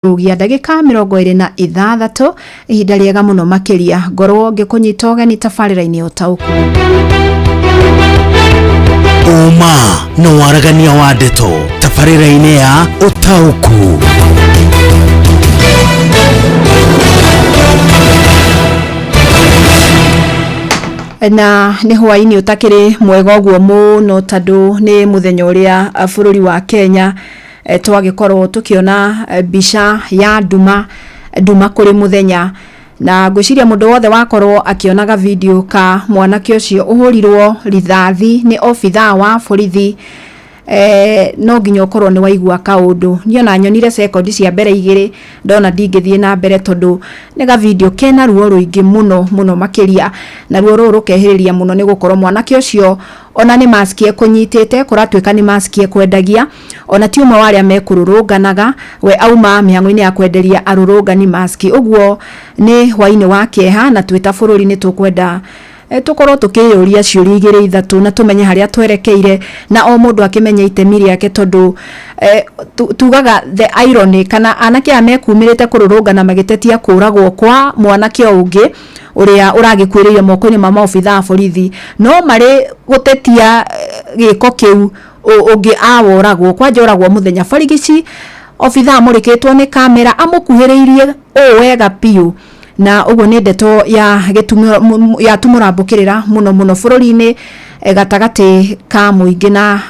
rugia ndagika 26 ihinda riega muno makiria ngorwo ngikunyita ugeni tabarira-ini utauku Uma no waragania wa ndeto tabarira-ini ya utauku na ni hwaini utakiri mwega uguo muno tondu ni muthenya uria bururi wa Kenya twagikorwo tukiona bica ya nduma kuri muthenya na ngwiciria mundu wothe wakorwo akionaga video ka mwanake ucio uhurirwo rithathi ni obitha wa borithi no nginya ukorwo ni waigua kaundu niona nyonire sekondi cia mbere igiri ndona ndingithie na mbere tondu ni ga video kena ruo ruingi muno makiria na ruo ruru rukehiriria muno ni gukorwo mwanake ucio ona ni mask ekunyitite kuratwika ni mask ekwendagia ona ti umwe waria mekururunganaga we auma mihango-ini ya kwenderia arurungani mask uguo ni hwaini wa kieha na twita bururi ni tukwenda tukorwo tukiyuria ciuria igiri ithatu na tumenye haria twerekeire na o mundu akimenya itemi riake tondu tugaga the irony kana anake amekumirite kururungana magitetia kuragwo kwa mwanake ungi uria uragikwiririo moko-ini ma maobitha a borithi no mari gutetia giko kiu ungi aworagwo kwa njoragwo muthenya barigici obitha amurikitwo ni kamera amukuhiriirie o wega piu na uguo ni ndeto ya tumurambukirira muno bururi-ini gatagati ka muingi na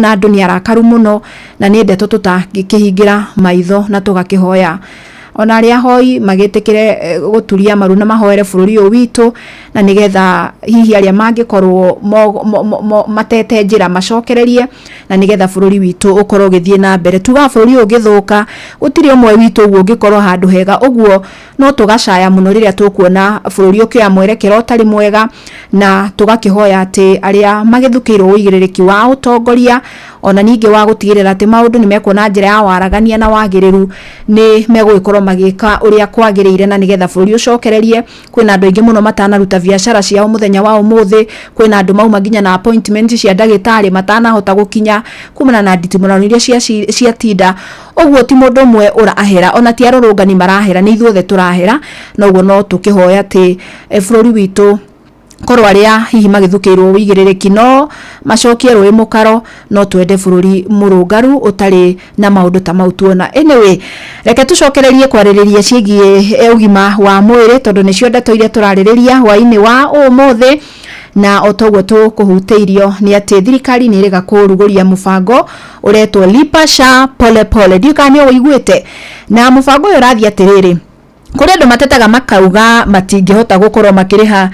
andu ni arakaru muno na ni ndeto tutagikihingira maitho na tugakihoya ona aria hoi magitikire guturia maru na mahoere bururi uyu witu na nigetha hihi aria mangikorwo matete njira macokererie na nigetha bururi witu ukorwo githie na mbere tuga bururi ugithuka utiri umwe witu uguo ungikorwo handu hega uguo no tugacaya muno riria tukuona bururi ukioya mwerekero utari mwega na tugakihoya ati aria magithukirwo uigiririki wa utongoria ona ningi wa gutigirira ati maundu ni mekuona njira ya waragania na wagiriru ni megwikorwo magika uria kwagirire na nigetha bururi ucokererie kwina andu aingi muno matanaruta biashara ciao muthenya wa umuthi kwina andu mauma nginya na appointment cia ndagitari matanahota gukinya kumana na nditimurano iria cia tinda uguo ti mundu umwe urahera ona ti arurungani marahera ni ithuothe turahera na uguo no tukihoya ati bururi witu korwo aria hihi magithukirwo uigiririki no macokie rui mukaro no twende bururi murungaru utari na maundu ta mau tuona anyway reke tucokererie kwaririria ciigie ugima wa mwiri tondu nicio ndeto iria turaririria hwaini wa umuthi na otoguo tukuhuteirio ni ati thirikari ni iriga kuruguria mubango uretwo lipa SHA pole pole ndikani uiguite na mubango uyu rathia atiriri kuri andu matetaga makauga matingihota gukorwo makiriha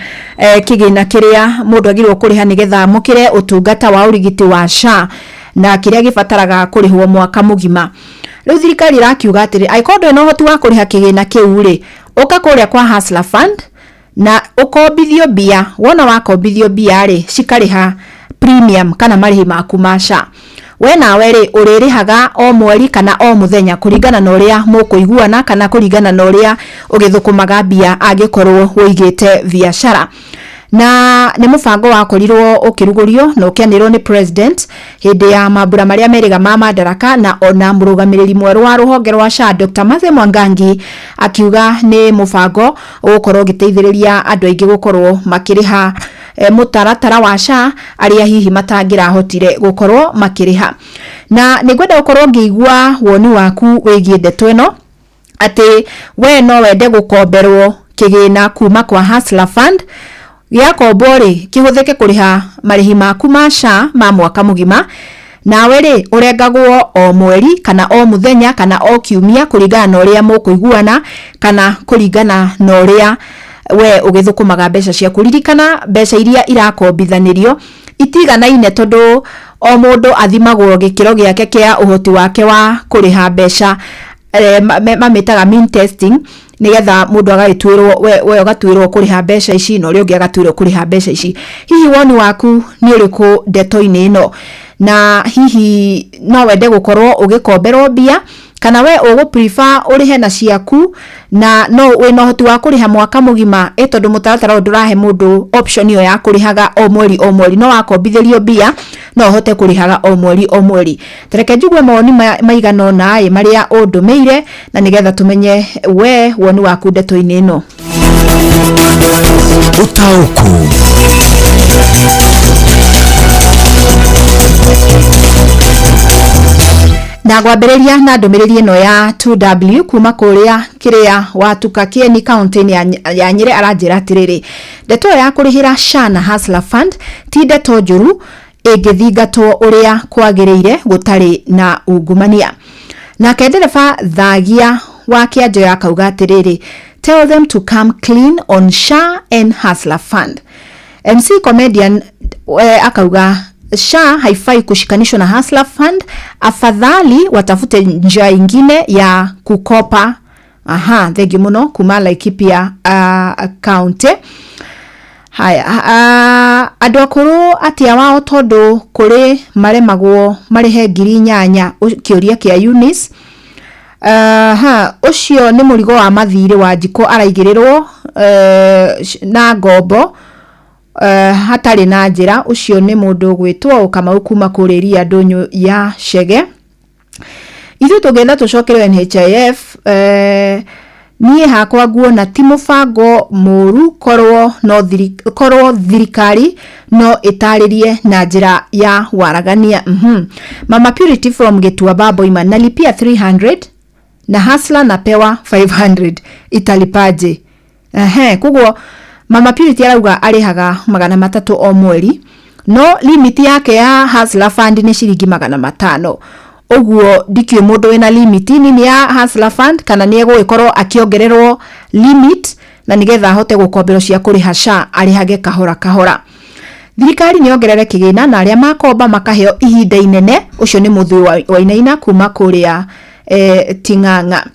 kigina kiria mundu agirwo kuriha nigetha mukire utungata wa urigiti wa SHA na kiria gibataraga kurihwo mwaka mugima riu thirikari irakiuga atiri aikondo no hoti wa kuriha kigina kiu ri uka kuria kwa Hustler Fund na ukombithio bia wona wakombithio bia ri cikariha premium kana marihi maku ma SHA we nawe ri uririhaga o mweri kana o muthenya kuringana na uria mukuiguana kana kuringana na uria ugithukumaga bia angikorwo uigite biashara na ni mubango wakorirwo ukirugurio na ukianirwo ni president hindi ya mambura maria meriga ma madaraka na ona murugamiriri mweru wa ruhonge rwa SHA Dr. Mathe Mwangangi akiuga ni mubango ugukorwo giteithiriria andu aingi gukorwo makiriha mutaratara wa SHA aria hihi matangirahotire gukorwo makiriha na nigwenda gukorwo ngiigua woni waku wigie ndeto ino ati we no wende gukomberwo kigina kuma kwa Hustler Fund giakombo ri kihuthike kuriha marihi maku ma SHA ma mwaka mugima nawe ri urengagwo o mweri kana o muthenya kana o kiumia kuringana na uria mukuiguana kana kuringana na uria we ugithukumaga mbeca cia kuririkana mbeca iria irakombithanirio itiganaine tondu o mundu athimagwo gikiro giake kia uhoti wake wa kuriha mbeca mamitaga mean testing nigetha mundu agagitwirwo we ugatwirwo kuriha mbeca ici no ri ungi agatwirwo kuriha mbeca ici hihi woni waku ni uriku ndeto-ini ino na hihi no wende gukorwo ugikomberwo bia kana we ugu prefer urihe na ciaku na no we no hoti wa kuriha mwaka mugima tondu mutaratara ndurahe mundu option iyo ya kurihaga o mweri no wakombithirio bia no hote kurihaga o mweri tereke njugwe mawoni maigano nae maria undumeire na nigetha tumenye we woni waku ndeto-ini ino. Utauku na gwambĩrĩria na ndũmĩrĩri ĩno ya 2W kuma kũrĩa kĩrĩa watuka Kieni county ya Nyeri aranjĩra atĩrĩrĩ ndeto ya kũrĩhĩra SHA na Hustler Fund ti ndeto njũru ĩngĩthingatwo ũrĩa kwagĩrĩire gũtarĩ na ungumania. Nake ndereba Thagia wa Kĩanjũ akauga atĩrĩrĩ tell them to come clean on SHA and Hustler Fund. MC Comedian akauga SHA haifai kushikanishwa na Hustler Fund, afadhali watafute njia ingine ya kukopa. Thank muno kuma Laikipia county. Haya, andu akuru atia wao tondu kuri maremagwo marihe ngiri 8 kiuria kia Eunice. Ucio ni murigo wa mathire wa Njiko araigirirwo na ngombo hatari na njira. Ucio ni mundu gwitwo Kamau kuma kuriria ndunyu ya Chege. Ithu tugenda tucokerwe NHIF nie hakwa nguona ti mubango muru korwo thirikari no itaririe na njira ya waragania. Mama Purity from Gituaba Boima nalipia 300 na Hustler napewa 500 italipaje? Kugwo Mama Purity arauga arihaga 300 o mweri no limit yake ya Hustler Fund ni shilingi 500. Ogwo ndikio mundu wina limit nini ya Hustler Fund kana ni egwikorwo akiongererwo limit na nigetha ahote gukombero cia kuriha SHA arihage kahora. Thirikari ni ongerere kigina na aria makomba makaheo ihinda inene. Ucio ni muthui wa Inaina kuma kuria Ting'ang'a.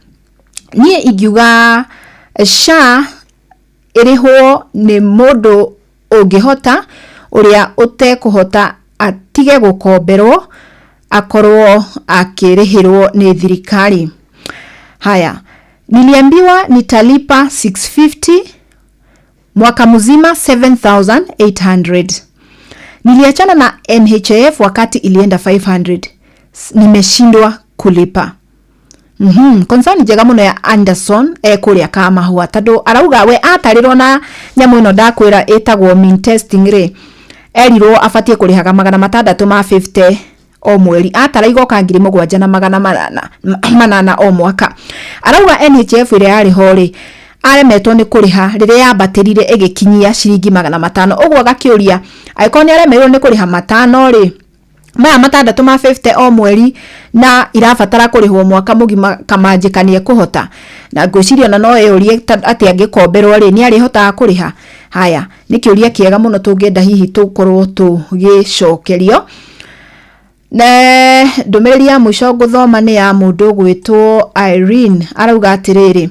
Nie ingiuga SHA irihwo ni mundu ungihota uria utekuhota atige gukomberwo akorwo akirihirwo ni thirikari. Haya, niliambiwa nitalipa 650 mwaka mzima 7800. Niliachana na NHIF wakati ilienda 500. Nimeshindwa kulipa. Concern njega muno ya Anderson kuria kama huwa tado arauga we atarirwo na nyamu ino ndakwira etagwo mean testing ri erirwo afatie kurihaga 650 o mweri ataraigo ka 7,800 o mwaka. Arauga NHIF ire yari hori aremetwo ni kuriha rire yabatirire egikinyia shilingi 500. Ogwo gakiuria aikoni aremerwo ni kuriha 500 ri maya 650 o mweri na irabatara kurihwo mwaka mugima kamanjikanie kuhota na ngwiciria na no eyurie ati angikomberwo ri ni arihota kuriha. Haya ni kiuria kiega muno tungenda hihi tukorwo tugicokerio. Ne ndumiriri ya mwisho guthoma ni ya mundu gwitwo Irene arauga atiriri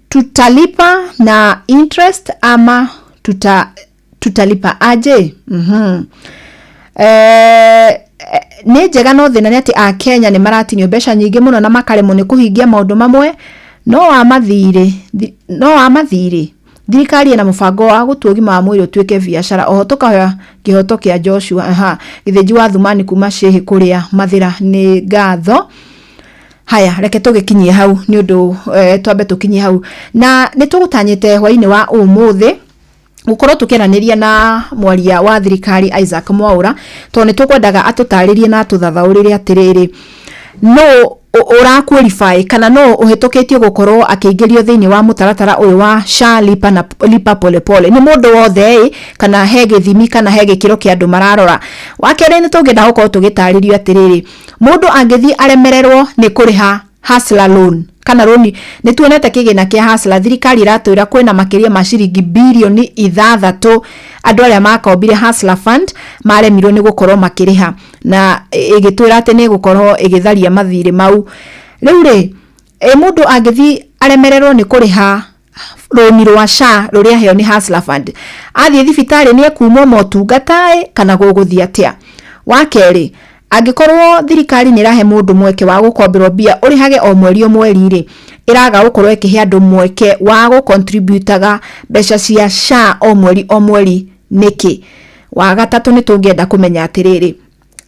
tutalipa na interest ama tutalipa aje? Ni njega no thina ni ati a Kenya ni maratinio mbeca nyingi muno na makaremwo ni kuhingia maundu mamwe no wa mathiri thirikari ina mubango wa gutuogima wa mwiri utuike biashara. Oho tukahoya kihoto kia Joshua githinji wa Thumani kuma Shehi kuria Mathira ni ngatho. Haya reke tugikinyie hau ni undu twambe tukinyie hau na nitugutanyite hwaini wa umuthi gukorwo tukiranĩria na mwaria wa thirikari Isaac Mwaura to ni tukwendaga atutaririe na tuthathaurire atiriri no ura qualify kana no uhetoketio gukorwo akĩingĩrio thĩinĩ wa mutaratara uyu wa SHA lipa polepole ni mundu wothe kana he gĩthimi kana he gĩkĩro kĩa andũ mararora. Wakere ni tungenda gukorwo tugitaririo atiriri mundu angĩthi aremererwo ni kuriha Hustler loan kana roni ni tuonete kigina kia Hustler thirikari iratwira kwina makiria ma shilingi bilioni 6 andu aria makombire Hustler Fund maremirwo ni gukorwo makiriha na igitwira ati ni gukorwo igitharia mathire mau. Riu ri mundu angithi aremererwo ni kuriha roni rwa SHA ruria heo ni Hustler Fund athie thibitari ni ekumwo motungata kana guguthia atia. Wakeri Angikorwo thirikari ni rahe mundu mweke wa gukomberwo bia urihage o mweri o mweri ri iraga gukorwo ikihe andu mweke wa gucontributaga mbeca cia SHA o mweri niki. Wa gatatu ni tungienda kumenya atiriri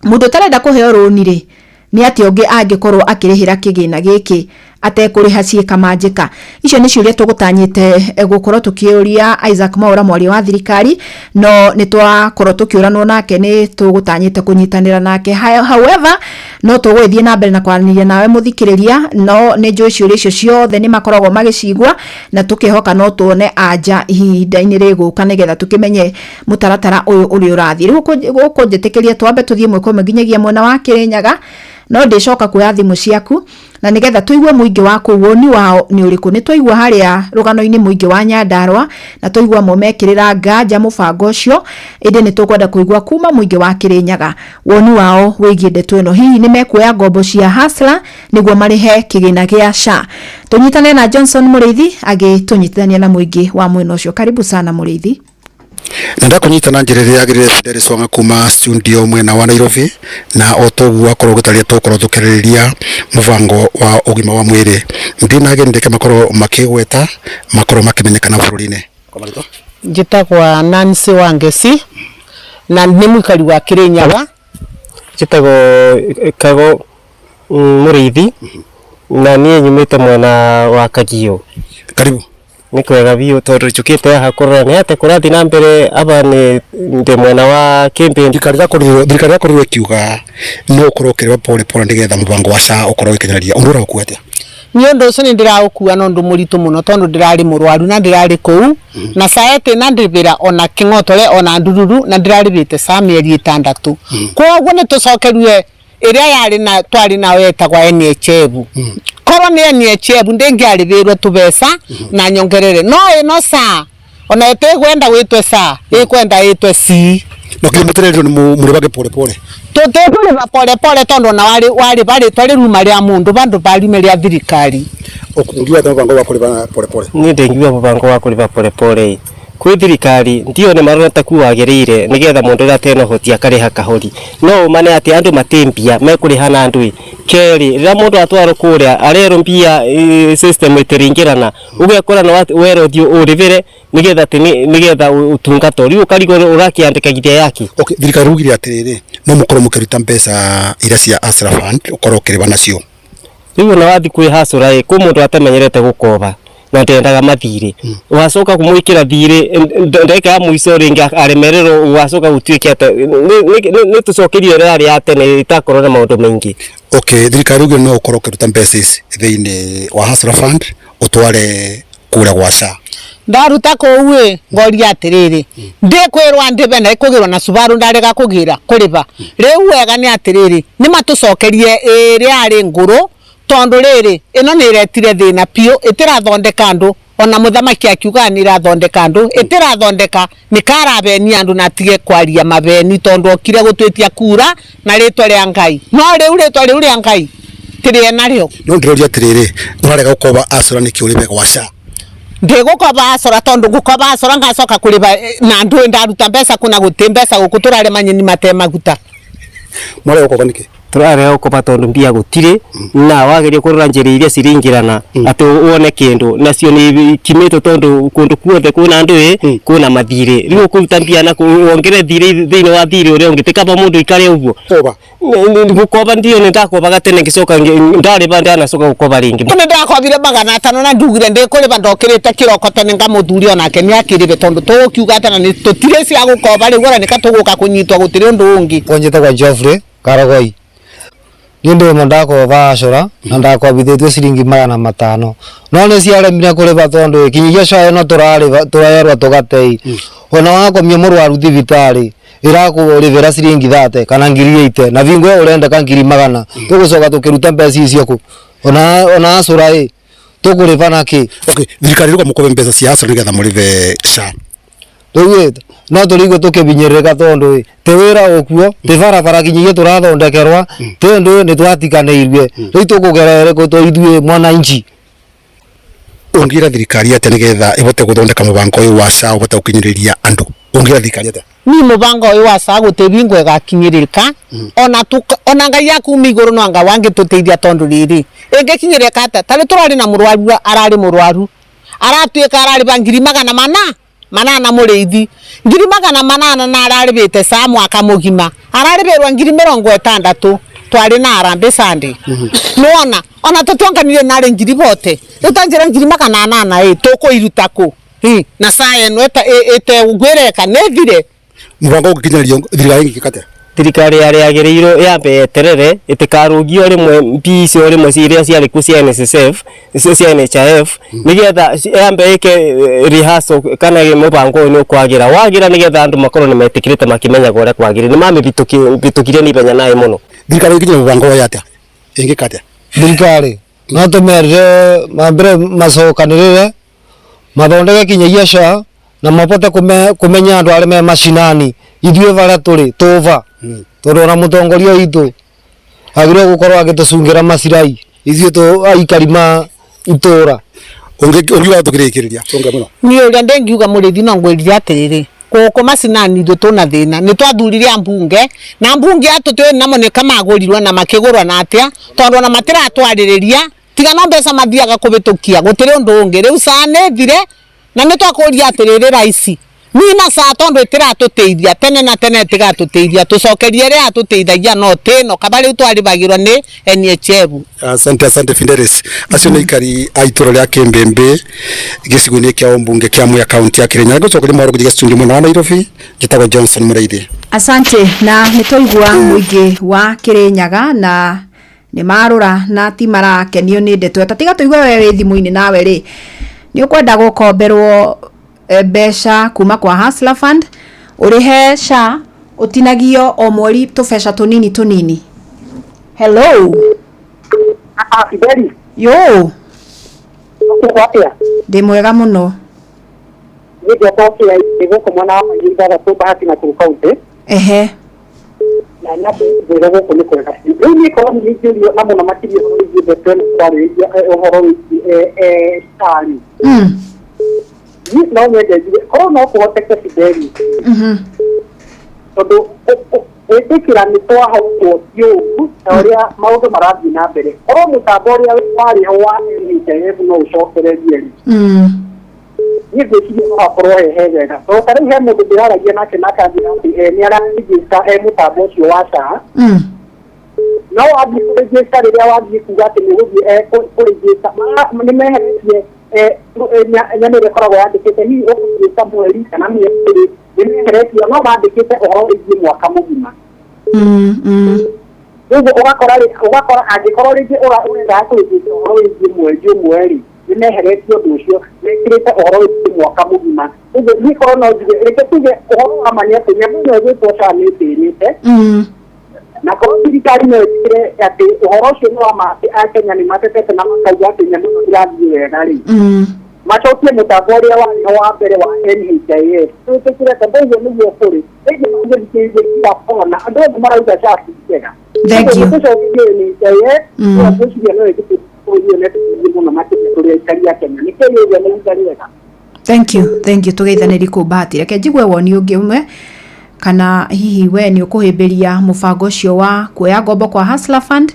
mundu tarenda kuheo roni ri ni ati ungi angikorwo akirihira kigina giki atekuriha ciika manjika. Icio ni ciuria tugutanyite gukorwo tukiuria Isaac Mwaura mwari wa thirikari, no ni twakorwo tukiuranwo nake ni tugutanyite kunyitanira nake. However no tugwithie na mbere na kwaraniria nawe muthikiriria, no ni njui ciuria icio ciothe ni makoragwo magicigwa na tukihoka no tuone anja ihinda-ini riguka nigetha tukimenye mutaratara uyu uri urathi. Riu gukunjitikiria twambe tuthie mweko nginyagia mwena wa Kirinyaga, no ndicoka kuoya thimu ciaku na nigetha tuigue muingi waku woni wao ni uriku. Ni twaigua haria rugano-ini muingi wa Nyandarua na twaigua momekirira nganja mubango ucio, indi ni tukwenda kuigua kuma muingi wa Kirinyaga woni wao wigie ndeto ino. Hihi ni mekuoya ngombo cia Hustler niguo marihe kigina gia SHA. Tunyitane na Johnson Muriithi agitunyitithania na muingi wa mwena ucio. Karibu sana Muriithi. Nenda kunyitana njiriri agirire Fidelis Wanga kuma studio mwena wa Nairobi, na otogu akorwo gutaria tukorwo tukiriria mubango wa ugima wa mwiri ndinage ndeke makorwo makigweta makorwo makimenyekana bururi-ini. Komarito njitagwa Nancy Wangeci na ni mwikari wa Kirinyaga. Njitagwo Kago Muriithi na nie nyumite mwena wa Kagio. Karibu. Nikwega biyo tondu chukite hakorora ni ate kurathi na mbere aba ni ndi mwena wa campaign. Thirikari yakorirwe kiuga no ukorwo kirwa pole ndigetha mubango wa SHA ukorwo ikinyaria undura ukuete. Ni undu ucio ni ndiraukua no ndu muritu muno tondu ndirari murwaru na ndirari kuu na saete na ndibira ona King'otore ona Ndururu na ndiraribite SHA mieri 6. Koguo ni tucokerwe iria yari na twari na wetagwa NHF. Korwo ni NHF ndingiaribirwe tubesa na nyongerere no ino SHA ona etegwenda witwe SHA ikwenda itwe C. No kimuterero ni muribage pole tutekuriva pole tondu na wari bari twari ruma ria mundu bandu bari meria thirikari. Okungiwa mubango wa kuriva pole Ni ndengiwa mubango wa kuriva pole kwi thirikari ndio ni marota kuagirire nigetha mundu ria teno hotia kariha kahori no mane ati andu matimbia mekurihana andu keri ria mundu atwaro kuria arero mbia system itiringirana ugekora no wero dio urivire nigetha utungato riu karigo urakiandika githia yaki. Okay, thirikari rugire atiriri no mukorwo mukiruta mbeca ira cia Hustler Fund ukorwo kiriva nacio riu na wathi kwi Hustler ku mundu atamenyerete gukoba na ndendaga mathire wacoka kumwikira thire ndeka muico ringi aremerero wacoka gutwike ate ni tucokerio rari atene itakorwo na maundu maingi. Okay, thirikari rugire no ukorwo kiruta mbeca ici thiini wa Hustler Fund utware kura gwa SHA. Ndaruta kuwe ngori atiriri ndikwirwa ndibe na ikugirwa na Subaru ndarega kugira kuriva riu wega ni atiriri ni matucokerie iria ari nguru tondu riri ino ni retire thina pio itirathondeka andu ona muthamaki akiuga ni irathondeka andu itirathondeka ni karabeni andu na tige kwaria mabeni tondu okire gutwitia kura na ritwa ria Ngai no riu ritwa riu ria Ngai tiri nario no ndiroria atiriri urarega gukoba Hustler ni kiuribe gwa SHA ndigukoba Hustler tondu gukoba Hustler ngacoka kuriba na ndu ndaruta mbeca kuna gutimbesa gukuturare manyeni matemaguta mwale gukoba niki turare ukoba tondu mbia gutire na wageria kurura njiri iria ciringirana ati uone kindu nacio ni kimito tondu kundu kuothe kuna andu kuna mathire riu kuruta mbia na kuongere thire thiini wa thire uria ungitikaba mundu ikare uguo koba gukoba ndio ni ndakoba gatene ngicoka ndari banda na coka gukoba ringi ni ndakobire 500 na ndugire ndikuriba ndokirite kiroko tene ngamuthuri onake ni akiribe tondu tukiuga atana ni tutire cia gukoba riu ora nikatuguka kunyitwa gutire undu ungi onjete kwa Geoffrey Karagoi ninde mondako vashora na ndakobithitwe ciringi 500 no ne ciaremire kuriba tondu kinyigia SHA no turayerwa tugatei ona wakomia murwaru thibitari irakurivira ciringi 30 kana ngiri 8 na vingo urenda ka ngiri 100 tugucoka tukiruta mbeca icio ku ona acura tukuriva naki. Okay, thirikari ruga mukobe mbeca cia Hustler nigetha murive SHA riu no turigo tukibinyereka tondu te wira okuo te barabara kinyigie turathondekerwa tondu ni twatikaneirie riu tukugerere ko toithue mwananchi ungira thirikari ate nigetha ibote guthondeka mubango uyu wa SHA ubote gukinyiriria andu ungira thirikari ate ni mubango uyu wa SHA gutebingo igakinyirika ona ngai yaku miguru no anga wange tuteithia tondu riri ingikinyirika ata tari turari na murwaru arari murwaru aratuika arari bangiri magana manana muriithi ngiri magana manana na arari bite SHA mwaka mugima arari berwa ngiri 60 twari na arambe sande nona ona tutwanganire nare ngiri bote tutanjira ngiri magana 8 tukuirutako na SHA eno ete ugwereka nethire mubango ukikinyario thirikari ngikate thirikari yari yagirirwo yambe terere itikarugio rimwe mbisi rimwe ciria ciari ku cia NSSF cia NHIF nigetha yambe ike rehearsal kana mubango ni kwagira wagira nigetha andu makorwo ni metikirite makimenya gore kwagira ni mame bitukire ni benya nae muno thirikari ikinya mubango yate ingikate thirikari no tumerere mambere macokanirire mathondeke kinyagia SHA na mapote kumenya andu arime mashinani ithue bara turi tuva tondu na mutongoria itu agire gukorwo agitucungira macirai ithue tu aikarima itura ungi wa tukirikiriria tunga muno ni uria ndengiuga murithi no ngwirira atiriri kuko macinani ithu tuna thina ni twathurire ambunge na ambunge atutwe namo ni kamagurirwa na makigurwa na atia tondu na matira atwaririria tiga no mbeca mathiaga kubitukia gutiri undu ungi riu SHA nethire na ni twakuria atiriri raici nina SHA tondu itiratuteithia tene na tene tigatuteithia tucokerie ria atuteithagia no tino kabari twaribagirwa ni NHF. Asante Fidelis acio ni ikari aitura ria Kimbembe giciguni kia ombunge kia Mwea county ya Kirinyaga gocokeri mwaro kujiga studio mwana wa Nairobi gitagwo Johnson Mureithi. Asante na nitoigua muingi wa Kirinyaga na ni marura na ti marakenio ni ndeto tatiga tuigwe wewe thimu-ini nawe ri ni ukwenda gukomberwo besha kuma kwa Hustler Fund urihe SHA utinagio o mweri tubesha tunini. Hello Fideli yo ndi mwega muno ndio tokia igo kwa na yinda kwa bahati na county na ndio ndio kwa niko ni kwa ndio na mona matiri ndio ndio kwa ohoro stari ni no ndio kwa no kwa tekta Fideli todo wikira ni twa hauko yo oria maudo marathi na mbere o mutaboria wari hawa ni tebu no ucokererie ni gĩciria no hakorwo hehega to tarĩu he mũndũ ndĩraragia nake nakanjĩra atĩ nĩ ararĩgĩsta mũtambo ũcio wa SHA no wathiĩ kũrĩgĩsta rĩrĩa wathiĩ kuga atĩ nĩ gũthiĩ kũrĩgĩsta nĩ meheretie nyamũ ĩrĩa ĩkoragwo yandĩkĩte hihi ũkũrĩgĩsta mweri kana mĩeri nĩ meheretie no mandĩkĩte ũhoro wĩgiĩ mwaka mũgima ũguo ũgakora angĩkorwo rĩngĩ ũrenda kũrĩgĩsta ũhoro wĩgiĩ mweri ũmwe-rĩ nĩ meheretie ũndũ ũcio mekĩrĩte ũhoro wĩgiĩ mwaka mũgima ũguo niĩ korwo no njuge reke tuge ũhoro wa ma nĩ atĩ nyamũ ĩno ĩgwĩtwo SHA nĩ ĩtĩrĩte na korwo thirikari no ĩtigĩre atĩ ũhoro ũcio nĩ wa ma atĩ Akenya nĩ matetete na makauga atĩ nyamũ ĩno ĩrathiĩ wega-rĩ macokie mũtambo ũrĩa warĩ ho wa mbere wa NHIF twĩtĩkĩre tondũ ũguo nĩguo kũrĩ rĩngĩ mangĩthikĩrĩria kila kona andũ othe marauga SHA ti njega tũcokie NHIF twĩciria no ĩgĩtĩ Thank you tugeithaniri ku bahati reke njigwe woni ungi umwe kana hihi we ni ukuhimbiria mubango ucio wa kuoya ngombo kwa Hustler Fund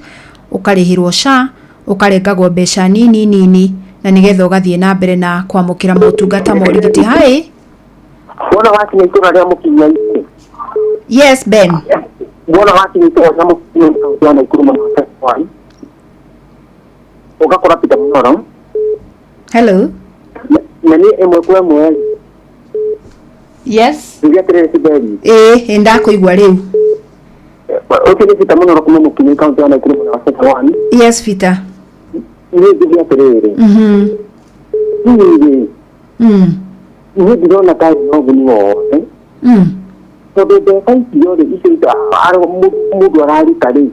ukarihirwo SHA ukarengagwo mbeca nini na nigetha ugathie na mbere na kwamukira motungata ma urigiti hai bona wati ni tura ria mukinya yes Ben bona wati ni tura ria mukinya na ikuruma kwa ugakora pita munoro hello nani emwe kwa mwe yes ndia tere Fideli ndakuigwa riu okene pita munoro kuma mukinya county na ikuruma na sector 1 yes Peter ni ndia tere ni ndona kai no guniwo todo de kai yore isi aro mudu arari kali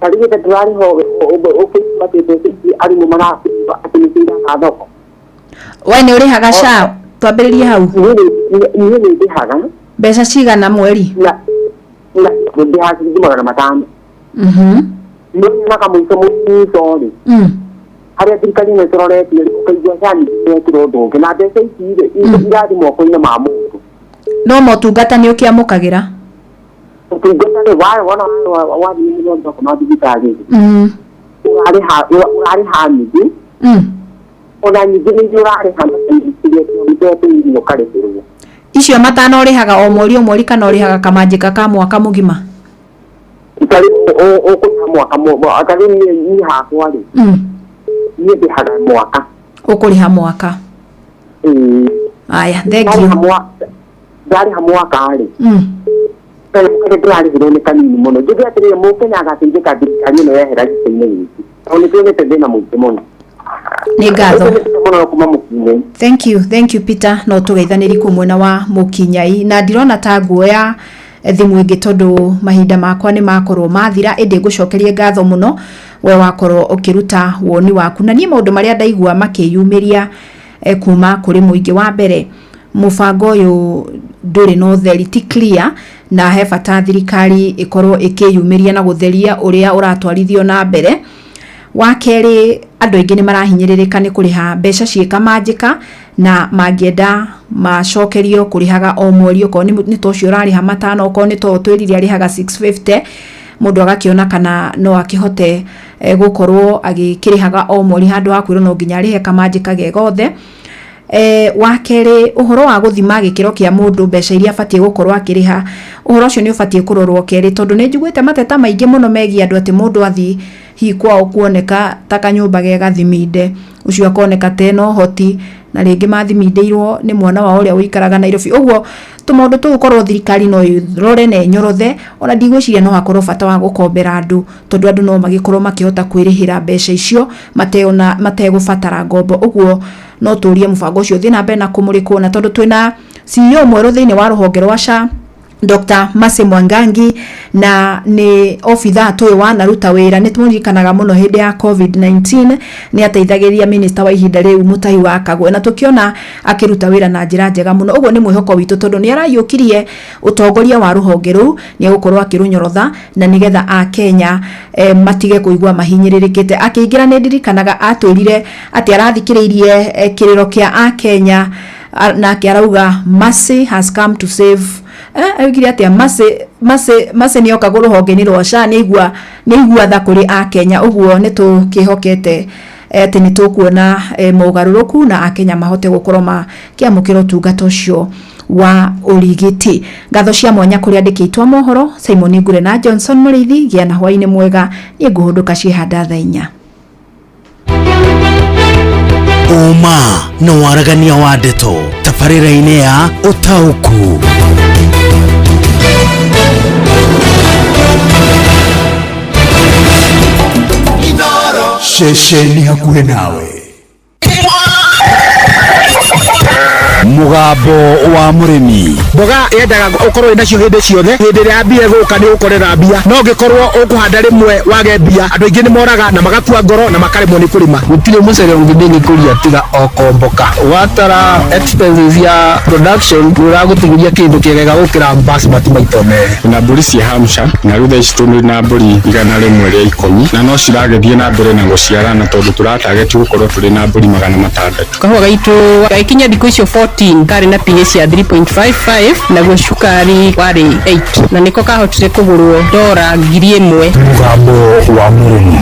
kali kita tuari ho oke mate de ari mu mana atini tinda adoko we ni urihaga SHA twambiririe hau ni ndihaga mbeca cigana mweri na ndihaga ngimagana matano ni naka mwiso mwisori haria thirikari nĩ tũroretie ũkaigua SHA nĩ ĩrekĩrwo ndũngĩ na mbeca ici irathi moko-inĩ ma mũndũ no motungata nĩ ũkĩamũkagĩra utungata ni wa ni ndo kama digitali urari ha nyingi ona nyingi ni urari ha ndio kare kuru icio matano ũrĩhaga o mweri kana ũrĩhaga kamanjĩka ka mwaka mũgima itari o mwaka atari ni hakwa ri ni ndihaga mwaka ũkũrĩha mwaka aya thank you ndari ha mwaka ri kare ndari hirone kanini muno njuge atiri mukenya agatinjika thirikari no yehera gĩtĩ-inĩ gĩkĩ oni twĩgĩte thĩna mũingĩ mũno nĩ ngatho thank you Peter no tũgeithanĩri kũ mwena wa Mũkinyai na ndirona ta nguoya thimũ ĩngĩ tondũ mahinda makwa nĩ makorwo mathira ĩndĩ ngũcokerie ngatho mũno we wakorwo ũkĩruta woni waku na niĩ maũndũ marĩa ndaigua makĩyumĩria kuma kũrĩ mũingĩ wa mbere mũbango ũyũ ndũrĩ no theri ti clear na he bata thirikari ĩkorwo ĩkĩyumĩria na gũtheria ũrĩa ũratwarithio na mbere wa kerĩ andũ aingĩ nĩ marahinyĩrĩrĩka nĩ kũrĩha mbeca ciĩka manjĩka na mangĩenda macokerio kũrĩhaga o mweri okorwo nĩ to ũcio ũrarĩha matano okorwo nĩ to twĩrire arĩhaga 650 mũndũ agakĩona kana no akĩhote gũkorwo agĩkĩrĩhaga o mweri handũ ha kwĩrwo no nginya arĩhe kamanjĩka gegothe wa kerĩ ũhoro wa gũthima gĩkĩro kĩa mũndũ mbeca iria abatie gũkorwo akĩrĩha ũhoro ũcio nĩ ũbatie kũrorwo kerĩ tondũ nĩ njiguĩte mateta maingĩ mũno megiĩ andũ atĩ mũndũ athi hi kwao kuoneka ta kanyũmba ge gathiminde ucio akoneka teno hoti na rĩngĩ mathimindĩirwo nĩ mwana wa ũrĩa ũikaraga Nairobi ũguo tũmaũndũ tũgũkorwo thirikari no rore na nyorothe ona ndigwĩciria no hakorwo bata wa gũkombera andũ tondũ andũ no magĩkorwo makĩhota kwĩrĩhĩra mbeca icio mategũbatara ngombo ũguo no tũrie mũbango ũcio thiĩ na mbere na kũmũrĩkwo na tondũ twĩna CEO mwerũ thĩinĩ wa rũhonge rwa SHA Dr. Mase Mwangangi na ni ofitha toy wa naruta wira ni tumuririkanaga muno hindi ya COVID-19 ni ateithagĩria minister wa ihinda rĩu Mutahi wa Kagwe na tukiona akiruta wira na njĩra njega muno ũguo ni mwĩhoko witũ tondu ni arayũkirie utongoria wa ruhonge rũu ni agũkorwo akirunyorotha na nigetha a Kenya matige kuigua mahinyĩrĩrĩkĩte akĩingira ni ndirikanaga atwĩrire atĩ arathikĩrĩirie kĩrĩro kĩa a Kenya na akĩarauga Mase has come to save augire atia Mase ni oka rũhonge-inĩ rwa SHA nĩ igua tha kũrĩ a Kenya ũguo nĩ tũkĩhokete atĩ nĩ tũkuona mogarũrũku na a Kenya mahote gũkorwo makĩamũkĩra ũtungata ũcio wa ũrigiti ngatho cia mwanya kũrĩ andĩkĩtwo mohoro Simon Ngure na Johnson Mũrĩithi gĩa na hwaĩ-inĩ mwega nĩ ngũhũndũka ciĩhanda thaa 4 Uma no waragania wa ndeto tabarĩra-inĩ ya ũtaũku Shesheni hakuhĩ nawe mugambo wa mũrĩmi mboga yendaga ũkorwo nacio hĩndĩ ciothe hĩndĩ ĩrĩa mbia gũka nĩ ũkorera mbia no ngĩkorwo ũkũhanda rĩmwe wage mbia andũ aingĩ nĩ moraga na magakua ngoro na makaremwo nĩ kũrĩma gũtirĩ mũcere ũngĩkũria tiga okomboka watara expenses ya production ũragũtigĩria kĩndũ kĩega gũkĩra basmati maita merĩ na mbũri cia Hampshire na rĩu ici tũrĩ na mbũri 110 na no ciragĩthiĩ na mbere na gũciarana tondũ tũratageti gũkorwo tũrĩ na mbũri 600 kahũa gaitũ gaikinya thikũ icio 14 karĩ na pH ya 3.55 naguo cukari warĩ 8 na nĩko kahotire kũgũrwo $1,000 mugambo wa mũrĩmi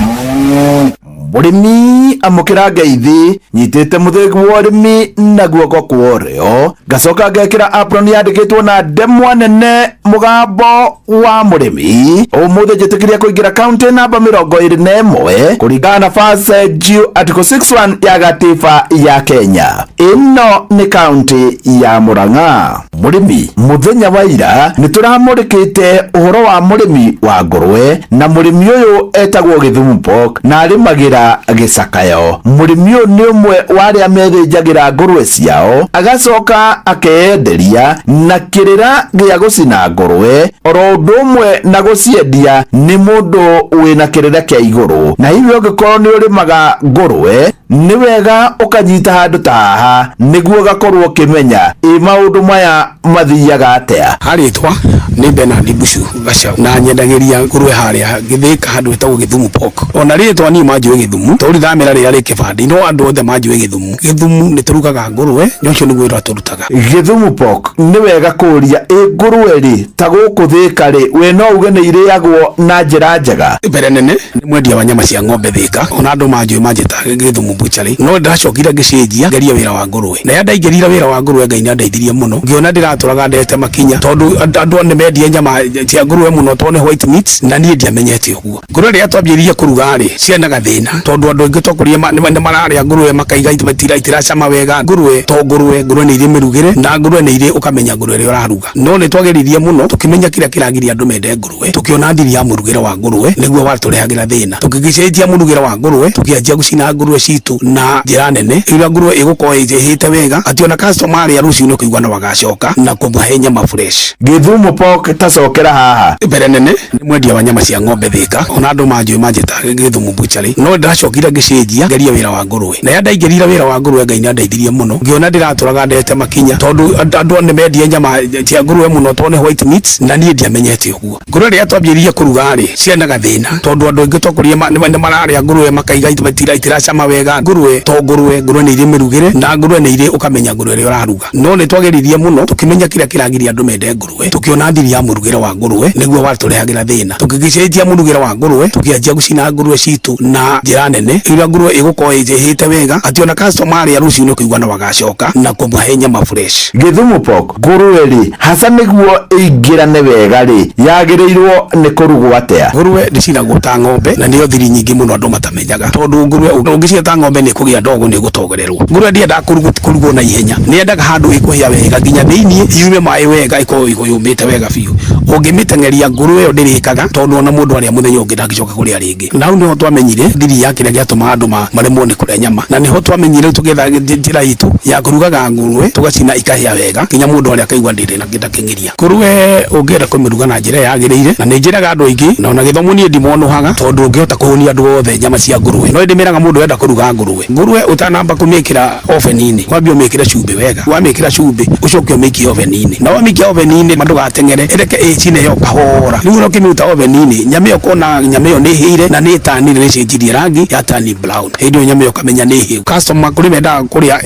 mũrĩmi amũkĩra ngeithi nyitĩte mũthĩgi wa ũrĩmi na guoko kwa ũrĩo ngacoka ngekĩra apron yandĩkĩtwo na ndemwa nene mugambo wa mũrĩmi ũmũthĩ njĩtĩkĩria kũingĩra kaunti namba 21 kũringana na Fase Jiu Article 61 ya gatiba ya Kenya ĩno nĩ kaunti ya Murang'a mũrĩmi mũthenya wa ira nĩ tũramũrĩkĩte ũhoro wa mũrĩmi wa ngũrwe na mũrĩmi ũyũ etagwo Gĩthumu Pork na arĩmagĩra gĩcakayo mũrĩmi ũyũ nĩ ũmwe wa arĩa methĩnjagĩra ngũrwe ciao agacoka akeyenderia na kĩrĩra gĩa gũcina ngũrwe oro ũndũ ũmwe na gũciendia nĩ mũndũ wĩna kĩrĩra kĩa igũrũ na hivyo ũngĩkorwo nĩ ũrĩmaga ngũrwe nĩ wega ũkanyita handũ ta haha nĩguo gakorwo kĩmenya maũndũ maya mathiaga atĩa. Harĩtwa nĩ Bernard Bucu Gacau na nyendagĩria ngũrũwe harĩa Gĩthĩka handũ hetagwo Gĩthumu Pork. Ona rĩtwa niĩ manjũĩ Gĩthumu tondũ thamĩra rĩrĩa rĩ kĩbandĩ no andũ othe manjũĩ Gĩthumu. Gĩthumu nĩ tũrugaga ngũrũwe na ũcio nĩguo wĩra tũrutaga. Gĩthumu Pork nĩ wega kũria ngũrũwe rĩ ta gũkũ Thĩka rĩ we no uge nĩ irĩagwo na njĩra njega. Mbere nene nĩ mwendia wa nyama cia ng'ombe Thĩka ona andũ manjũĩ manjĩta Gĩthumu Butchery no ndacokire ngĩcenjia ngeria wĩra wa ngũrũwe na ndaingĩrire wĩra wa ngũrũwe Ngai nĩandeithirie mũno ngĩona ndĩratũraga ndete makinya tondũ andũ nĩ mendia nyama cia ngũrũwe mũno tone white meat na niĩ ndiamenyete ũguo. Ngũrũwe rĩrĩa twambĩrĩirie kũruga rĩ cianaga thĩna tondũ andũ aingĩ tokũria nĩ mararĩa ngũrũwe makaiga itiracama wega. Ngũrũwe to ngũrũwe nĩ irĩ mĩrugĩre na ngũrũwe nĩ irĩ ũkamenya ngũrũwe ĩrĩa ũraruga no nĩ twagĩrĩirie mũno tũkĩmenya kĩrĩa kĩragiria andũ mende ngũrũwe tũkĩona thiri ya mũrugĩre wa ngũrũwe nĩguo watũrehagĩra thĩna tũkĩgĩcenjia mũrugĩre wa ngũrũwe tũkĩanjia gũcina ngũrũwe citũ na njĩra nene ĩrĩa ngũrũwe ĩgũkorwo ĩhĩte wega atĩ ona customer arĩa rũciũ nĩ kũigua no wagacoka na kũmũhe nyama fresh. Gĩthumu Pork tacokera haha. Mbere nene nĩ mwendia wa nyama cia ng'ombe Thĩka ona andũ manjũĩ manjĩta Gĩthumu Butchery no ndacokire ngĩcenjia ngeria wĩra wa ngũrũwe na ndaingĩrire wĩra wa ngũrũwe Ngai nĩandeithirie mũno ngĩona ndĩratũraga ndete makinya tondũ andũ nĩ mendia nyama cia ngũrũwe mũno tone white meat na niĩ ndiamenyete ũguo. Ngũrũwe rĩrĩa twambĩrĩirie kũruga rĩ cianaga thĩna tondũ andũ aingĩ tokũria nĩ mararĩa ngũrũwe makaiga itiracama wega. Ngũrũwe to ngũrũwe nĩ irĩ mĩrugĩre na ngũrũwe nĩ irĩ ũkamenya ngũrũwe ĩrĩa ũraruga no nĩ twagĩrĩirie mũno tũkĩmenya kĩrĩa kĩragiria andũ mende ngũrũwe tũkĩona thiri ya mũrugĩre wa ngũrũwe nĩguo watũrehagĩra thĩna tũkĩgĩcenjia mũrugĩre wa ngũrũwe tũkĩanjia gũcina ngũrũwe citũ na njĩra nene ĩrĩa ngũrũwe ĩgũkorwo ĩhĩte wega atĩ ona customer arĩa rũciũ nĩ kũigua no wagacoka na kũmũhe nyama fresh. Gĩthumu Pork ngũrũwe rĩ haca nĩguo ĩingĩrane wega rĩ yagĩrĩirwo nĩ kũrugwo atĩa. Ngũrũwe ndĩcinagwo ta ng'ombe na nĩyo thiri nyingĩ mũno andũ matamenyaga tondũ ngũrũwe ũngĩciga ta ng'ombe nĩ kũgĩa ndogo nĩ gũtogererwo. Ngũrũwe ndiendaga kũrugwo na ihenya nĩyendaga handũ ĩkũhĩa wega nginya thĩiniĩ yume maĩ wega ĩkorwo yũmĩte wega biũ. Ũngĩmĩteng'eria ngũrũwe ĩyo ndĩrĩkaga tondũ ona mũndũ arĩa mũthenya ũngĩ ndangĩcoka kũrĩa rĩngĩ. Na hau nĩho twamenyire thiri ya kĩrĩa gĩatũma andũ maremwo nĩ kũrĩa nyama na nĩho twamenyire tũgetha njĩra itũ ya kũrugaga ngũrũwe tũgacina ikahĩa wega nginya mũndũ arĩa akaigua ndĩrĩ na ndakĩng'ĩria. Ngũrũwe ũngĩenda kũmĩruga na njĩra yagĩrĩire na nĩ njĩraga andũ aingĩ na ona gĩthomo niĩ ndimonohaga tondũ ũngĩhota kũhũnia andũ othe nyama cia ngũrũwe no ndĩmĩraga mũndũ wenda kũruga ngũrũwe. Ngũrũwe ũtanamba kũmĩkĩra oven-inĩ wambie ũmĩkĩre cumbĩ wega wamĩkĩra cumbĩ ũcoke ũmĩikie oven-inĩ na wamĩikia oven-inĩ ndũgateng'ere ĩreke ĩcine yo kahora rĩu no kĩmĩruta oven-inĩ nyama ĩyo kona nyama ĩyo nĩ hĩire na nĩ tanire nĩ cenjirie rangi ya tani brown hĩndĩ ĩyo nyama ĩyo kamenya nĩ hĩu. Customer kũrĩ mendaga kũrĩa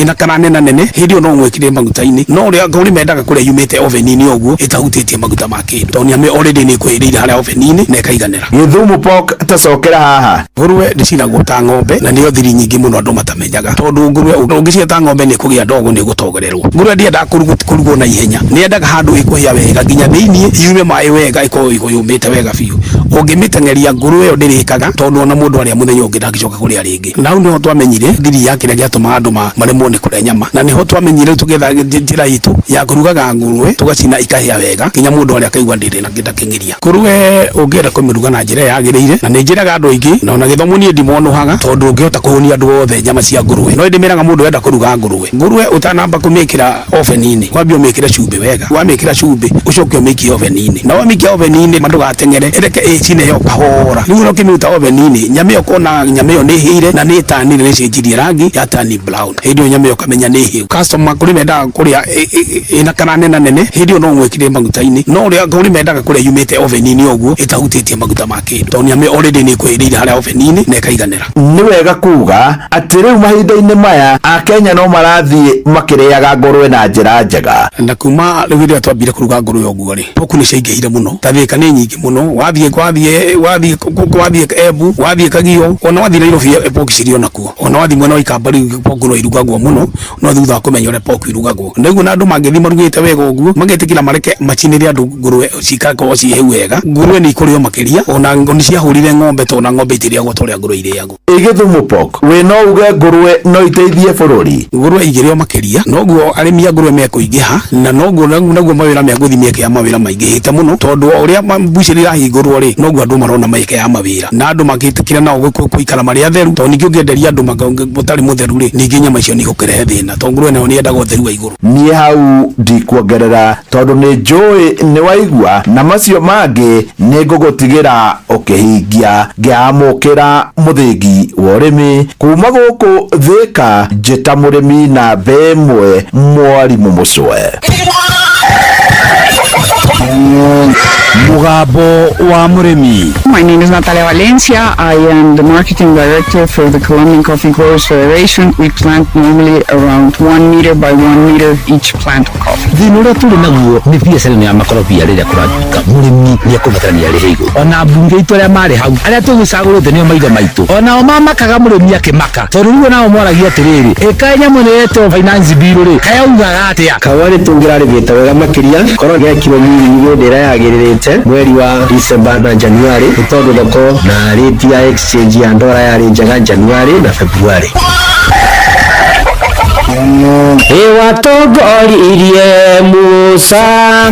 ĩna kananena nene hĩndĩ ĩyo no ũmwĩkĩre maguta-inĩ no ũrĩa kũrĩ mendaga kũrĩa yumĩte oven-inĩ ũguo ĩtahutĩtie maguta ma kĩndũ tondũ nyama already nĩ ĩkwĩhĩrĩire harĩa oven-inĩ na ĩkaiganĩra. Gĩthumu Pork tacokera haha. Ngũrũwe ndĩcinagwo ta ng'ombe na nĩyo thiri nyingĩ mũno andũ matamenyaga tondũ ngũrũwe ũngĩciga ta ng'ombe nĩ kũgĩa ndogo nĩ gũtogererwo. Ngũrũwe ndiendaga kũrugwo na ihenya nĩyendaga handũ ĩkũhĩa wega nginya thĩiniĩ yume maĩ wega ĩkorwo yũmĩte wega biũ. Ũngĩmĩteng'eria ngũrũwe ĩyo ndĩrĩkaga tondũ ona mũndũ arĩa mũthenya ũngĩ ndangĩcoka kũrĩa rĩngĩ. Na hau nĩho twamenyire thiri ya kĩrĩa gĩatũma andũ maremwo nĩ kũrĩa nyama na nĩho twamenyire tũgetha njĩra itũ ya kũrugaga ngũrũwe tũgacina ikahĩa wega nginya mũndũ arĩa akaigua ndĩrĩ na ndakĩng'ĩria. Ngũrũwe ũngĩenda kũmĩruga na njĩra yagĩrĩire na nĩ njĩraga andũ aingĩ na ona gĩthomo niĩ ndimonohaga tondũ ũngĩhota kũhũnia andũ othe nyama cia ngũrũwe no ndĩmĩraga mũndũ wenda kũruga ngũrũwe. Ngũrũwe ũtanamba kũmĩkĩra oven-inĩ wambie ũmĩkĩre cumbĩ wega wamĩkĩra cumbĩ ũcoke ũmĩikie oven-inĩ na wamĩikia oven-inĩ ndũgateng'ere ĩreke ĩcine yo kahora rĩu no kĩmĩruta oven-inĩ nyama ĩyo kona nyama ĩyo nĩ hĩire na nĩ tanire nĩ cenjirie rangi ya tani brown hĩndĩ ĩyo nyama ĩyo kamenya nĩ hĩu. Customer kũrĩ mendaga kũrĩa ĩna kananena nene hĩndĩ ĩyo no ũmwĩkĩre maguta-inĩ no ũrĩa kũrĩ mendaga kũrĩa yumĩte oven-inĩ ũguo ĩtahutĩtie maguta ma kĩndũ tondũ nyama already nĩ ĩkwĩhĩrĩire harĩa oven-inĩ na ĩkaiganĩra. Nĩ wega kuga atĩ rĩu mahinda-inĩ maya Akenya no marathiĩ makĩrĩaga ngũrũwe na njĩra njega. Na kuma rĩu rĩrĩa twambire kũruga ngũrũwe ũguo rĩ poku nĩ ciaingĩhire mũno ta Thĩka nĩ nyingĩ mũno wathiĩ Embu wathiĩ Kagio ona wathiĩ Nairobi poku cirĩ onakuo ona wathiĩ mwena wa Ikamba rĩu poku no irugagwo mũno no thutha wa kũmenya ũrĩa poku irugagwo. Nĩguo na andũ mangĩthiĩ marugĩte wega ũguo magetĩkĩra mareke macinĩre andũ ngũrũwe cikakorwo ciĩ hau wega. Ngũrũwe nĩ ikũrĩo makĩria ona nĩ ciahũrire ng'ombe to na ng'ombe itirĩagwo ta ũrĩa ngũrũwe irĩagwo. Gĩthumu Pork we no uge ngũrũwe no iteithie bũrũri. Ngũrũwe igĩrĩo makĩria noguo arĩmi a ngũrũwe mekũingĩha na noguo mawĩra megũthiĩ mĩeke ya mawĩra maingĩhĩte mũno tondũ ũrĩa mbucĩrĩ irahingũrwo rĩ noguo andũ marona mĩeke ya mawĩra na andũ magĩtĩkĩra nao gũikara marĩ atheru tondũ ningĩ ũngĩenderia andũ mũtarĩ mũtheru rĩ ningĩ nyama icio nĩ igũkĩrehe thĩna tondũ ngũrũwe nayo nĩ yendaga ũtheru wa igũrũ. Niĩ hau ndikuongerera tondũ nĩ njũĩ nĩ waigua na macio mangĩ nĩ ngũgũtigĩra ũkĩhingia ngĩamũkĩra mũthĩgi wa urimi kuma guku Thika njita murimi na bemwe Mwalimu Mucwe. Mugambo wa murimi. My name is Natalia Valencia. I am the marketing director for the Colombian Coffee Growers Federation. We plant normally around 1 meter by 1 meter each plant of coffee. Thinura tuli naguo ni biacara ya makorobia riria kuratuka murimi ni akumatarania ri higo. Ona bunge itu ria mari hau aria tugicagurite nio maithe maitu. Ona o mamakaga murimi akimaka. Tondu riu nao moragia atiriri. Ekanya muneto finance bill ri. Kayaugaga atia. Kawari tungirarigite wega makiria. Korwo gya kilo nyingi ndira yagiririte mweri wa December na January tondu thoko na rate ya exchange ya dola yari njaga January na February. Watongoririe Musa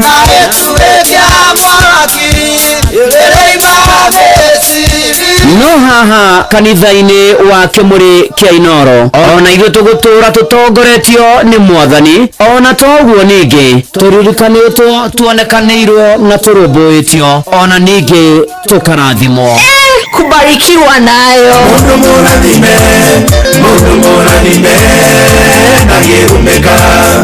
no haha kanitha-ini wa Kimuri kia Inoro ona ithuĩ tũgũtũra tũtongoretio nĩ Mwathani ona toguo ningĩ tũririkanĩtwo tuonekanĩirwo na tũrũmbũĩtio ona ningĩ tũkarathimwo kubarikiwa nayo mundu muranime na gĩrumĩka.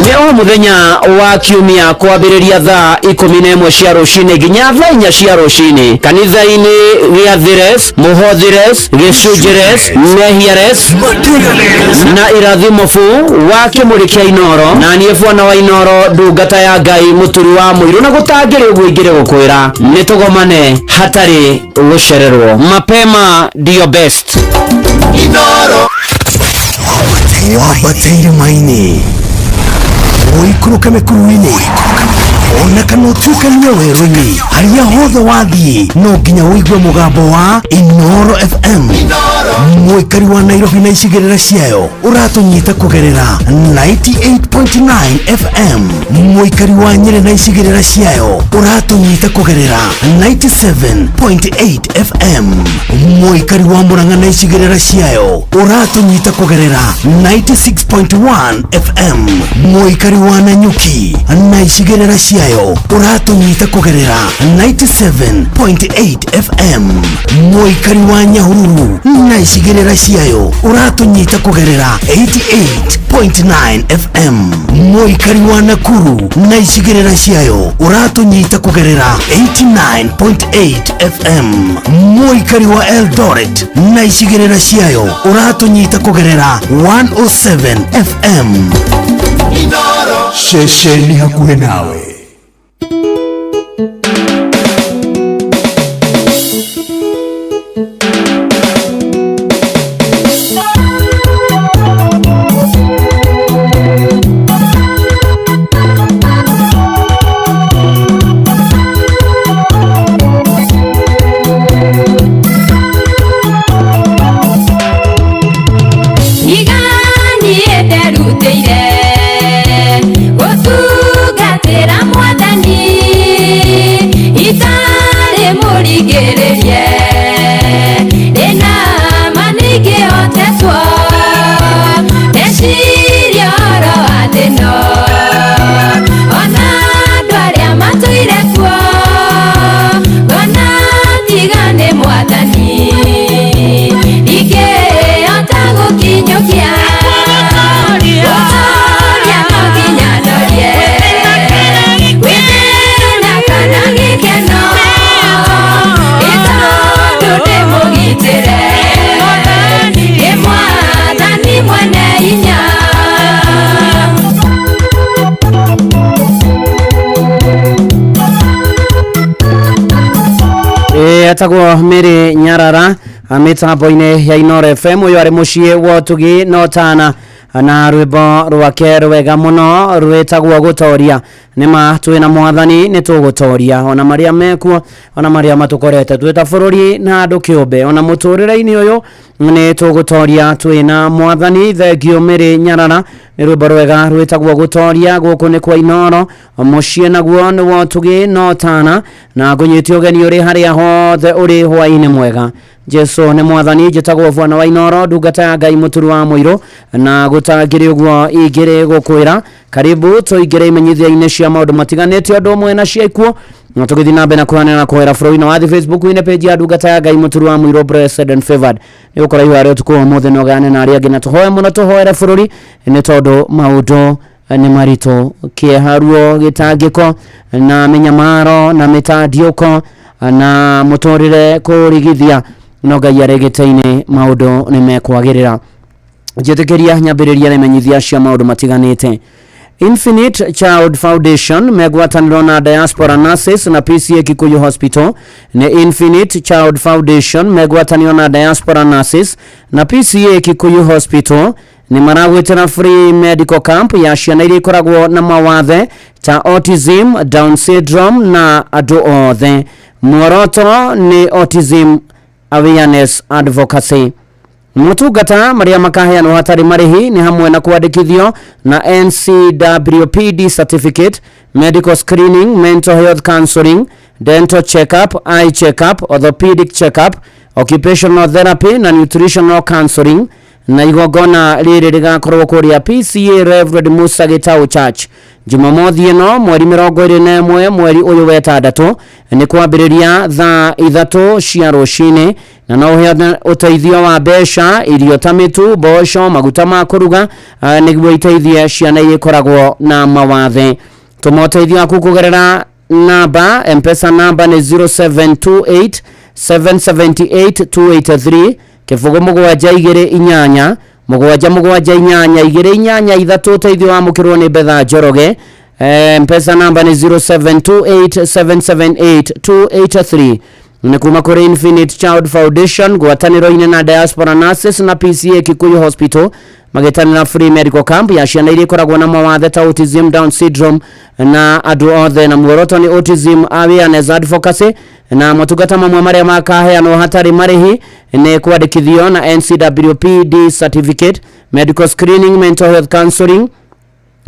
Nĩ o mũthenya wa kiumia kwambĩrĩria thaa 11 cia rũcinĩ nginya thaa 4 cia rũcinĩ kanitha-inĩ gĩa Thires, Mũhothires, Gĩcunjĩres, Mehiares na Irathimofu wa Kimuri kia Inoro na niĩ Bwana wa Inoro ndungata ya Ngai mũturi wa mũirũ na gũtangĩrĩ ũguo ingĩrĩ gũkwĩra nĩ tũgomane hatarĩ gũcererwo. Mapema ndio best. Inoro wabateire maini uikuruka mekuruini ona kana utuikanie werũ-inĩ harĩa hothe wathiĩ no nginya ũigue mũgambo wa Inoro FM. Mũikari wa Nairobi na icigĩrĩra ciayo ũratũnyita kũgerera 98.9 FM. Mũikari wa Nyeri na icigĩrĩra ciayo ũratũnyita kũgerera 97.8 FM. Mũikari wa Murang'a na icigĩrĩra ciayo ũratũnyita kũgerera 96.1 FM. Mũikari wa Nanyuki na icigĩrĩra ciayo uratunyita kugerera 97.8 FM. Mũikari wa Nyahururu na icigĩrĩra ciayo uratunyita kugerera 88.9 FM. Mũikari wa Nakuru na icigĩrĩra ciayo uratunyita kugerera 89.8 FM. Mũikari wa Eldoret na icigĩrĩra ciayo uratunyita kugerera 107 FM. Inoro shesheni hakuhe nawe. Etagwo Mary Nyarara mitambo-inĩ ya Inoro FM. Uyu ari muciĩ wa Ũtugi Notana na rwĩmbo rwake rwega mũno rwĩtagwo Gũtoria. Nĩma twĩna Mwathani nĩ tũgũtoria ona marĩa mekuo ona marĩa matũkorete twĩ ta bũrũri na andũ kĩũmbe ona mũtũrĩre-inĩ ũyũ nĩ tũgũtoria twĩna Mwathani. Thengio Mary Nyarara nĩ rwĩmbo rwega rwĩtagwo Gũtoria. Gũkũ nĩ kwa Inoro mũciĩ naguo nĩ wa Ũtugi Notana na ngũnyĩtio ũgeni ũrĩ harĩa hothe ũrĩ hwainĩ mwega. Jesu nĩ Mwathani. Njĩtagwo Bwana wa Inoro ndungata ya Ngai mũturi wa mũirũ na gũtangĩrĩ ũguo ingĩrĩ gũkwĩra karibu tũingĩre imenyithia-inĩ cia maũndũ matiganĩte ũndũ ũmwe na ciaikuo no tugithi na mbere na kuhana na kwera bũrũri na wathi Facebook ine page ya ndungata ya Ngai Mũturi wa Mũiro Blessed and Favored ni ukora iwa rĩo tuko mothe no gane na arĩa angĩ na tuhoe mũno tuhoere bũrũri nĩ tondũ maũndũ nĩ maritũ kĩeharuo gĩtangĩko na mĩnyamaro na mĩtandiũko na mũtũrĩre kũrigithia no Ngai aregete-inĩ maũndũ nĩ mekwagĩrĩra njĩtĩkĩria nyambĩrĩria na imenyithia cia maũndũ matiganĩte. Infinite Child Foundation megwatanĩro na Diaspora Nurses na PCA Kikuyu Hospital. Ni Infinite Child Foundation megwatanĩro na Diaspora Nurses na PCA Kikuyu Hospital ni maragwĩtĩra free medical camp ya ciana iria ikoragwo na mawathe ta autism, Down syndrome na andũ othe. Muoroto ni Autism Awareness Advocacy. Motungata maria makaheanwo hatarĩ marĩhi ni hamwe na kwandĩkithio na NCWPD certificate, medical screening, mental health counseling, dental checkup, eye checkup, orthopedic checkup, occupational therapy na nutritional counseling. Na igongona rĩrĩ rĩgakorwo kũrĩa PCA Reverend Musa Gitau Church Jumamothi ĩno mweri 21 mweri ũyũ wa ĩtandatũ nĩ kwambĩrĩria thaa 3 cia rũcinĩ na no ũheane ũteithio wa mbeca, irio ta mĩtu, mboco, maguta ma kũruga nĩguo iteithie ciana iria ikoragwo na mawathe. Tũma ũteithio waku kũgerera namba M-Pesa namba nĩ 0728 778 283 kifugo mugwanja igere inyanya mugwanja igere inyanya ithatu teithio wa mukirwo ni Betha Njoroge. M-Pesa namba ni 0728778283 ni kuma kuri Infinite Child Foundation gwatanĩro-inĩ na Diaspora Nurses na PCA Kikuyu Hospital magĩtanĩra free medical camp ya ciana iria ikoragwo na mawathe ta autism, Down syndrome na andũ othe na muoroto ni Autism Awareness Advocacy na motungata mamwe marĩa makaheanwo hatarĩ marĩhi nĩ kwandĩkithio na NCWPD certificate, medical screening, mental health counseling,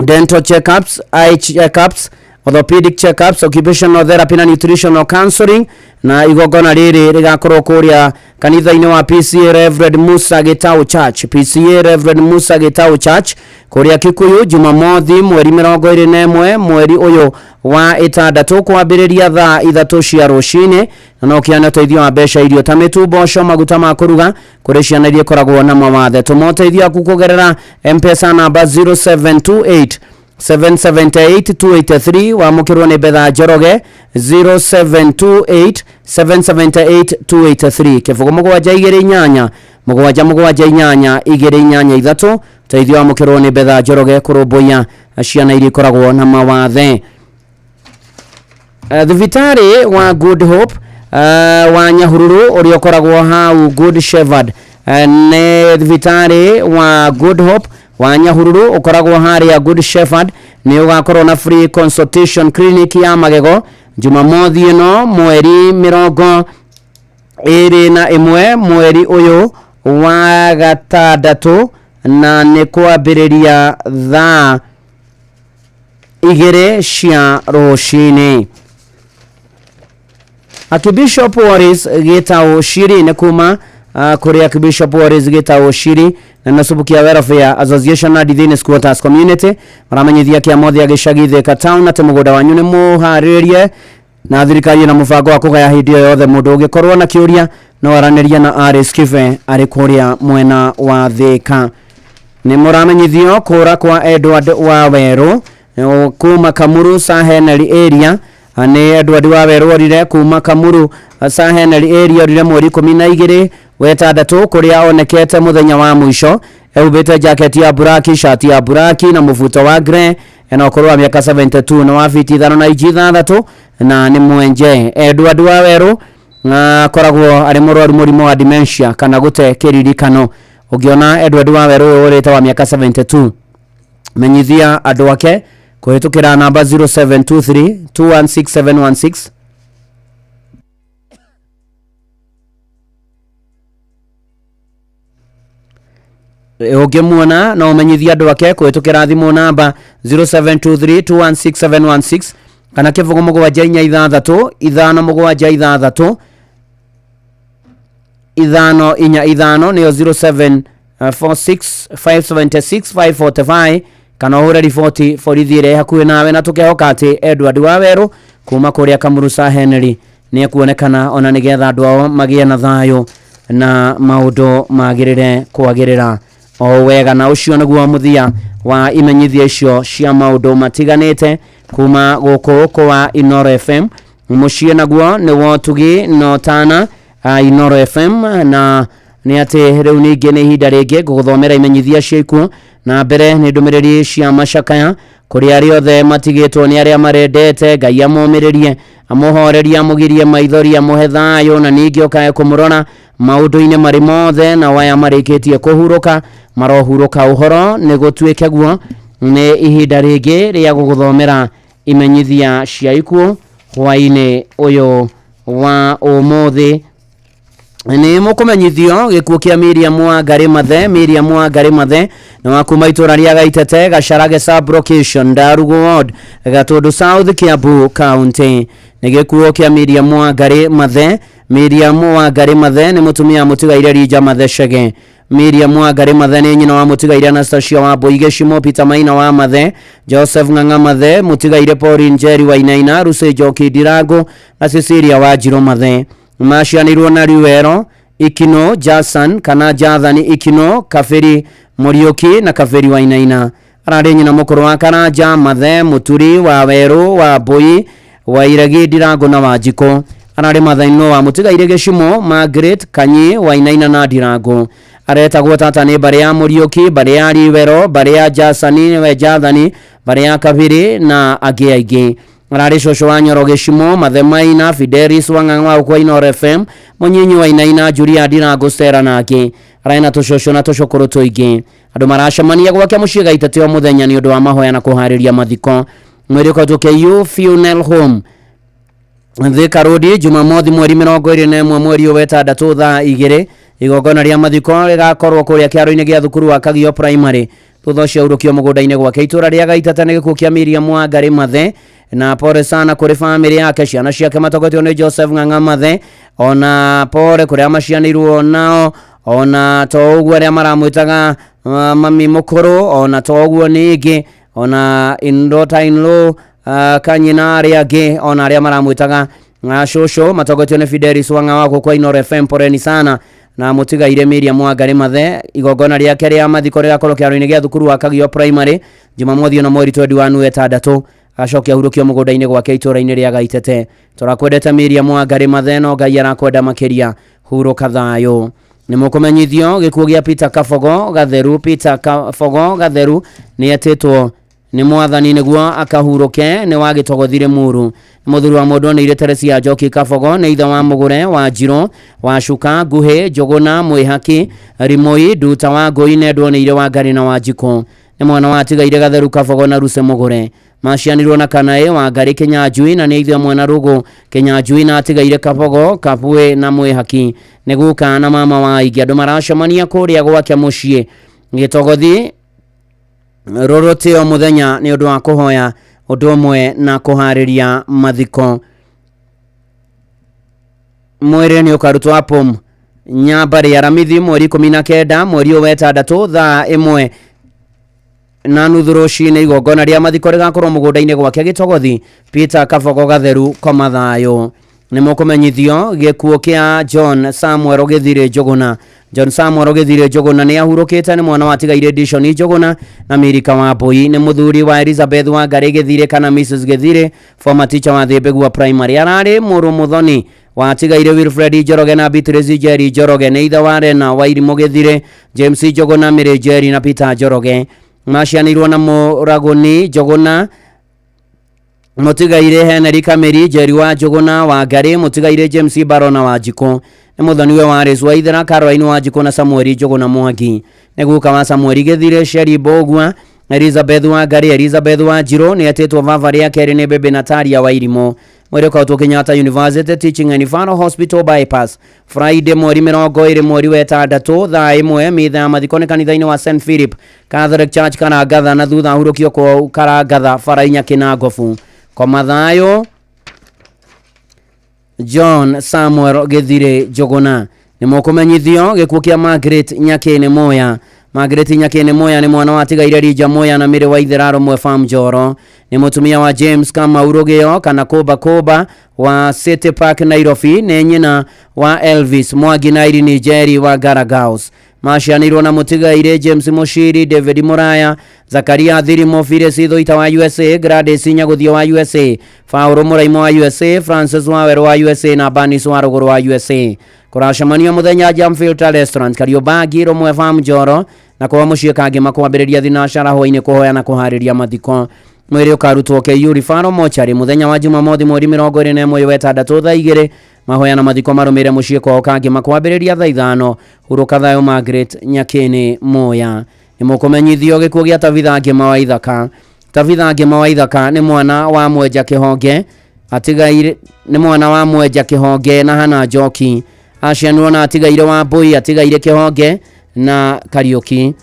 dental checkups, eye checkups, orthopedic checkups, occupational therapy na nutritional counseling. Na igongona rĩrĩ rĩgakorwo kũrĩa kanitha-inĩ wa PCA Reverend Musa Gitau Church, PCA Reverend Musa Gitau Church kũrĩa Kikuyu Jumamothi mweri 21 mweri ũyũ wa ĩtandatũ kwambĩrĩria thaa 3 cia rũcinĩ na no kĩane ũteithio wa mbeca, irio ta mĩtu, mboco, maguta ma kũruga kũrĩ ciana iria ikoragwo na mawathe. Tũma ũteithio waku kũgerera M-Pesa namba 0728 778 wa mukirwo ni Betha Njoroge 0728 778 kifugo mugwanja igere inyanya igere inyanya ithatu teithio wa mukirwo ni Betha Njoroge kũrũmbũiya ciana iria ikoragwo na mawathe. Thibitarĩ wa Good Hope wa Nyahururu ũrĩa ũkoragwo hau Good Shepherd nĩ thibitarĩ wa Good Hope wa Nyahururu ukoragwo harĩa Good Shepherd ni ugakorwo na free consultation clinic ya magego Jumamothi ĩno mweri 21 mweri ũyũ wa gatandatũ na nĩ kwambĩrĩria thaa 2 cia rũcinĩ. Archbishop Waris Gitau Shiri nĩ kuma kuri Archbishop Waris Gitau Shiri na Nasubukia Welfare Association na Dithini Squatters Community maramenyithia kĩamothe agĩcagi Thika Town na mũgũnda wanyu nĩ mũharĩrie na thirikari na mũbango wa kũgaya hĩndĩ o yothe mũndũ ũngĩkorwo na kĩũria no aranĩria na Aris Kibe arĩ kũrĩa mwena wa Thika. Nĩ mũramenyithio kũra kwa Edward Waweru kuma Kamuru Saheneri area nĩ Edward Waweru orire kuma Kamuru Saheneri area orire mweri 12 wetandatũ kũrĩa onekete mũthenya wa mũico eubĩte jacket ya buraki, shati ya buraki na mũbuto wa grey na ũkũrũ wa mĩaka 72 na wa fiti 5 na inchi 6 na nĩ mwenje. Edward Waweru akoragwo arĩ mũrwaru mũrimũ wa dementia kana gũte kĩririkano. Ũngĩona Edward Waweru ũrĩte wa mĩaka 72 menyithia andũ ake kũhĩtũkĩra namba 0723 216716 ũngĩmuona na ũmenyithia andũ ake kũhĩtũkĩra thimũ namba 0723216716 kana kĩbũgũ mũgwanja inya ithathatũ ithano mũgwanja ithathatũ ithano inya ithano nĩyo 0746576545 kana ũhũre riboti borithi ĩrĩa hakuhĩ nawe na tũkehoka atĩ Edward Waweru kuma kuria Kamurusa Henry ni kuonekana ona nigetha andu ao magie na thayo na maundu magirire kwagirira o wega na ucio naguo muthia wa imenyithia icio cia maundu matiganite kuma guku kwa Inoro FM mucie naguo ni wotugi no tana Inoro FM na ni ati riu ningi ni hinda ringi guguthomera imenyithia ciaku na mbere ni ndumiriri cia macakaya kuri ari othe matigitwo ni aria marendete Ngai amomiririe amuhoreria amugirie maithori amuhe thayo na ningi okae kumurora maundu-ini mari mothe na waya marikitie kuhuruka marohuruka uhoro ni gutuike guo ni ihinda ringi ria guguthomera imenyithia ciaku hwaini uyu wa umuthi ni mukumenyithio gikuo kia Miriam wa Ngari Mathe na wakuma itura ria Gaitete Gacarage sub location Ndarugu ward Gatundu South Kiambu county ni gikuo kia Miriam wa Ngari Mathe ni mutumia mutigaire Rija Mathe Chege Miriam wa Ngari Mathe ni nyina wa mutigaire Anastasia wa Boige Shimo Peter Maina wa Mathe Joseph Ng'ang'a Mathe mutigaire Pauline Njeri wa Inaina Ruse Joki Dirago na Cecilia wa Jiro Mathe macianirwo na Riwero Ikino Jason kana Jathani Ikino Kaferi Muriuki na Kaferi wa Inaina arari nyina mukuru wa Karanja Mathe Muturi wa Weru wa Boi wa Iragi Dirago na Wajiko arari mathaino wa mutigaire Geshimo Margaret Kanyi wa Inaina na Dirago aretagwo tata ni bare ya Muriuki bare ya Riwero bare ya Jasani we Jathani bare ya Kaferi na agiaigi arari shosho wa Nyoro Geshimo Mathe Maina Fidelis wa Ng'ang'a kwa Inoro FM Munyinyi wa Inaina Julia Dirago Stera nake araina tushosho na tushukuru tuingi andu maracemania gwake mucie Gaitete o muthenya ni undu wa mahoya na kuhariria mathiko mwiri ko tuke you funeral home Thika Road Jumamothi mweri 21 mweri wa 6 thaa 2 igogona ria mathiko rigakorwo kuria kiaro-ini gia thukuru wa Kagio Primary thutha cia urukio mugunda-ini gwake itura ria Gaitete ni gikuo kia Miriam wa Ngari Mathe na pore sana kuri family yake ciana ciake matogotio ni Joseph Ng'ang'a Mathe ona pore kuri amacianirwo nao ona to uguo aria maramwitaga mami mukuru ona to uguo ningi ona in-law kanyina aria angi ona aria maramwitaga shosho matogotio ni Fidelis wa Ng'ang'a kwa Inoro FM poreni sana na mutigaire Miriam wa Ngari Mathe igogona riake ria mathiko rigakorwo kiaro-ini gia thukuru wa Kagio Primary Jumamothi na mweri 21 acokia hurukio mugunda-ini gwake itura-ini ria Gaitete turakwendete Miriam wa Ngari Mathe no Ngai arakwenda makiria huruka thayo ni mukumenyithio gikuo gia Peter Kafogo Gatheru ni etitwo ni mwathani niguo akahuruke ni wagitogothire muru muthuri wa mundu ni Teresia Njoki Kafogo ni itha wa mugure wa Njiro wa Shuka Nguhi Njuguna Mwihaki Rimoi Nduta wa Ngui Nendwo ni ire wa Ngari na wa Njiko ni mwana wa tigaire Gatheru Kafogo na Ruse mugure macianirwo na Kanae wa Ngari Kinyanjui na ni ithe mwana Rugo Kinyanjui na tigaire Kafogo Kapue na Mwihaki ni guka na mama wa Igi andu maracemania kuria gwake mucie gitogothi rorote o muthenya ni undu wa kuhoya undu umwe na kuhariria mathiko mwere ni ukarutwo apom Nyambari ya Ramithi mweri 19 mweri wa 6 thaa 1 na nuthu rucini igogona ria mathiko rigakorwo mugunda-ini gwake gitogothi Peter Kafogo Gatheru koma thayo ni mukumenyithio gikuo kia John Samuel Githire Njuguna ni ahurukite ni mwana wa tigaire Dishon Njuguna na Mirika wa Boi ni muthuri wa Elizabeth wa Ngari Githire kana Mrs Githire former teacher wa Thibegu wa primary arari muru muthoni wa tigaire Wilfred Njoroge na Beatrice Njeri Njoroge ni itha wa Rena wa Irimo Githire James Njuguna Mire Njeri na Peter Njoroge macianirwo na Muragoni Njuguna mutigaire Henry Kameri Njeri wa Njuguna wa Ngari mutigaire James Barona wa Njiko ni muthoniwe wa Resu wa Ithera Caroline wa Njiko na Samuel Njuguna Mwangi ni guka wa Samuel Githire Sheri Bogwa Elizabeth wa Ngari Elizabeth wa Njiro ni etitwo vava ria keri ni Bebe Natalia wa Irimo mwere kwa utu Kenyatta University Teaching and Referral Hospital bypass Friday mweri 20 mweri wa 6 thaa 1 mitha ya mathiko ni kanitha-ini wa St Philip Catholic Church Karangatha na thutha hurukio kwa Karangatha Farainya Kinangofu kwa mathayo John Samuel Githire Njuguna ni mukumenyithio gikuo kia Margaret Nyakene Moya Margaret Nyakene Moya ni mwana wa tigaire Rija Moya na Mire wa Itheraro Mwe Farm Joro. Ni mutumia wa James Kamau Rugeo kana Koba wa City Park Nairobi ne nyina wa Elvis Mwangi na Irene Jerry wa Garagaos. Mashianirwo na mutigaire James Mushiri, David Muraya, Zakaria Thirimo Fire Sithoita wa USA, Gladys Nyaguthio wa USA, Fauro Muraimo wa USA, Francis Wawero wa USA na Banis Waruguru wa USA. Kuracemania muthenya Jamfilter Restaurant Kariobangi Mwe Farm Joro na kwa muciĩ kangi makwambĩrĩria thinashara hwainĩ kũhoya na kũharĩria mathiko. Mwĩrĩ ũkarutwo KU Rifaro Mochari muthenya wa Jumamothi mweri 21 wetandatũ thaa 2 mahoya na mathiko marũmĩrĩre muciĩ kwao kangi makwambĩrĩria thaa 5 hurũka thayũ Margaret Nyakene Moya. Nĩmũkũmenyithio gĩkuũ gĩa Tabitha Ngĩma wa Ithaka. Tabitha Ngĩma wa Ithaka nĩ mwana wa Mwenja Kĩhonge atigaire nĩ mwana wa Mwenja Kĩhonge na Hana Njoki. Acianirwo na atigaire wa Mbũi atigaire Kĩhonge na Kariuki.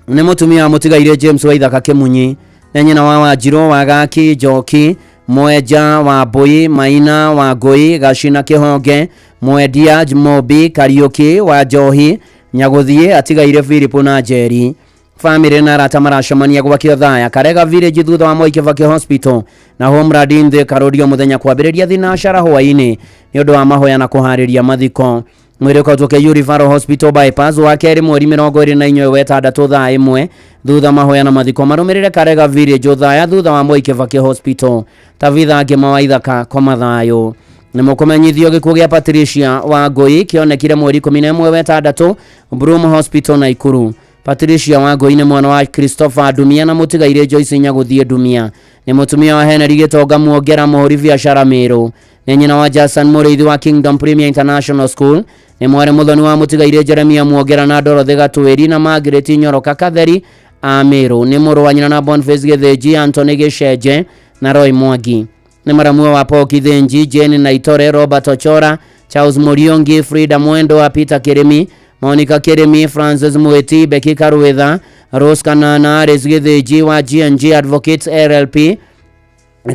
Nĩ mutumia mutigaire James wa Ithaka Kĩmunyi na nyina wa Wanjirũ wa Gaki Njoki, Mwenja wa Mbũi, Maina wa Ngũi, Gacina Kĩhonge, Mwendia Mobi, Kariuki wa Njohi, Nyaguthie atigaire Philip na Njeri. Family na arata maracemania gwakio thaya Karega Village thutha wa Moi Kibaki Hospital na Homeland Inde Karorio muthenya kwambĩrĩria thinashara hwainĩ nĩ ũndũ wa mahoya na kũharĩria mathiko. Mwĩrĩ ũkatũke Rifaro Hospital bypass wa kerĩ mweri 24 wetandatũ thaa 1 thutha mahoya na mathiko marũmĩrĩre Karega Village thaya thutha wa Moi Kibaki Hospital. Tabitha Ngĩma wa Ithaka koma thayũ. Nĩmũkũmenyithio gĩkuũ gĩa Patricia wa Ngũi kĩonekire mweri 11 wetandatũ Broom Hospital Naikuru. Patricia wa Ngũi nĩ mwana wa Christopher Dumia na mutigaire Joyce Nyaguthie Dumia. Nĩ mutumia wa Henry Gĩtonga Muongera Mũhũri biacara Mĩrũ. Nĩ nyina wa Jason Mũrĩithi wa Kingdom Premier International School. Nĩ mwarĩ mũthoni wa mutigaire Jeremia Muongera na Dorothy Gatwĩri na Margaret Nyoroka Katheri a Mĩrũ. Nĩ mũrũ wa nyina na Boniface Gĩthĩnji, Anthony Gĩcenje na Roy Mwangi. Nĩ maramua wa Paul Gĩthĩnji, Jane Naitore, Robert Ochora, Charles Muriongi, Frida Mwendo wa Peter Kirimi, Monica Kirimi, Francis Mweti, Becky Karwetha, Rose Kanana, Aris Gĩthĩnji wa G&G Advocates LLP,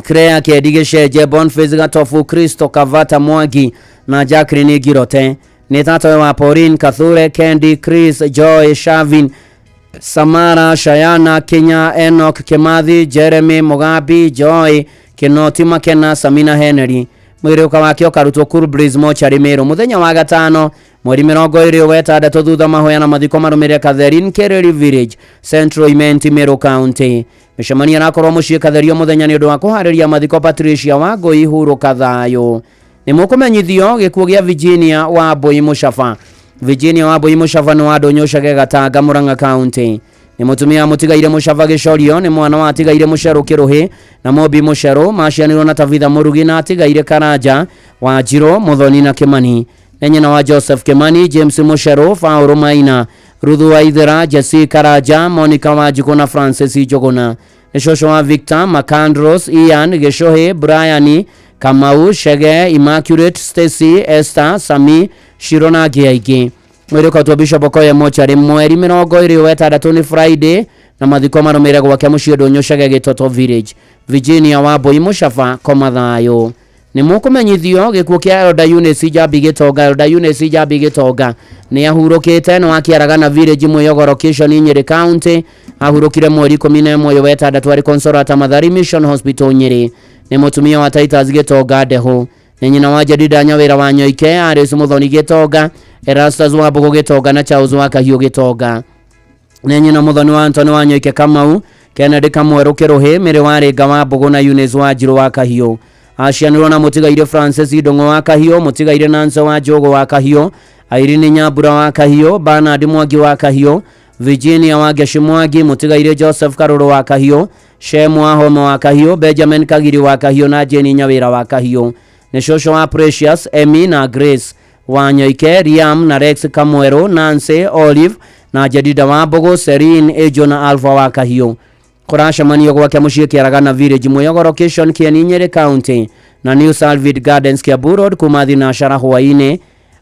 Crea Kedi Gĩcenje, Boniface Gatofu, Kristo Kavata Mwangi na Jacqueline Girote. Nĩ tatawe wa Pauline Kathure, Candy, Chris, Joy, Shavin, Samara, Shayana, Kenya, Enoch, Kimathi, Jeremy, Mugabi, Joy, Kinoti Makena, Samina Henry. Mwĩrĩ ũkawakio ũkarutwo Cool Breeze Mochari Mĩrũ muthenya wa gatano mweri 20 wetandatũ thutha mahoya na mathiko marũmĩrĩre Catherine Kereri Village Central Imenti Mĩrũ County. Mĩcemanio ĩrakorwo mũciĩ Katherio muthenya nĩ ũndũ wa kũharĩria mathiko Patricia wa Ngũi hurũka thayũ. Nĩmũkũmenyithio gĩkuũ gĩa Virginia wa Mbũi Mũcaba. Virginia wa Mbũi Mũcaba nĩ wa Ndũnyũcage Gatanga Murang'a County. Nĩ mutumia mutigaire Mũcaba Gĩcorio nĩ mwana wa atigaire Mũcerũ Kĩrũhĩ na Mobi Mũcerũ. Macianirwo na Tabitha Mũrugi na atigaire Karanja wa Njirũ Muthoni na Kimani. Nĩ nyina wa Joseph Kimani, James Mũcerũ, Faũrũ Maina, Ruthu wa Ithera, Jesse Karanja, Monica Wanjikũ na Francis Njũgũna. Nĩ cũcũ wa Victor Macandros, Ian Gĩcũhĩ, Brian Kamau, Shege, Immaculate, Stacy, Esther, Sami, Shiro na angĩ aingĩ. Mwĩrĩ ũkatwo Bishop Okoye Mochari mweri 20 wetandatũ nĩ Friday na mathiko marũmĩrĩre gwake mũciĩ Ndũnyũcage Gĩtoto Village. Virginia wa Mbũi Mũcaba koma thayũ. Nĩmũkũmenyithio gĩkuũ kĩa Elder Eunice Njambi Gĩtonga. Elder Eunice Njambi Gĩtonga nĩ ahurũkĩte nĩ wa Kĩaragana Village Mwĩyogo Location Nyĩrĩ County. Ahurũkire mweri 11 wetandatũ arĩ Consolata Mathari Mission Hospital Nyĩrĩ. Nĩ mutumia wa Titus Gĩtonga Ndeho. Nĩ nyina wa Jedida Nyawĩra wa Nyoike, Aris Muthoni Gĩtonga, Erastus wa Mbũgũ Gĩtonga na Charles wa Kahiũ Gĩtonga. Nĩ nyina muthoni wa Anthony wa Nyoike Kamau, Kennedy Kamwerũ Kĩrũhĩ, Mĩrĩ wa Rĩnga wa Mbũgũ na Eunice wa Njirũ wa Kahiũ. Acianirwo na mutigaire Francis Ndung'u wa Kahiũ, mutigaire Nancy wa Njogo wa Kahiũ, Irene Nyambura wa Kahiũ, Bernard Mwangi wa Kahiũ, Virginia wa Ngeci Mwangi, mutigaire Joseph Karũrũ wa Kahiũ, Shem wa Homo wa Kahiũ, Benjamin Kagiri wa Kahiũ na Jane Nyawĩra wa Kahiũ. Nĩ cũcũ wa Precious, Emmy na Grace wa Nyoike, Riam na Rex Kamwerũ, Nancy, Olive na Jedida wa Mbũgũ, Serene, Ejo na Alpha wa Kahiũ. Kũracemanio gwake mũciĩ Kĩaragana Village Mwĩyogo Location Kieni Nyĩrĩ County na New Salvid Gardens Kiambu Road kuma thinashara hwainĩ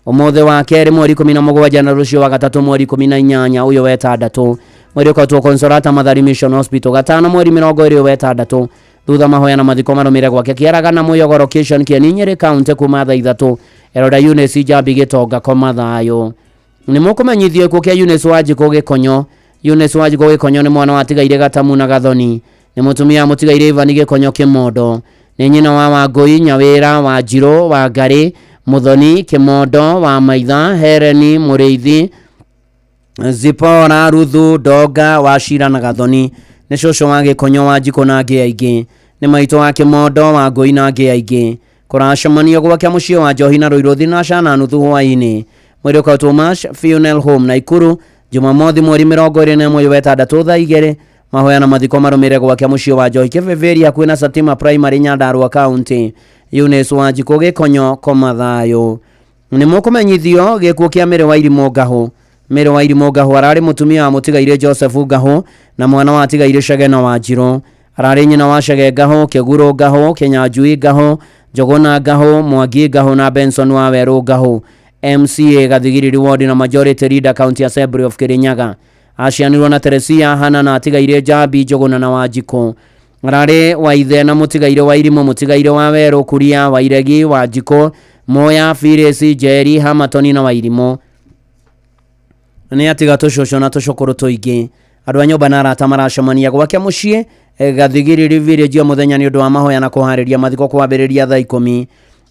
ũmũthĩ wa kerĩ mweri 17 na rũciũ wa gatatũ mweri 18 ũyũ wetandatũ. Mwĩrĩ ũkatwo Consolata Mathari Mission Hospital gatano mweri 20 wetandatũ thutha mahoya na mathiko marũmĩrĩre gwake Kĩaragana Mwĩyogo Location Kieni Nyĩrĩ County kuma thaa 3. Elder Eunice Njambi Gĩtonga koma thayũ. nä må kå menyithio ikuo kä a Eunice Wanjikå Gĩkonyo. Eunice Wanjikå Gĩkonyo nä mwana wa Tigaire Gatamu na Gathoni, nä må tumia må Tigaire Ivani Gĩkonyo Kĩmondo, nä nyina wa Wangũi Nyawĩra wa Njirũ wa Ngarĩ Muthoni Kĩmondo wa Maitha Hereni Mũrĩithi Zipora Ruthu Ndonga wa Cira na Gathoni, nä cũcũ wa Gĩkonyo Wanjikũ na angĩ aingĩ, nä maitũ wa Kĩmondo wa Ngũi na angĩ aingĩ. Kũracemanio gwake mũciĩ wa Njohi na Rũirũ thinacara na nuthu hwaĩ-inĩ. Mwĩrĩ ũkautũma Funeral Home Naikuru Jumamothi mweri 21 wa 6 thaa 2. Mahoya na mathiko marũmĩrĩre gwake mũciĩ wa Njohi Kĩbĩbĩri hakuhĩ na Satima Primary Nyandarua County. Eunice Wanjikũ Gĩkonyo koma thayũ. Nĩ mũkũmenyithio gĩkuũ kĩa Mĩrĩ wa Irimũ Ngahũ. Mĩrĩ wa Irimũ Ngahũ ararĩ mũtumia wa Mũtigaire Joseph Ngahũ na mwana wa Tigaire Chege na Wanjirũ. Ararĩ nyina wa Chege Ngahũ, Kĩguro Ngahũ, Kĩnyanjui Ngahũ, Njũgũna Ngahũ, Mwangi Ngahũ na Benson wa Werũ Ngahũ. MCA Gathigiri Ward na Majority Leader County Assembly of Kirinyaga. Acianirwo na Teresia Hana na Tigaire Jambi Njũgũna na Wanjikũ. Ararĩ wa ithe na Mũtigaire wa Irimũ, Mũtigaire wa Werũ Kuria, Wairegi, Wanjikũ, Moya, Phyllis, Jerry, Hamatoni na Wairimũ. Nĩ atiga tũcũcũ na tũcũkũrũ tũingĩ. Andũ a nyũmba na arata maracemania gwake mũciĩ Gathigiri Village mũthenya nĩ ũndũ wa mahoya na kũharĩria mathiko kwambĩrĩria thaa 10.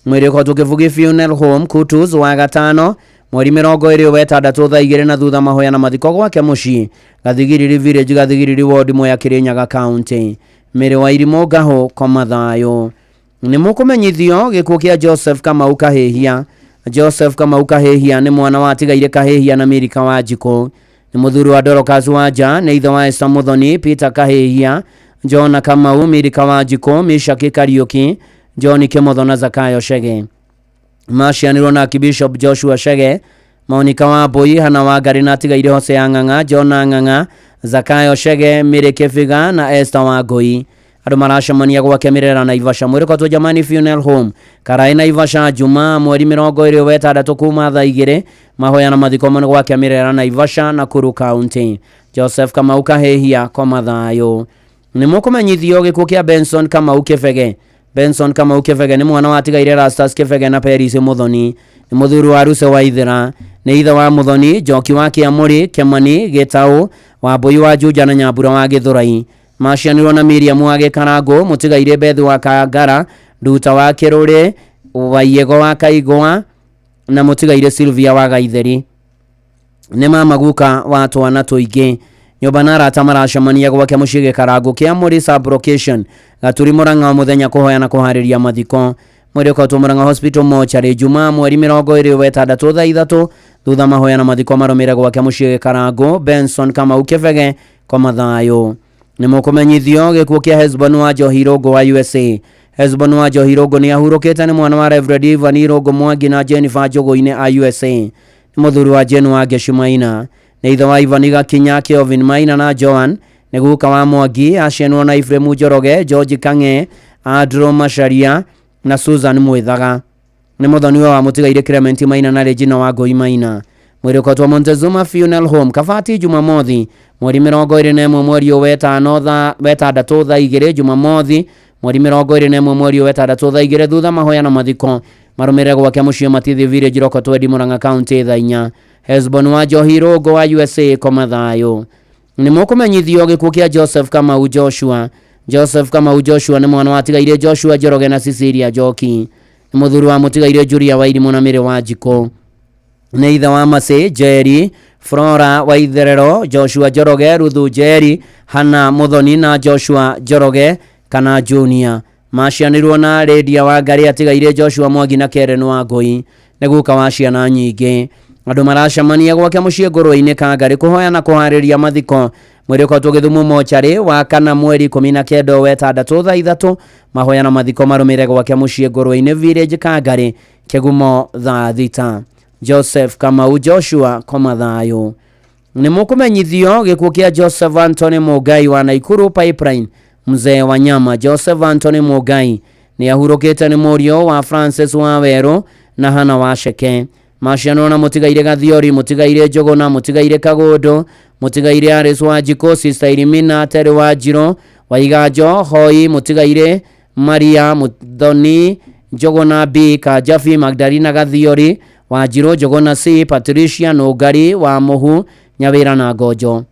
Mwĩrĩ ũkoretwo ũkĩbũgĩ Funeral Home Kutus wa gatano mweri 20 wa 6 thaa 2 na thutha mahoya na mathiko gwake mũciĩ Gathigiri Village, Gathigiri Ward Mwea Kirinyaga County. Mĩrĩ wa Irimũ Ngahũ koma thayũ. Nĩ mũkũmenyithio gĩkuũ kĩa Joseph Kamau Kahĩhia. Joseph Kamau Kahĩhia nĩ mwana wa Tigaire Kahĩhia na Mĩrika Wanjikũ. Nĩ mũthuri wa Dorcas Wanja, nĩ ithe wa Esther Muthoni, Peter Kahĩhia, John Kamau, Mĩrika Wanjikũ, Mishaki Kariuki, John Kĩmotho na Zakayo Chege. Macianirwo na Archbishop Joshua Chege, Monica Wambui, Hana wa Ngarĩ na Tigaire Hosea Ng'ang'a, John Ng'ang'a, Zakayo Chege, Mĩrĩ Kĩbiga na Esther Wangũi. Andũ maracemania gwake Mĩrera Naivasha. Mwĩrĩ ũkoretwo Jamani Funeral Home Karai Naivasha Juma mweri 20 wa 6 kuma thaa 2. Mahoya na mathiko mano gwake Mĩrera Naivasha na Nakuru County. Joseph Kamau Kahĩhia koma thayũ. Nĩ mũkũmenyithio gĩkuũ kĩa Benson Kamau Kĩbege. Benson Kamau Kĩbege nĩ mwana wa Tigaire Rastas Kĩbege na Peris Muthoni. Nĩ mũthuri wa Ruse wa Ithera. Nĩ ithe wa Muthoni, Njoki wa Kĩamũrĩ, Kĩmani, Gĩtaũ, Wambui wa Juja na Nyambura wa Gĩthũrai. Macianirwo na Miriam wa Gĩkarangũ, Mũtigaire Bethi wa Kangara, Nduta wa Kĩrũrĩ, Waiyego wa Kaigwa na Mũtigaire Sylvia wa Gaitheri. Nĩ mama guka wa twana tũingĩ. Nyũmba na arata maracemania gwake mũciĩ Gĩkarangũ Kĩamũrĩ Sub-location Gaturi Mũrang'a mũthenya kũhoya na kũharĩria mathiko. Mwĩrĩ ũkotwo Mũrang'a Hospital Mortuary Juma mweri 20 wa 6 thaa 3 thutha mahoya na mathiko marũmĩrĩre gwake mũciĩ Gĩkarangũ. Benson Kamau Kĩbege koma thayũ. Nĩ mũkũmenyithio gĩkuũ kĩa Hesbon wa Njohi Irũngũ wa USA. Hesbon wa Njohi Irũngũ nĩ ahurũkĩte nĩ mwana wa Reverend Ivan Irũngũ Mwangi na Jennifer Njũgũ-inĩ a USA. Nĩ mũthuri wa Jen wa Geshu Maina. Nĩ ithe wa Ivan Gakinya, Kelvin Maina na Joan. Nĩ guka wa Mwangi, aciarĩirwo na Ephraim Njoroge, George Kang'e, Andrew Macharia na Susan Mwĩthaga. Nĩ mũthoni wa Mũtigaire Clement Maina na Regina wa Ngũi Maina. Mwĩrĩ ũkotwo Montezuma Funeral Home Kabati Jumamothi mweri 21 mweri wa 5 thaa 2 Jumamothi mweri 21 mweri wa 6 thaa 2 thutha mahoya na mathiko marũmĩrĩre gwake mũciĩ Matithi Village Rokoto Edi Mũrang'a County thaa 4. Hesbon wa Njohi Irũngũ wa USA koma thayũ. Nĩ mũkũmenyithio gĩkuũ kĩa Joseph Kamau Joshua. Joseph Kamau Joshua nĩ mwana wa Tigaire Joshua Njoroge na Cecilia Njoki. Nĩ mũthuri wa Mũtigaire Julia wa Irimũ na Mĩrĩ Wanjikũ. Nĩ ithe wa Mase, Jerry, Flora wa Itherero, Joshua Njoroge, Ruthu Jerry, Hana Muthoni na Joshua Njoroge kana Junior. Macianirwo na Lydia wa Ngarĩ Tigaire Joshua Mwangi na Karen Wangũi. Nĩ guka wa ciana nyingĩ. Andũ maracemania gwake mũciĩ Ngũrwe-inĩ ka Ngarĩ kũhoya na kũharĩria mathiko. Mwĩrĩ ũkotwo Gĩthumo Mortuary wa kana mweri 19 wa 6 thaa 3 mahoya na mathiko marũmĩrĩre gwake mũciĩ Ngũrwe-inĩ Village ka Ngarĩ Kĩgumo thaa 6. Joseph Kamau Joshua koma thayũ. Nĩ mũkũmenyithio gĩkuũ kĩa Joseph Anthony Mũngai wa Naikuru Pipeline mzee wa nyama. Joseph Anthony Mũngai nĩ ahurũkĩte nĩ mũriũ wa Francis wa Werũ na Hana wa Cheke. Macianwo na Mũtigaire Gathiori, Mũtigaire Njũgũna, Mũtigaire Kagũndũ, Mũtigaire Aris Wanjikũ, Sister Irimina Terry Wanjirũ, Waiganjo Hoi, Mũtigaire Maria Muthoni, Njũgũna B Kajabi, Magdalena Gathiori, Wanjiro Njogona C, Patricia Nogari wa Muhu Nyawira na Ngojo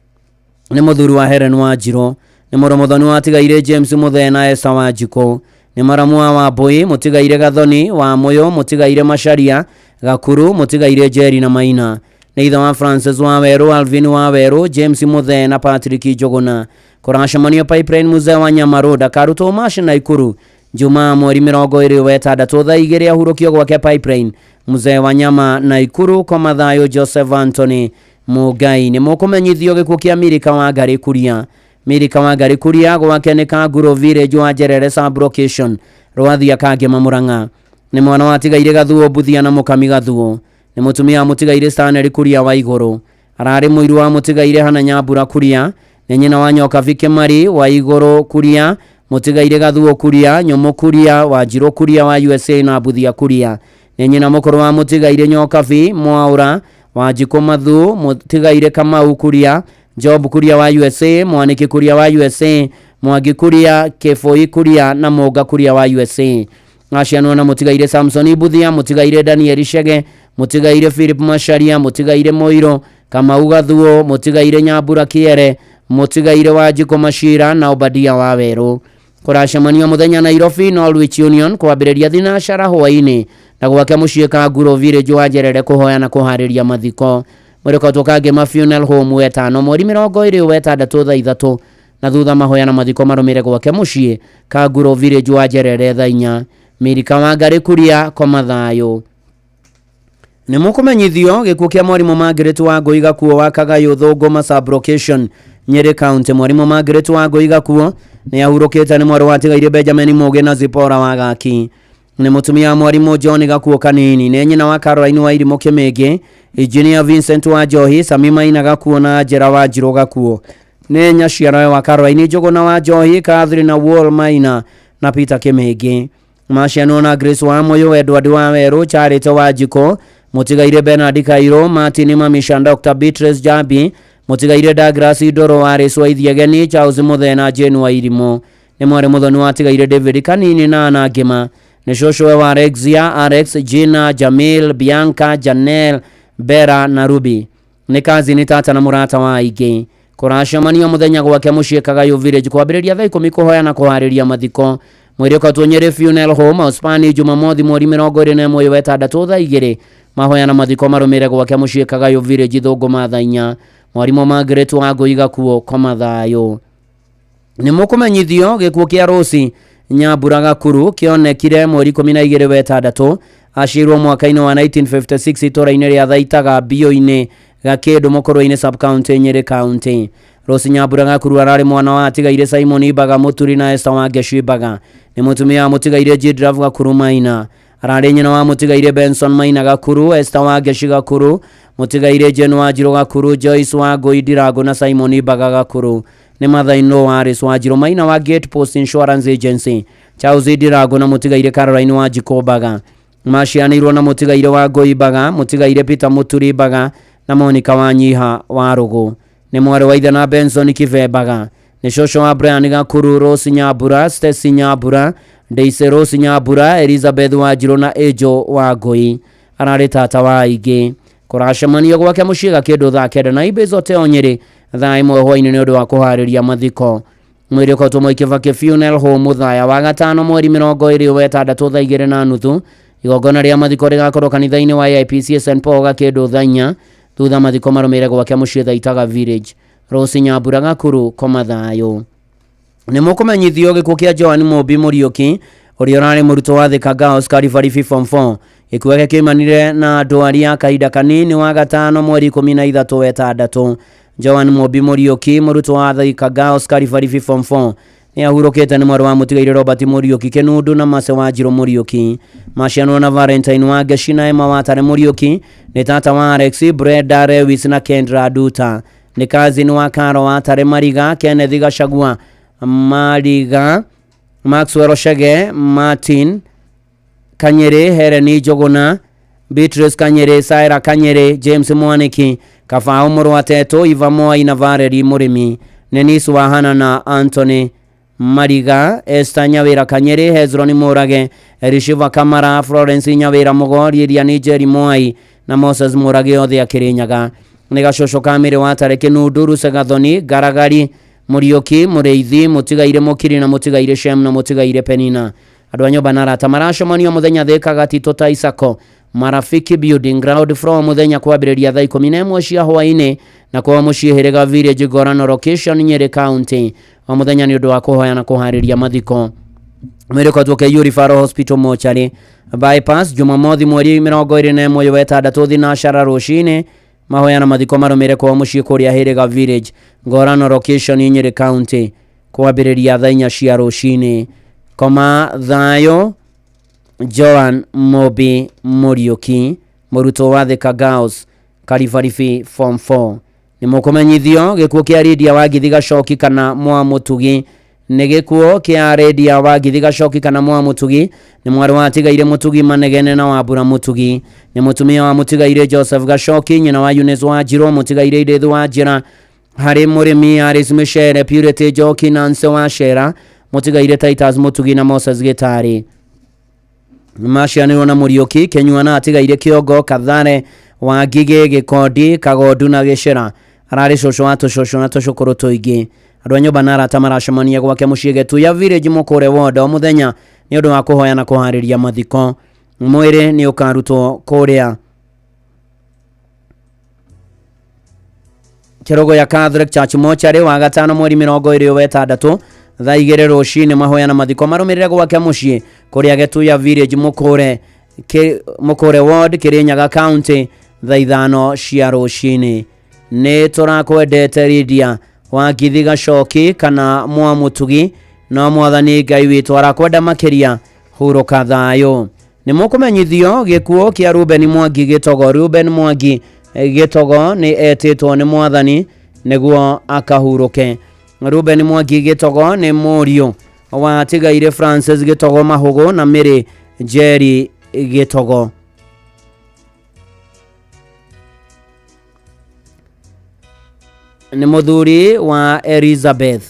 ni muthuri wa Helen Wanjiro ni muromothoni watigaire James Muthena Esther Wanjiko ni maramua wa Boy mutigaire Gathoni wa Moyo mutigaire Masharia Gakuru mutigaire Jerry na Maina ni itha wa Francis wa Weru Alvin wa Weru James Muthena Patrick Njogona kuracemania Pipeline Muzee wa Nyamaro Dakaruto Mash na Ikuru Juma mweri 26 thaa 2 ahurukio gwake Pipeline Muzee wa Nyama na Ikuru kwa mathayo Joseph Anthony Mugai ni mukumenyithio gikuo kia Mirika wa Ngari Kuria Mirika wa Ngari Kuria gwake ni Kaguro Village wa Jerere sub location Rwathia Kangema Murang'a ni mwana wa tigaire Gathuo Buthia na Mukami Gathuo ni mutumia mutigaire Stanley Kuria wa Iguru arari muiru wa mutigaire Hana Nyambura Kuria ni nyina wa Nyoka Vike Mari wa Iguru Kuria mutigaire Gathuo Kuria Nyomo Kuria wa Jiro Kuria wa USA na Buthia Kuria ni nyina mukuru wa mutigaire Nyoka Vi Mwaura wa Jiko Mathu mutigaire Kamau Kuria Job Kuria wa USA Mwaniki Kuria wa USA Mwagi Kuria Kefoi Kuria na Moga Kuria wa USA Ashianwa na mutigaire Samson Buthia mutigaire Daniel Shege mutigaire Philip Masharia mutigaire Moiro Kamau Gathuo mutigaire Nyambura Kiere mutigaire wa Jiko Mashira na Obadia wa Weru kuracemania muthenya Nairobi Norwich Union kwambĩrĩria thinacara hwainĩ na gwake muciĩ Kaguro Village wa Jerere kuhoya na kuharĩria mathiko mureko tukangema funeral home wetano mweri 26 thaa 3 na thutha mahoya na mathiko marumire gwake muciĩ Kaguro Village wa Jerere thaa 4 Mirika wa Ngari Kuria kwa mathayo ni mukumenyithio gikuo kia mwarimu Margaret wa Ngui Gakuo wa Kagayo Thunguma sub location Nyeri County mwarimu Margaret wa Ngui Gakuo ni ahurukite ni mwaru watigaire Benjamin Muge na Zipora wa Gaki ni mutumia mwarimu John Gakuo kanini ni nyina wa Caroline wa Irimo Kimege Engineer Vincent wa Johi Samima Ina Gakuo na Jera wa Jiro Gakuo ni nyaciara wa Caroline Njogona wa Johi Catherine na Wall Maina na Peter Kimege Mashiano na Grace wa Moyo Edward wa Weru Charity wa Jiko mutigaire Bernard Kairo Martin Mamisha Dr. Beatrice Jabi mutigaire Douglas Idoro wa Reso Ithiageni Charles Muthena Jane wa Irimo ni mwari muthoni watigaire David Kanini na Anagema ni shosho wa Alexia Alex Gina Jamil Bianca Janelle Bera na Ruby ni kazi ni tata na murata wa Ige kuracemania muthenya gwake muciĩ Kagayo Village kwambĩrĩria thaa 10 kuhoya na kuharĩria mathiko mweri kwa Nyeri funeral home Ospani Jumamothi mweri 26 thaa 2 mahoya na mathiko marumire gwake muciĩ Kagayo Village Thunguma thaa 4 mwarimu Margaret wa Ngui Gakuo kwa mathayo ni mukumenyithio gikuo kia Rosi Nyambura Gakuru kionekire mweri 12 ashirwo mwaka-inĩ wa 1956 itora-inĩ rĩa Thaitaga bio-inĩ Gakindu Mukuru-inĩ sub county Nyeri County Rosi Nyambura Gakuru arari mwana wa atigaire Simon Ibaga Muturi na Esther wa Geshibaga ni mutumia mutigaire Jidrav Gakuru Maina arari nyina wa mutigaire Benson Maina Gakuru Esther wa Geshi Gakuru mutigaire Jane wa Jiro Gakuru Joyce wa Ngui Dirago na Simon Ibaga Gakuru ni mathaino wa Reso wa Jiro Maina wa Gate Post Insurance Agency Charles Dirago na mutigaire Caroline wa Jikobaga Mashianirwo na mutigaire wa Ngui Baga mutigaire Peter Muturi Baga na Monica wa Nyiha wa Rugu ni mwari wa ithe na Benson Kivembaga ni shosho wa Brian Gakuru Rose Nyambura Stacy Nyambura Daisy Rose Nyambura Elizabeth wa Jiro na Ejo wa Ngui arari tata wa Ige kuracemania gwake muciĩ Gakindu thaa 9 na ibe zote Nyeri thaa 1 hwainĩ nĩ ũndũ wa kuharĩria mathiko mwĩrĩ kwa tũmwe Kibaki funeral home thaya wa gatano mweri 26 thaa 2:30 igongona rĩa mathiko rĩgakorwo kanitha-inĩ wa IPC St Paul Gakindu thaa 4 thutha mathiko marũmĩrĩre gwake muciĩ Thaitaga Village Rose Nyambura Gakuru kwa mathayo ni mukumenyithio gikuo kia Joan Mobi Muriuki ũrĩa ũrarĩ mũrutwo wa Thika Girls Kalifari Form 4 ikuo gĩake kiumanire na ndwari ya kahinda kanini wa gatano mweri 13 Joan Mobi Muriuki mũrutwo wa Thika Girls Kalifari Form 4 ni ahurũkĩte ni mwarĩ wa mutigaire Robert Muriuki Kinundu na Mase wa Njiro Muriuki Mashiano na Valentine wa Geshina Emma wa Tare Muriuki ni tata wa Alex Breda Lewis na Kendra Duta ni kazi ni wa Karo wa Tare Mariga Kenneth Gachagua Mariga Maxwell Shege Martin Kanyere Hereni Njogona Beatrice Kanyere Saira Kanyere James Mwaniki Kafao Murwateto Iva Moi na Valerie Murimi Nenis Wahana na Anthony Mariga, Esther Nyawira Kanyeri, Hezron Murage, Rishiva Kamara, Florence Nyawira Mogori, Iriani Jerry Moai, na Moses Murage othe a Kirinyaga. Nigacocwo kamere wa tareke Nuduru Segathoni, Garagari, Murioki, Mureithi, Mutigaire Mukiri na Mutigaire Shem na Mutigaire Penina. Andũ a nyũmba na arata maracemanio mũthenya Thika Gatito ta Isako Marafiki Building Ground from mũthenya kwambĩrĩria thaa 11 cia hwaĩ-inĩ na kwa mũciĩ Hĩrĩga Village Ngorano Location Nyeri County. O mũthenya nĩ ũndũ wa kũhoya na kũharĩria mathiko. Mĩrĩko tuke Referral Hospital Mochari Bypass Jumamothi mweri 21 wa ĩtandatũ thinacara rũcinĩ. Mahoya na mathiko marũmĩre kwa mũciĩ kũrĩa Hĩrĩga Village Ngorano Location Nyeri County kwambĩrĩria thaa 4 cia rũcinĩ. Koma Thayo Joan Mobi Muriuki mũrutwo wa Thika Girls Karibaribi Form 4 nĩ mũkũmenyithio gĩkuũ kĩa Lydia wa Githiga Shoki kana Mwa Mutugi nĩ gĩkuũ kĩa Lydia wa Githiga Shoki kana Mwa Mutugi nĩ mwarĩ wa Tigaire Mutugi Manegene na Wambura Mutugi nĩ mũtumia wa Mutigaire Joseph Gashoki nyina wa Eunice Wanjiru Mutigaire Idithu Wanjira harĩ mũrĩmi Aris Michere Purity Joki Nancy Wacera Mutigaire Titus Mutugi na Moses Gitari. Macianĩrwo na Muriuki Kenyuana atigaire Kĩongo Kathare wa Ngigĩ Gĩkondi Kagondu na Gĩcera ararĩ cũcũ wa tũcũcũ na tũcũkũrũ tũingĩ. Andũ a nyũmba na arata maracemania gwake mũciĩ Gĩtuya Village Mũkũre Ward o mũthenya nĩ ũndũ wa kũhoya na kũharĩria mathiko. Mwĩrĩ nĩ ũkarutwo kũrĩa Kĩrogoya Catholic Church Mochari wa gatano mweri 26 thaa 2 rũcinĩ. Mahoya na mathiko marũmĩrĩre gwake mũciĩ kũrĩa Gĩtuya Village Mũkũre Ward Kirinyaga County thaa 5 cia rũcinĩ. Nĩ tũrakwendete Lydia wa Githiga Shoki kana Mwa Mutugi no Mwathani Ngai witũ arakwenda makĩria hurũka thayũ. Nĩ mũkũmenyithio gĩkuũ kĩa Ruben Mwangi Gĩtogo. Ruben Mwangi Gĩtogo nĩ etĩtwo nĩ Mwathani nĩguo akahurũke. Ruben Mwangi Gĩtogo nĩ mũriũ wa Tigaire Francis Gĩtogo Mahũgũ na Mary Jerry Gĩtogo. Nĩ mũthuri wa Elizabeth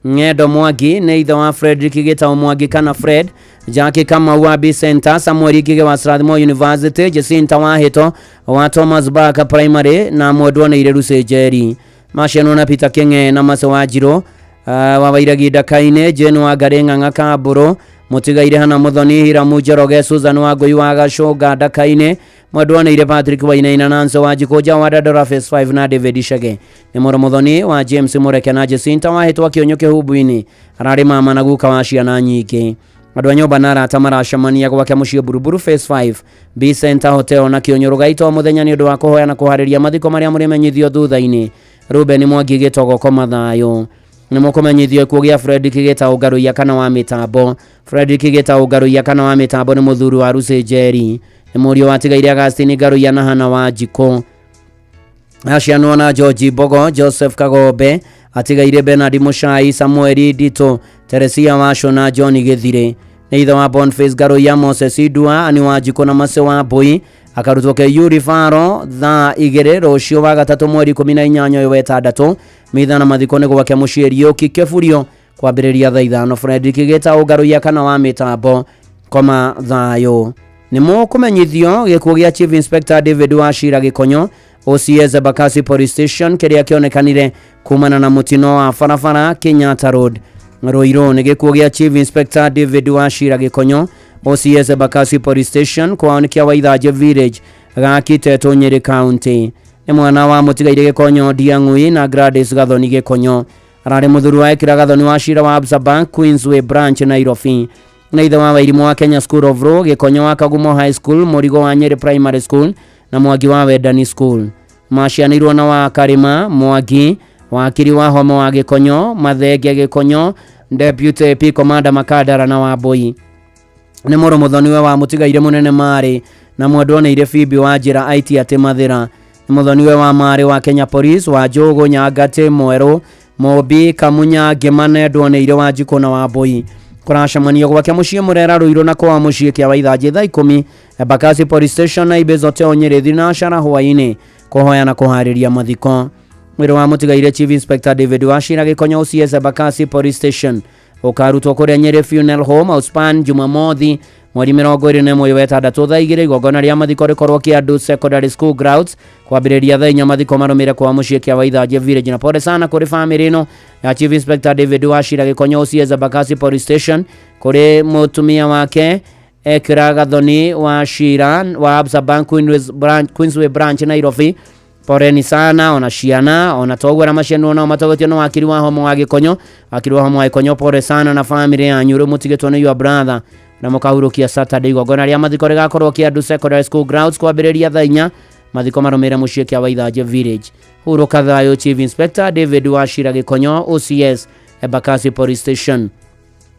Ng'endo Mwangi nĩ ithe wa Frederick Gĩtaũ Mwangi kana Fred, Jackie Kamau wa B Center, Samuel Ikige wa Strathmore University, Jacinta Wahito wa Thomas Baka Primary na Mwendwa Neire Rusejeri. Maciano na Peter Kenge na Mase Wanjiru wa Wairagi Dakaine, Jane wa Gareng'ang'a Kamburu, Mutigaire Hana Muthoni Hiramu Njoroge, Susan wa Ngũi wa Gacoga Dakaine, Mwendwa Neire Patrick Wainaina na Nancy Wanjikũnja wa Dandora Phase 5 na David Shege. Nĩ Mũro Muthoni wa James Mureke na Jacinta Wahito wa Kĩonyo Kĩhumbu-inĩ ararĩ mama na guka wa ciana nyingĩ. Andũ a nyũmba na arata maracemania gwake mũciĩ Buruburu Phase 5 B Center Hotel na Kĩonyo Rũgaito mũthenya nĩ ũndũ wa kũhoya na kũharĩria mathiko marĩa mũrĩmenyithio thutha-inĩ. Ruben Mwangi Gĩtogo koma thayũ. Nĩ mũkũmenyithio gĩkuũ gĩa Fredrick Gĩtaũ Ngarũiya kana wa mĩtambo. Fredrick Gĩtaũ Ngarũiya kana wa mĩtambo nĩ mũthuri wa Rusejeri. Nĩ mũriũ wa Tigaire Agustine Ngarũiya na Hana Wanjikũ. Acianwo na George Bogo, Joseph Kagombe, atigaire Bernard Muchai, Samuel Dito, Teresia Washo na John Gĩthire. Nĩ ithe wa Boniface Ngarũiya, Moses Idua, Ani Wanjikũ na Mase wa Mbui. Akarutwo ke Referral thaa 2 rũciũ wa gatatũ mweri 18 wa ĩtandatũ. Mitha na mathiko nĩ gwake mũciĩ Riũki Kĩburio kwambĩrĩria thaa 5. Fredrick Gĩtaũ Ngarũiya kana wa mĩtambo koma thayũ. Nĩ mũkũmenyithio gĩkuũ gĩa Chief Inspector David Wachira Gĩkonyo OCS Embakasi Police Station kĩrĩa kĩonekanire kumana na mũtino wa barabara Kenyatta Road Ruiru. Nĩ gĩkuũ gĩa Chief Inspector David Wachira Gĩkonyo OCS Embakasi Police Station kwao nĩ kĩa Waithaje Village gakĩtetwo Nyeri County. Nĩ mwana wa Mũtigaire Gĩkonyo Ndiang'ui na Gladys Gathoni Gĩkonyo ararĩ mũthuri wa Ekira Gathoni Wachira wa Absa Bank Queensway Branch Nairobi. Na ithe wa Wairimũ wa Kenya School of Law, Gĩkonyo wa Kagumo High School, Mũrigo wa Nyeri Primary School na Mwangi wa Wendani School. Macianĩirwo na wa Karima Mwangi, wakiri wa Homo wa Gĩkonyo, Mathenge Gĩkonyo, Deputy P Commander Makadara na Wambui. Nĩ Mũro Muthoni wa Mũtigaire Mũnene Marĩ na Mwendwa Neire Phoebe wa Njĩra IT atĩ Mathĩra. Nĩ Muthoni wa Marĩ wa Kenya Police wa Njũgũ Nyangatĩ Mwerũ, Mobi Kamunya Ngĩmane Ndwoneire wa Njikũ na Wambui. Kũracemanio gwake mũciĩ Mũrera Ruiru na kwa mũciĩ kĩa Waithaje thaa 10 Embakasi Police Station na Ibis Hotel Nyeri thinacara hwaĩ-inĩ kũhoya na kũharĩria mathiko. mwiro wa mutigaire Chief Inspector David Wachira Gikonyo OCS Embakasi Police Station ukarutwo kuria Nyeri Funeral Home Auspan Jumamothi mweri 21 thaa 2 igongona ria mathiko rikorwo Kiandu Secondary School Grounds kwambiriria thaa 4 mathiko marumire kwa muciĩ kia Waithaje Village. Na pole sana kuri family ino ya Chief Inspector David Wachira Gikonyo OCS Embakasi Police Station, kuri mutumia wake Ekiraga Thoni Wachira wa Absa Bank Queensway Branch Nairobi. Poreni sana ona ciana ona togwa na maciano na matogotio no akiri wa homo wa Gikonyo pore sana na family yanyu ru mutigetwo ni your brother na mukahurukia Saturday igongona ria mathiko rigakorwo Kiandu Secondary School Grounds kwambiriria thaa 4 mathiko marumire muciĩ kia Waithaje Village. Huruka thayo Chief Inspector David Wachira Gikonyo OCS Embakasi Police Station.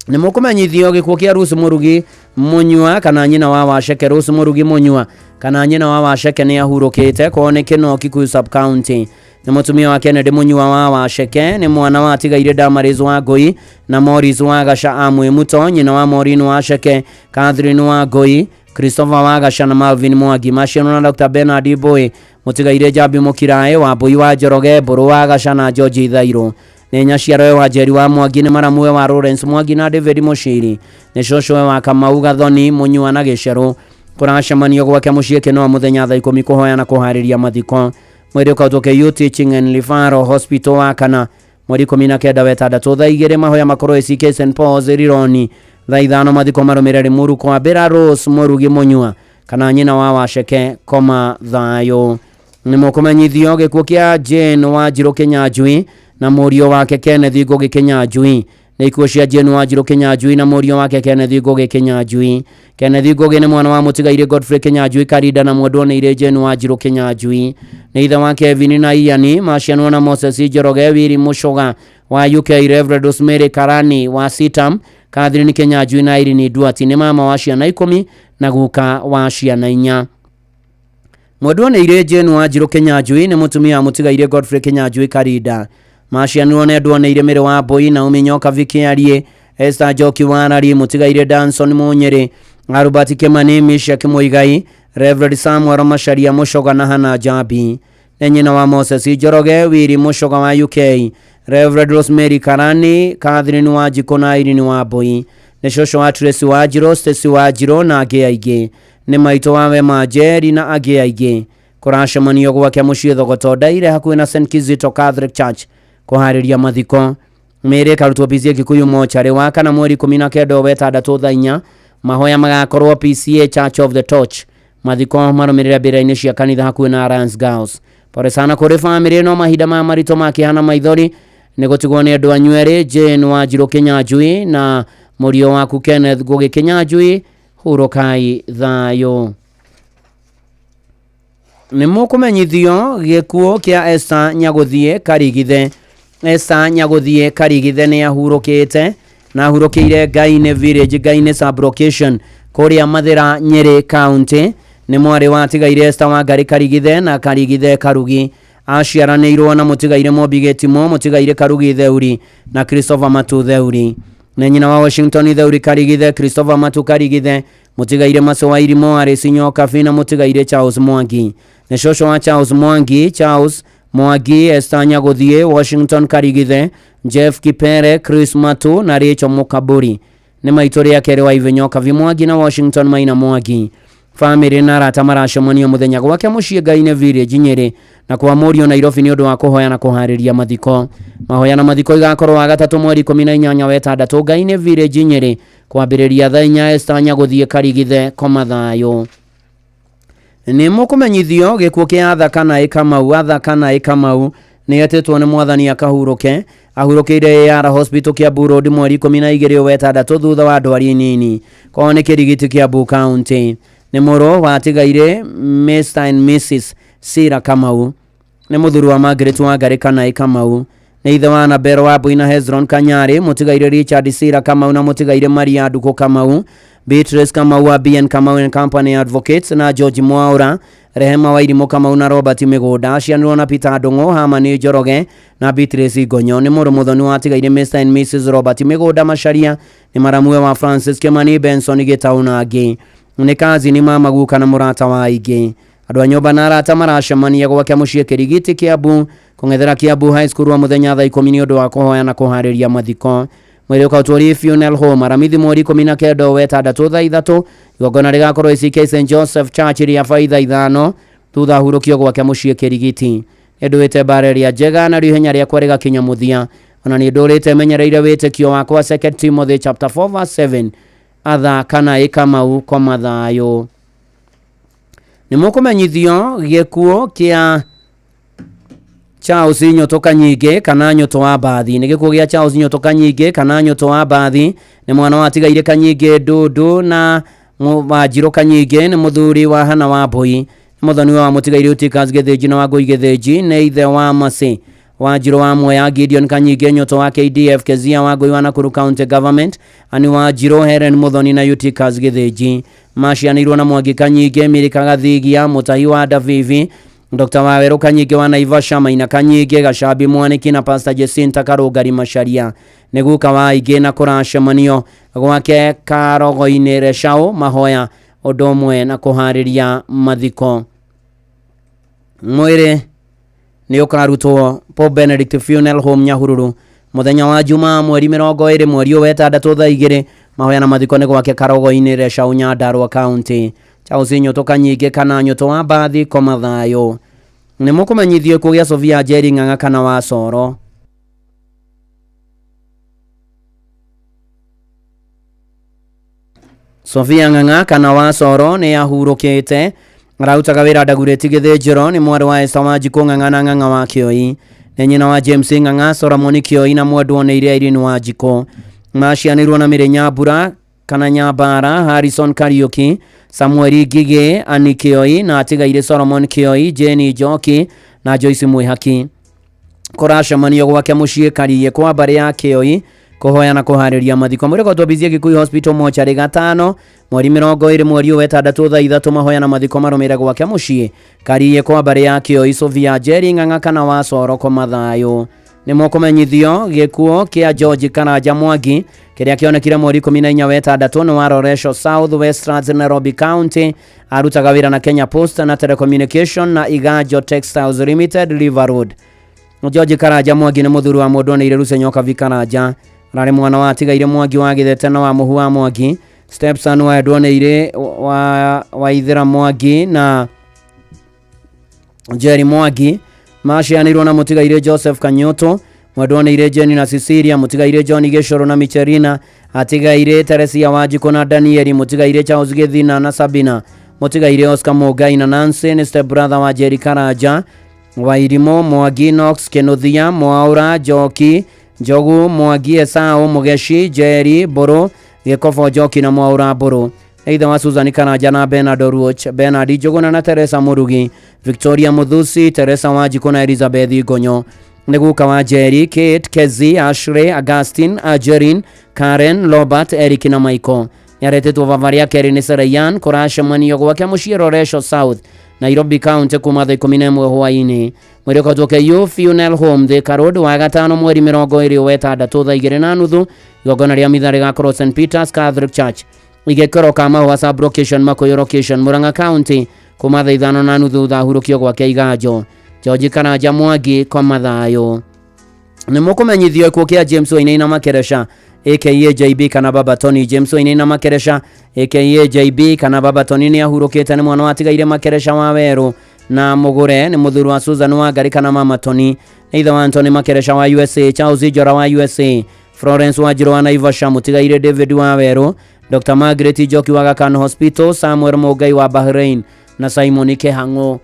Ni mukumenyithio gikuo kia Rose Murugi Munyua kana nyina wa Wacheke. Rose Murugi Munyua kana nyina wa Wacheke ni ahurukite kuoneke no Kikuyu sub county. Ni mutumia wa Kennedy Munyua wa Wacheke ni mwana wa tigaire Damaris wa Ngui na Morris wa Gasha amwe muto. Nyina wa Maureen Wacheke, Catherine wa Ngui, Christopher wa Gasha na Marvin Mwangi. Maciano na Dr. Bernard Boy mutigaire Jabi Mukirae wa Bui wa Njoroge, Buru wa Gasha na George Thairo. Ni nyaciaro wa Njeri wa Mwangi ni maramwe wa Lawrence Mwangi na David Mushiri. Ni shosho wa Kamau Gathoni Munyua na Gicero kuracemanio gwake muciĩ kino muthenya thaa 10 kuhoya na kuhariria mathiko. Mweri ukautoke You Teaching and Referral Hospital wa kana mweri 19 wetandatũ thaa 2 mahoya makorwo ECK St Paul's Rironi. Thaa 5 mathiko marumire Limuru kwa Bera Rose Murugi Munyua kana nyina wa Wacheke koma thayo. Ni mukumenyithio gikuo kia Jane wa Njirũ Kinyanjui na mũriũ wake Kenneth Ngugi Kinyanjui. Ni ikuo cia Jane wa Njirũ Kinyanjui na mũriũ wake Kenneth Ngugi Kinyanjui. Kenneth Ngugi ni mwana wa mutigaire Godfrey Kinyanjui Karinda na mwendwo ni ire Jane wa Njirũ Kinyanjui. Ni ithe wa Kevin na Ian macianwo na Moses Njoroge, Wiri Mushoga wa UK, Reverend Rosemary Karani wa Sitam, Catherine Kinyanjui na Irene Duati ni mama wa ciana 10 na guka wa ciana 4. Mwendwo ni ire Jane wa Njirũ Kinyanjui ni mutumia wa mutigaire Godfrey Kinyanjui Karinda. Macianwo ne ndwo ni ire Mĩrĩ wa Mbui na Uminyoka Vikiarie, Esther Njoki Wanari mutigaire Danson Munyere, Albert Kimani Mishak Muigai, Reverend Samuel Masharia Mushoga na Hana Jabi. Ni nyina wa Moses Njoroge, Wiri Mushoga wa UK, Reverend Rosemary Karani, Catherine wa Njiko na Irene wa Mbui. Ni shosho wa Tracy wa Njiro, Stacy wa Njiro na angĩ aingĩ. Ni maitũ wa Wema Njeri na angĩ aingĩ. Kuracemanio gwake muciĩ Thogoto Ndaire hakuhĩ na St Kizito Catholic Church kuhariria mathiko. Mere karutwo bizie Kikuyu mochari wa kana mweri 19 wetandatũ thaa 4 mahoya magakorwo PCA Church of the Torch. Mathiko marumirira mbere-inĩ cia kanitha hakuhĩ na Alliance Girls. Pore sana kuri family no mahinda ma marito makihana maithori ni gutigwo ni andu anywere Jane wa Njirũ Kinyanjui na mũriũ waku Kenneth Ngugi Kinyanjui. Hurukai thayo. Ni mukumenyithio gikuo kia Esther Nyaguthie Karigithe. Esther Nyaguthie Karigithe ni ahurukite na ahurukiire Gaine Village, Gaine sub location kuria Mathira, Nyeri County. Ni mwari wa tigaire Esther wa Ngari Karigithe na Karigithe Karugi. Aciaranĩirwo na mutigaire Mobi Timo, mutigaire Karugi Theuri na Christopher Matu Theuri. Na nyina wa Washington Theuri Karigithe, Christopher Matu Karigithe, mutigaire Masowa Irimo Aresinyo Kafi na mutigaire Charles Mwangi. Ni shosho wa Charles Mwangi, Charles Mwangi, Esther Nyaguthie, Washington Karigithe, Jeff Kipere, Chris Matu na Rachel Mukaburi. Ni maitũri ya kere wa Ivenyo Kavi Mwangi na Washington Maina Mwangi. Family na arata maracemanio muthenya gwake muciĩ Gaine Village Nyeri na kwa Mũriũ Nairobi ni ũndũ wa kuhoya na kuhariria mathiko. Mahoya na mathiko igakorwo wa gatatũ mweri 18 wetandatũ Gaine Village Nyeri kwambĩrĩria thaa 4. Esther Nyaguthie Karigithe koma thayo. Ni mukumenyithio gikuo kia Thakana Kamau. Thakana Kamau ni etetwo ni mwathani akahuruke. Ahurukiire AR Hospital Kiambu Road mweri 12 wetandatũ thutha wa ndwari nini kwa ni kirigiti Kiambu County. Ni mũrũ wa tigaire Mr and Mrs Sira Kamau. Ni mũthuri wa Margaret wa Ngari Kana Kamau. Ni ithe wa Nabero wa Buina Hezron Kanyari, mutigaire Richard Sira Kamau na mutigaire Maria Nduko Kamau, Beatrice Kamau wa BN Kamau and Company Advocates na George Mwaura, Rehema wa Irimo Kamau na Robert Migoda. Aciarirwo na Peter Ndung'u, Hamani Njoroge na Beatrice Ngonyo. Ni mũrũ mũthoni wa tigaire Mr and Mrs Robert Migoda Macharia. Ni maramwe wa Francis Kimani, Benson Gitau na angĩ. Ni kazi ni mama guka na murata wa aingĩ. Andũ a nyũmba na arata maracemania gwake mũciĩ Kĩrigiti Kiambu kũng'ethera Kiambu High School wa mũthenya thaa 10 nĩ ũndũ wa kũhoya na kũharĩria mathiko. Mwĩrĩ ũkautũrio funeral home aramithi mweri 19 wetandatũ thaa 3 igongona rĩgakorwo CK St Joseph Church rĩa faitha 5 thutha hurũkio gwake mũciĩ Kĩrigiti. Nĩndũĩte mbara ĩrĩa njega na ihenya rĩakwa rĩgakinya mũthia, ona nĩndũrĩte menyereire wĩtĩkio wakwa 2 Timothy chapter 4 verse 7 atha kana ikamau kwa mathayo. Nĩmũkũmenyithio gĩkuũ kĩa Charles Nyoto Kanyinge kana Nyoto wa Mbathi. Nĩ gĩkuũ gĩa Charles Nyoto Kanyinge kana Nyoto wa Mbathi nĩ mwana wa Tigaire Kanyinge Ndũndũ na Wanjirũ Kanyinge nĩ mũthuri wa Hana wa Mbui. Mũthoni wa Mũtigaire Utikas Gĩthĩnji na Wangũi Gĩthĩnji nĩ ithe wa Masi. Wanjirũ wa Mwea Gideon Kanyinge Nyoto wa KDF Kezia Wangũi wa Nakuru County Government ani Wanjirũ Helen Mũthoni na Utikas Gĩthĩnji. Macianĩirwo na Mwangi Kanyinge Mirika Gathigia Mũtahi wa Davivi Dr. Waweru Kanyinge wa Naivasha Maina Kanyinge Gashabi Mwaniki na Pastor Jacinta Karũngari Macharia nĩ guka wa aingĩ na kũracemanio gwake Karogo-inĩ Reshaũ mahoya ũndũ ũmwe na kũharĩria mathiko. Mwĩrĩ nĩ ũkarutwo Pope Benedict Funeral Home Nyahururu mũthenya wa Juma mweri 20 mweri wetandatũ thaa 2 mahoya na mathiko nĩ gwake Karogo-inĩ Reshaũ Nyandarua County. Charles Nyoto Kanyinge kana Nyoto wa Mbathi kwa mathayo. Nĩ mũkũmenyithio kũgĩa Sofia Njeri Ng'ang'a kana wa Soro. Sofia Ng'ang'a kana wa Soro nĩ ahurũkĩte ararutaga wĩra Ndagurĩti Gĩthĩnjĩro. Nĩ mwarĩ wa Esther Wanjikũ Ng'ang'a na Ng'ang'a wa Kĩoi. Nĩ nyina wa James Ng'ang'a, Solomon Kĩoi na mwendwo nĩ Iria Irene Wanjikũ. Macianĩrwo na Mĩrĩ Nyambura kana Nyambara, Harrison Kariuki, Samuel Ngigĩ, Annie Kĩoi na Tigaire Solomon Kĩoi, Jane Njoki na Joyce Mwĩhaki. Kũracemanio gwake mũciĩ Kariĩ kwa mbarĩ ya Kĩoi kũhoya na kũharĩria mathiko. Mũrĩko Bizie Gĩkũyũ Hospital mochari 5 mweri 20 mweri wetandatũ thaa 3 mahoya na mathiko marũmĩrĩre gwake mũciĩ Kariĩ kwa mbarĩ ya Kĩoi. Sofia Njeri Ng'ang'a kana wa Soro kwa mathayo. Nĩ mũkũmenyithio gĩkuũ kĩa George Karanja Mwangi kĩrĩa kĩonekire mweri 14 wetandatũ nĩ wa Roresho South Westlands Nairobi County. Arutaga wĩra na Kenya Post na Telecommunication na Iganjo Textiles Limited River Road. George Karanja Mwangi nĩ mũthuri wa mũndũ nĩ Ruce Nyoka Vikaranja. Ararĩ mwana wa Tigaire Mwangi wa Gĩthete na wa Mũhu wa Mwangi, stepson wa Ndwonĩire wa Ithera Mwangi na Jerry Mwangi. Macianĩirwo na Mũtigaire Joseph Kanyoto, Mwendwanĩire Jenny na Cecilia, Mũtigaire John Gĩcoro na Michelina, Atigaire Teresia Wanjikũ na Danieli, Mũtigaire Charles Gĩthina na Sabina, Mũtigaire Oscar Mũngai na Nancy ni step brother wa Jerry Karanja, Wairimo Mwangi, Knox Kĩnuthia, Mwaura Njoki, Njogu Mwangi, Esau Mũgeci, Jerry Mbũrũ, Gĩkobo Njoki na Mwaura Mbũrũ. Either wa Susan Karanja na Bernard Ruoch, Bernard Njũgũna na Teresa Mũrugi, Victoria Muthusi, Teresa Wanjikũ na Elizabeth Ngonyo. Nĩguka wa Jerry, Kate, Kezi, Ashley, Augustine, Ajerin, Karen, Robert, Eric na Michael. Nĩaretetwo vavaria Kerry nĩ Sarayan kũracemanio gwake mũciĩ Roresho South, Nairobi County kuma thaa 11 hwaĩ-inĩ. Mwĩrĩ ũkatwo KU Funeral Home Thika Road wa gatano mweri 20 wetandatũ thaa 2:30. Igongona rĩa mitha rĩgakorwo St Peter's Catholic Church igekoro kama wa sub location Makuyu location Murang'a County kuma thaa 5:30 thaa hurũkio gwake Iganjo. George Karanja Mwangi kwa mathayo. Nĩ mũkũmenyithio ikuũ kĩa James Wainaina Makeresha aka JB kana Baba Tony. James Wainaina Makeresha aka JB kana Baba Tony nĩ ahurũkĩte nĩ mwana wa Tigaire Makeresha wa Werũ na Mũgũre, nĩ mũthuri wa Susan Wangari kana Mama Tony, ithe wa Anthony Makeresha wa USA, Charles Njora wa USA, Florence Wanjirũ wa Naivasha, Mũtigaire David wa Werũ, Dr. Margaret Njoki wa Kano Hospital, Samuel Mũngai wa Bahrain na Simon Kĩhang'ũ.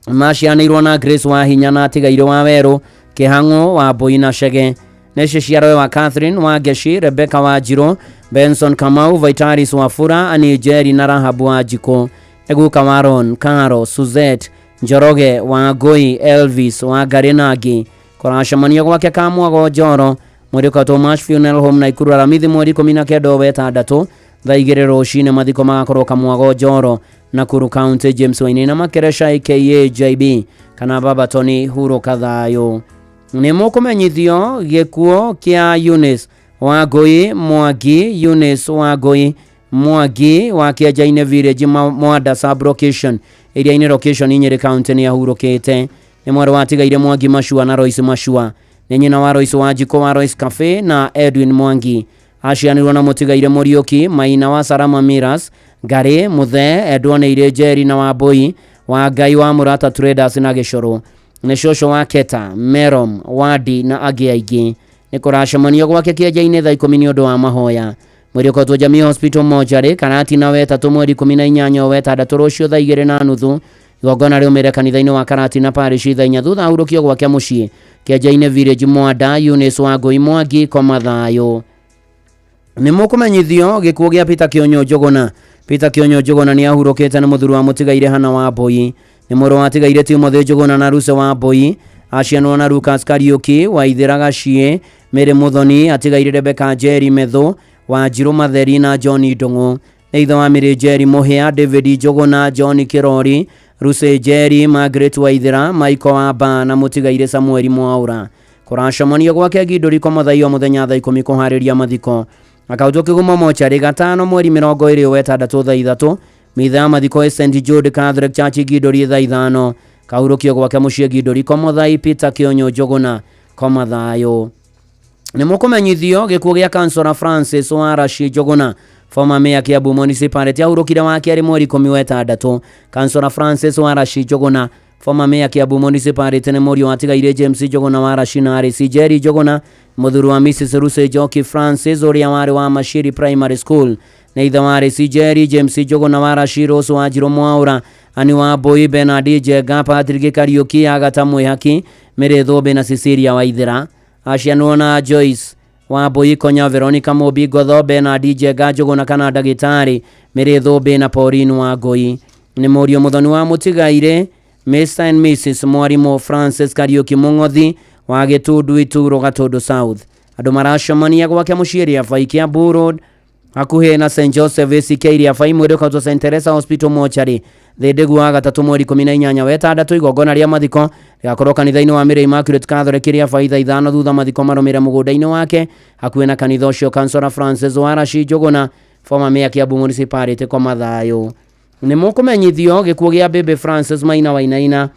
Macianĩirwo na Grace wa Hinya na Tigaire wa Werũ, Kĩhang'ũ wa Mbũi na Chege. Nĩ ciciarwe wa Catherine wa Geshi, Rebecca wa Njirũ, Benson Kamau, Vitalis wa Fura, Annie Njeri na Rahabu wa Njikũ. Eguka wa Ron, Karo, Suzette, Njoroge wa Ngũi, Elvis wa Ngarenagi. Kũracemanio gwake Kamwago Njoro, mweri kwa Thomas Funeral Home Naikuru aramithi mweri 19 wetandatũ thaa 2 rũcinĩ. Mathiko magakorwo Kamwago Njoro, Nakuru County. James Wainaina Makeresha aka JB kana Baba Tony hurũka thayũ. Nĩ mũkũmenyithio gĩkuũ kĩa Eunice wa Ngũi Mwangi, Eunice wa Ngũi Mwangi wa Kĩenja-inĩ Village Mwanda sub location iria-inĩ location Nyeri county nĩ ahurũkĩte. Nĩ mwarĩ watigaire Mwangi Mashua na Royce Mashua. Nĩ nyina wa Royce Wanjikũ wa Royce Cafe na Edwin Mwangi. Acianirwo na mũtigaire Mũriũki Maina wa Salama Miras, Ngari Muthe, Edwoneire Njeri na Wambui wa Ngai wa Murata Traders na Gĩcoro. Nĩ cũcũ wa Keta, Merom, Wadi na angĩ aingĩ. Nĩ kũracemanio gwake kĩenja-inĩ thaa 10 nĩ ũndũ wa mahoya. Mwĩrĩ ũkotwo Jamii Hospital Mochari Karati na wetatũ mweri 18 wetandatũ rũciũ thaa 2:30. Igongona rĩumĩre kanitha-inĩ wa Karati na Parish thaa 4 thutha ahurũkio gwake mũciĩ kĩenja-inĩ Village Mwanda. Eunice Wangui Mwangi koma thayũ. Nĩ mũkũmenyithio gĩkuũ gĩa Peter Kĩonyo Njũgũna. Peter Kĩonyo Njũgũna nĩ ahurũkĩte nĩ mũthuri wa mũtigaire Hana Wambui. Nĩ mũrũ wa tigaire Timothy Njũgũna na Ruse Wambui. Acianwo na Lucas Kariuki Waithĩra Gaciĩ, Mary Muthoni atigaire Rebecca Njeri Methu, Wanjirũ Matheri na John Ndung'u. Nĩ ithe wa Mary Njeri Mũhĩa, David Njũgũna, John Kĩrori, Ruse Njeri, Margaret Waithĩra, Michael Wamba na mũtigaire Samuel Mwaura. Kũracemanio gwake Gindũri Komothaio mũthenya thaa 10 kũharĩria mathiko. Akautwo Kĩgumo Mochari gatano mweri 20 wetandatũ thaa 3. Mitha ya mathiko St Jude Catholic Church Gindũri thaa 5. Kahurũkio gwake mũciĩ Gindũri Komothai Peter Kĩonyo Njũgũna koma thayũ. Nĩ mũkũmenyithio gĩkuũ gĩa Councillor Francis Warashi Njũgũna, former mayor Kiambu Municipality, ahurũkire wa kerĩ mweri 10 wetandatũ. Councillor Francis Warashi Njũgũna, former mayor Kiambu Municipality, nĩ mũriũ watigaire James Njũgũna Warashi na Arĩci Njeri Njũgũna, mũthuri wa Mrs Ruse Njoki Francis ũrĩa warĩ wa Mashiri Primary School. Nĩ ithe wa Arĩci Njeri, James Njũgũna Warashi, Rose Wanjirũ Mwaura, Ani Wambui, Bernard Njenga, Patrick Kariuki, Agatha Mwĩhaki, Mary Thũmbĩ na Cecilia Waithĩra. Acianwo na Joyce Wambui Konya, Veronica Mũmbi Ngotho, Bernard Njenga Njũgũna kana ndagĩtarĩ, Mary Thũmbĩ na Pauline Wangui. Nĩ mũriũ mũthoni wa mũtigaire Mr and Mrs Mwarimũ Francis Kariuki Mũng'othi wa Gĩtundu Itũũro Gatũndũ South. Andũ maracemania gwake mũciĩ Rĩabai Kiambu Road hakuhĩ na St Joseph ACK Rĩabai. Mwĩrĩ ũkatwo St Teresa Hospital Mochari thĩndĩgu wa gatatũ mweri 18 wetandatũ. Igongona rĩa mathiko rĩgakorwo kanitha-inĩ wa Mary Immaculate Catholic Rĩabai thaa 5 thutha mathiko marũmĩre mũgũnda-inĩ wake hakuhĩ na kanitha ũcio. Councillor Francis Warashi Njũgũna, former mayor Kiambu Municipality koma thayũ. Nĩ mũkũmenyithio gĩkuũ gĩa Baby Francis Maina Wainaina.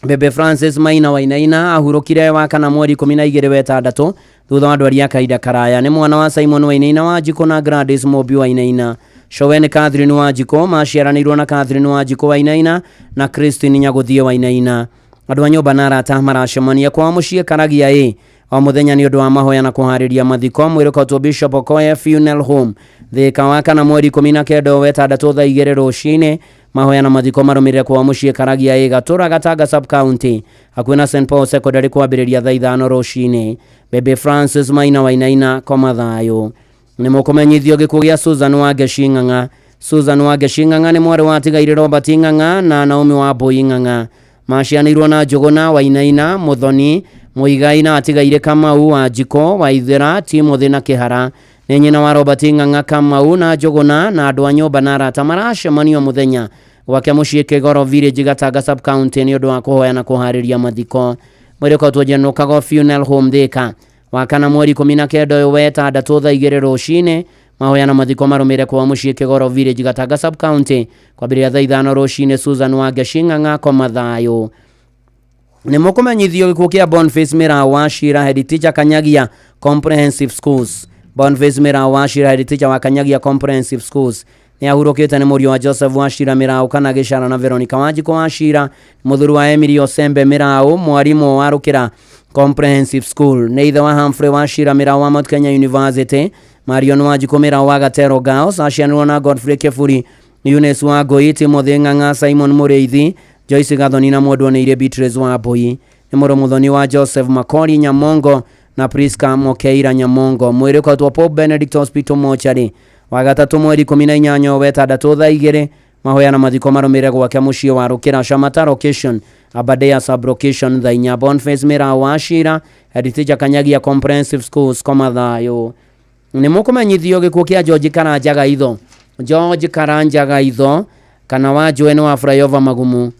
Baby Francis Maina Wainaina ahurũkire wa kana mweri 12 wetandatũ thutha wa ndwari ya kahinda karaya. Nĩ mwana wa Simon Wainaina Wanjikũ na Gladys Mũmbi Wainaina. Showen Catherine Wanjikũ maciaranĩirwo na Catherine Wanjikũ Wainaina na Christine Nyagũthiĩ Wainaina. Andũ a nyũmba na arata maracemania kwa mũciĩ Karagia o mũthenya nĩ ũndũ wa mahoya na kũharĩria mathiko. Mwĩrĩ ũkotwo Bishop Okoye Funeral Home Thĩka wa kana mweri 19 wetandatũ thaa 2 rũcinĩ. Mahoya na mathiko marũmĩrĩre kwa mũciĩ Karagia Gatũra Gatanga Sub County hakuhĩ na St Paul Secondary kwambĩrĩria thaa 5 rũcinĩ. Baby Francis Maina Wainaina koma thayũ. Nĩ mũkũmenyithio gĩkuũ gĩa Susan Wangeci Ng'ang'a. Susan Wangeci Ng'ang'a nĩ mwarĩ watigaire Robert Ng'ang'a na Naomi Wambui Ng'ang'a. Macianĩirwo na Njũgũna Wainaina Mũthoni Mũigai na atigaire Kamau Wanjikũ Waithĩra Timothy na Kĩhara. Nĩ nyina wa Robert Ng'ang'a Kamau na Njũgũna na andũ a nyũmba na arata maracemanio mũthenya gwake mũciĩ Kĩgoro Village Gatanga Sub County nĩ ũndũ wa kũhoya na kũharĩria mathiko. Mwĩrĩ ũkotwo General Kago Funeral Home Thĩka wa kana mweri 19 wetandatũ thaa 2 rũcinĩ. Mahoya na mathiko marũmĩrĩre kwa mũciĩ Kĩgoro Village Gatanga Sub County kwambĩrĩria thaa 5 rũcinĩ. Susan Wangeci Ng'ang'a koma thayũ. Nĩ mũkũmenyithio gĩkuũ kĩa Boniface Mĩrao wa Shira Head Teacher Kanyagia Comprehensive Schools. Boniface Mĩrao wa Shira Head Teacher wa Kanyagia Comprehensive Schools nĩ ahurũkĩte nĩ mũriũ wa Joseph wa Shira Mĩrao kana Gĩcara na Veronica Wanjikũ wa Shira, mũthuri wa Emily Osembe Mĩrao mwarimũ wa Rũkĩra Comprehensive School. Nĩ ithe wa Humphrey wa Shira Mĩrao wa Mount Kenya University. Marion Wanjikũ Mĩrao wa Gatero Girls acianĩrwo na Godfrey Kĩburi, Eunice Wangui, Timothy Ng'ang'a, Simon Mũrĩithi, Joyce Gathoni na Mwendwanĩire Beatrice Wambui. Nĩ mũrũ mũthoni wa Joseph Makori Nyamongo na Priska Mokeira Nyamongo. Mwĩrĩ ũkotwo Pope Benedict Hospital Mochari wa gatatũ mweri 18 wetandatũ thaa 2. Mahoya na mathiko marũmĩrĩre gwake mũciĩ wa Rũkĩra Shamata Location Aberdare Sub Location thaa 4. Boniface Mĩrao wa Shira Head Teacher Kanyagia Comprehensive Schools koma thayũ. Nĩ mũkũmenyithio gĩkuũ kĩa George Karanja Gaitho. George Karanja Gaitho kana wa Joen wa Flyover Magumu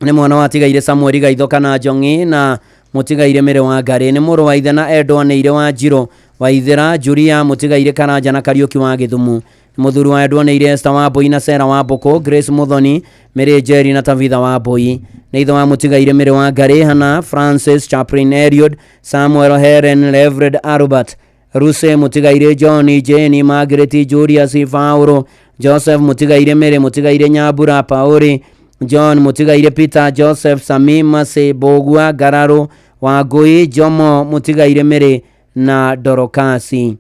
nĩ mwana watigaire Samuel Gaitho kana Njong'i na mũtigaire Mĩrĩ wa Ngari. Nĩ mũrũ wa ithe na Edwanĩire wa Njirũ Waithĩra Julia mũtigaire Karanja na Kariuki wa Gĩthumu. muthuri wa Edward Esther Wambui na Sarah Wambuku, Grace Muthoni, Mary Jerry na Tabitha Wambui. Nĩ ithe wa Mũtigaire Mary Wangari, Hannah Francis, Chaplain Eliud, Samuel Heren, Reverend Albert Ruse Mũtigaire, John Jane, Margaret Julius Fauro, Joseph Mũtigaire, Mary Mũtigaire, Nyambura Pauri, John Mũtigaire, Peter Joseph, Sami Mase Bogua, Gararo Wangui, Jomo Mũtigaire Mary na Dorokasi.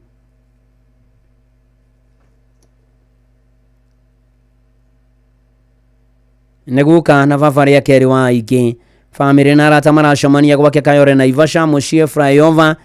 Neguka na vavaria keri wa igi family na arata maracemania gwake Kayore Naivasha muciĩ flyover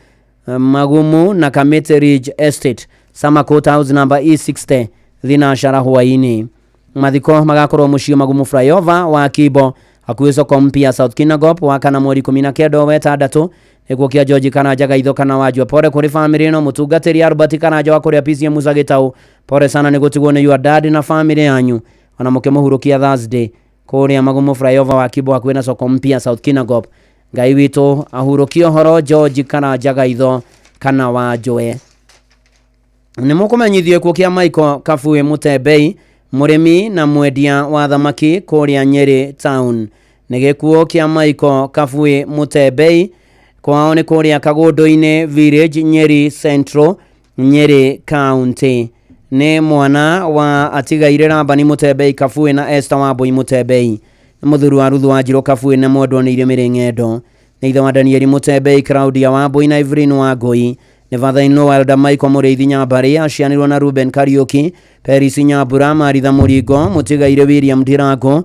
Magumu na Kamete Ridge Estate Samakot House number E60 thinashara hwaini. Mathiko magakorwo muciĩ Magumu flyover wa Kibo hakuhĩ soko mpya South Kinangop wa kana mweri 19 wa 6 ekuo kia George Karanja Gaitho kana wajua pore kuri family no mutungatĩri Albert Karanja wa kuri PCM Musa Gitau pore sana nĩ gũtigwo nĩ your dad na family yanyu ona mũke mũhurukia Thursday kũrĩa Magumu flyover wa Kibo hakuhĩ na soko mpya South Kinangop. Ngai witũ ahurũkio horo George Karanja Gaitho kana wajwe. Nĩ mũkũmenyithio ekuo kia Michael Kabui Mutembei mũrĩmi na mwendia wa thamaki kũrĩa Nyeri town. Nĩ gĩkuo kia Michael Kabui Mutembei kwao nĩ kũrĩa Kagũndũ-inĩ village Nyeri Central Nyeri County. Nĩ mwana wa atigaire Rambani Mutembei Kabui na Esther Wambui Mutembei. Mũthuri wa Ruthu wa Njirũ Kabui na mwendwo nĩ Mĩrĩ Ng'endo. Nĩ ithe wa Daniel Mutembei, Claudia Wambui na Evelyn Wangui. Nĩ father-in-law wa Elder Michael Mũrĩithi Nyambari, aciarĩirwo na Ruben Kariuki, Peris Nyambura, Maritha Mũringo, Mũtigaire William Ndirango,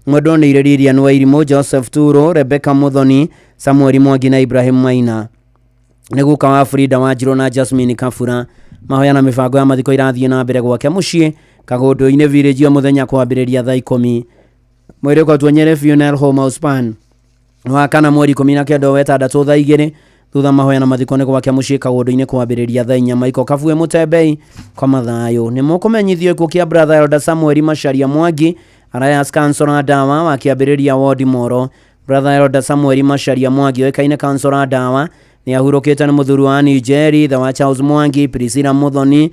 mwendwo nĩ Lilian Wairimũ, Joseph Turo, Rebecca Muthoni, Samuel Mwangi na Ibrahim Maina. Nĩ guka wa Frida wa Njirũ na Jasmine Kabura. Mahoya na mibango ya mathiko irathiĩ na mbere gwake muciĩ Kagũndũ-inĩ village ya muthenya kwambĩrĩria thaa 10. Mwĩrĩ ũkotwo Nyeri Funeral Home House Pan wa kana mweri 19 wa 6 thaa 2 thutha mahoya na mathiko nĩ gwake muciĩ Kagũndũ-inĩ kwambĩrĩria thaa 4. Michael Kabui Mutembei kwa mathayo. Nĩ mũkũmenyithio ikuo kia brother Elder Samuel Macharia Mwangi Alliance Councilor Dawa wa kĩambĩrĩria ward Moro. Brother Elder Samuel Macharia Mwangi oĩkaine Councilor Dawa nĩ ahurũkĩte nĩ mũthuri wa Nigeri, the wa Charles Mwangi, Priscilla Muthoni,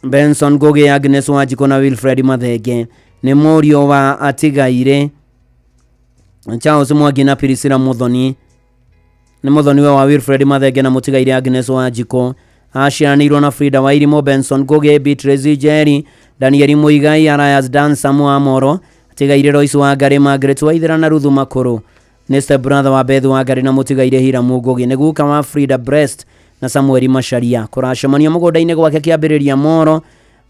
Benson Ngugi, Agnes Wanjiko na Wilfred Mathenge. Nĩ mũriũ wa atigaire Charles Mwangi na Priscilla Muthoni. Nĩ Muthoni wa Wilfred Mathenge na mũtigaire Agnes Wanjiko. Aciaranĩirwo na Frida Wairimũ, Benson Ngugi, Beatrice Jerry, Daniel Muigai, Arias Dan Samuel Moro, atigaire Royce Wangari, Margaret Waithera na Ruthu Makũrũ. Nĩ step brother wa Bethu Wangari na mũtigaire Hira Mũngugi. Nĩ guka wa Frida Breast na Samuel Macharia. Kũracemania mũgũnda-inĩ gwake kĩambĩrĩria Moro.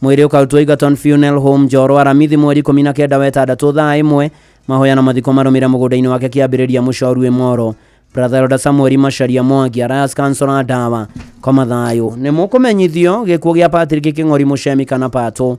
Mwĩrĩ ũkarutwo Egerton Funeral Home Njoro Aramithi mweri 19 wa 6 thaa 1. Mahoya na mathiko marũmĩrĩra mũgũnda-inĩ wake kĩambĩrĩria Mũcorue Moro. Brother Elder Samuel Macharia Mwangi, Alliance Councilor Dawa kwa mathayo. Nĩ mũkũmenyithio gĩkuo gĩa Patrick Kĩng'ori Mũcemi kana Pato.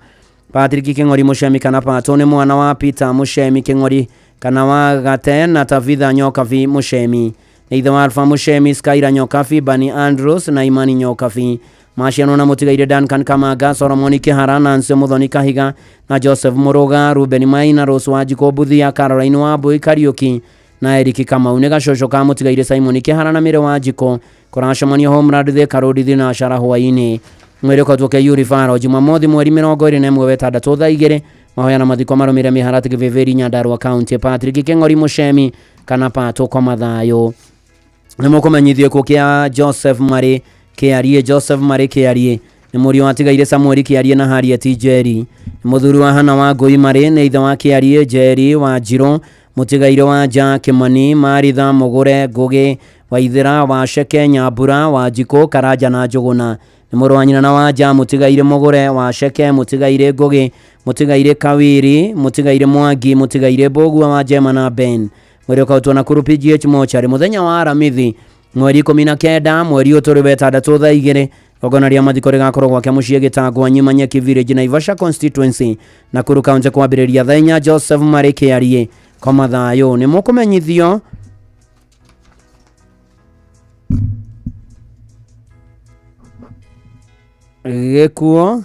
Patrick Kĩng'ori Mũcemi kana Pato nĩ mwana wa Peter Mũcemi Kĩng'ori kana wa Gate na Tabitha Nyokabi Mũcemi. Nĩ ithe wa Alpha Mũcemi, Skyra Nyokabi, Bani Andrews na Imani Nyokabi. Maciano na mũtigaire Duncan Kamanga, Solomon Kĩhara, Nancy Muthoni Kahiga na Joseph Mũrũga, Ruben Maina, Rose Wanjiko Buthia, Caroline Wambui Kariuki na Eric Kamau. Nĩ gacocũ ka mũtigaire Simon Kĩhara na Mĩrĩ Wanjiko. Kũracemania Homeland Thika Road thinashara hwainĩ. Mwĩrĩ ũkotwo ke Yuri Faro Jumamothi mweri 21 wa 6 thaa 2. Mahoya na mathiko marũmĩrĩra Mĩharati Kĩbĩbĩri Nyandarua County. Patrick Kĩng'ori Mũcemi kana Pato kwa mathayo. Nĩ mũkũmenyithio ikuo kia Joseph Mari Kĩarie. Joseph Mari Kĩarie nĩ mũriũ wa atigaire Samuel Kĩarie na Harriet Jerry. Nĩ mũthuri wa Hana wa Ngui Mari, nĩ ithe wa Kĩarie Jerry wa Njirũ, mũtigaire wa Nja Kĩmani, Maritha Mũgũre Ngugi, Waithera wa Sheke, Nyambura wa Njiko, Karanja na Njũgũna. Nĩ mũrũ wa nyina na wa Nja, mũtigaire Mũgũre wa Sheke, mũtigaire Ngugi, mũtigaire Kawiri, mũtigaire Mwangi, mũtigaire Mbũgua wa Jema na Ben. Mwĩrĩ ũkarutwo Nakuru PGH Mochari mũthenya wa Aramithi mweri 19 mweri ũtũrĩ wa 6 thaa 2. Ogana rĩa mathiko rĩgakorwo gwake mũciĩ Gĩtangwa Nyimanyeki Village Naivasha Constituency Nakuru County kwambĩrĩria thaa 4. Joseph Mari Kĩarie kwa mathayo. Nĩ mũkũmenyithio gĩkuo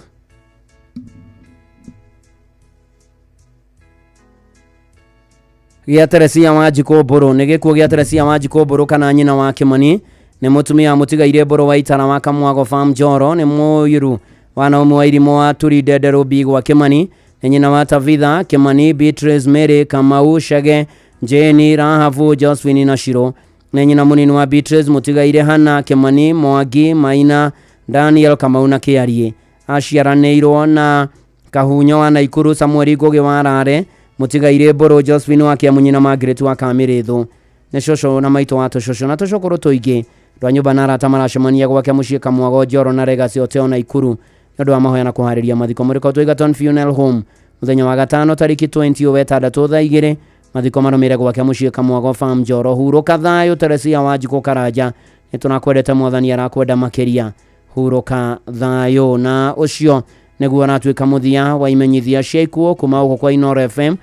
gĩa Teresia Wanjiko Mbũrũ. Nĩ gĩkuo gĩa Teresia Wanjiko Mbũrũ kana nyina wa Kĩmani. Nĩ mũtumia mũtigaire Mbũrũ wa Itara wa Kamwago Farm Njoro. Nĩ mũiru wana umwe wa irimo wa Turinde Nderubi gwa Kimani na nyina wa Tavitha Kimani, Beatrice Mary Kamau Shage, Jeni Rahavu Josephine na Shiro na nyina munini wa Beatrice Mutigaire Hana Kimani, Mwangi Maina Daniel Kamau na Kiarie. Aciaranĩirwo na Kahunyo wa Naikuru Samuel Goge wa Rare, Mutigaire Boro Josephine wa Kiamunyina Margaret wa Kamirithu ne shosho na maito wa shosho na toshokoro toige rwa nyumba na rata maracemania gwake muciĩ Kamwago Njoro na Legacy Hotel Naikuru nĩũndũ wa mahoya na kũharĩria mathiko mũrĩko Twigaton Funeral Home mũthenya wa gatano tariki 20 wetandatũ thaa 2 mathiko marũmĩrĩre gwake muciĩ Kamwago Farm Njoro. Hurũka thayũ Teresia Wanjikũ Karanja, nĩtũnakwendete Mwathani arakwenda makĩria. Hurũka thayũ. Na ũcio nĩguo aratuĩka mũthia wa imenyithia cia ikuũ kuma gũkũ kwa Inooro FM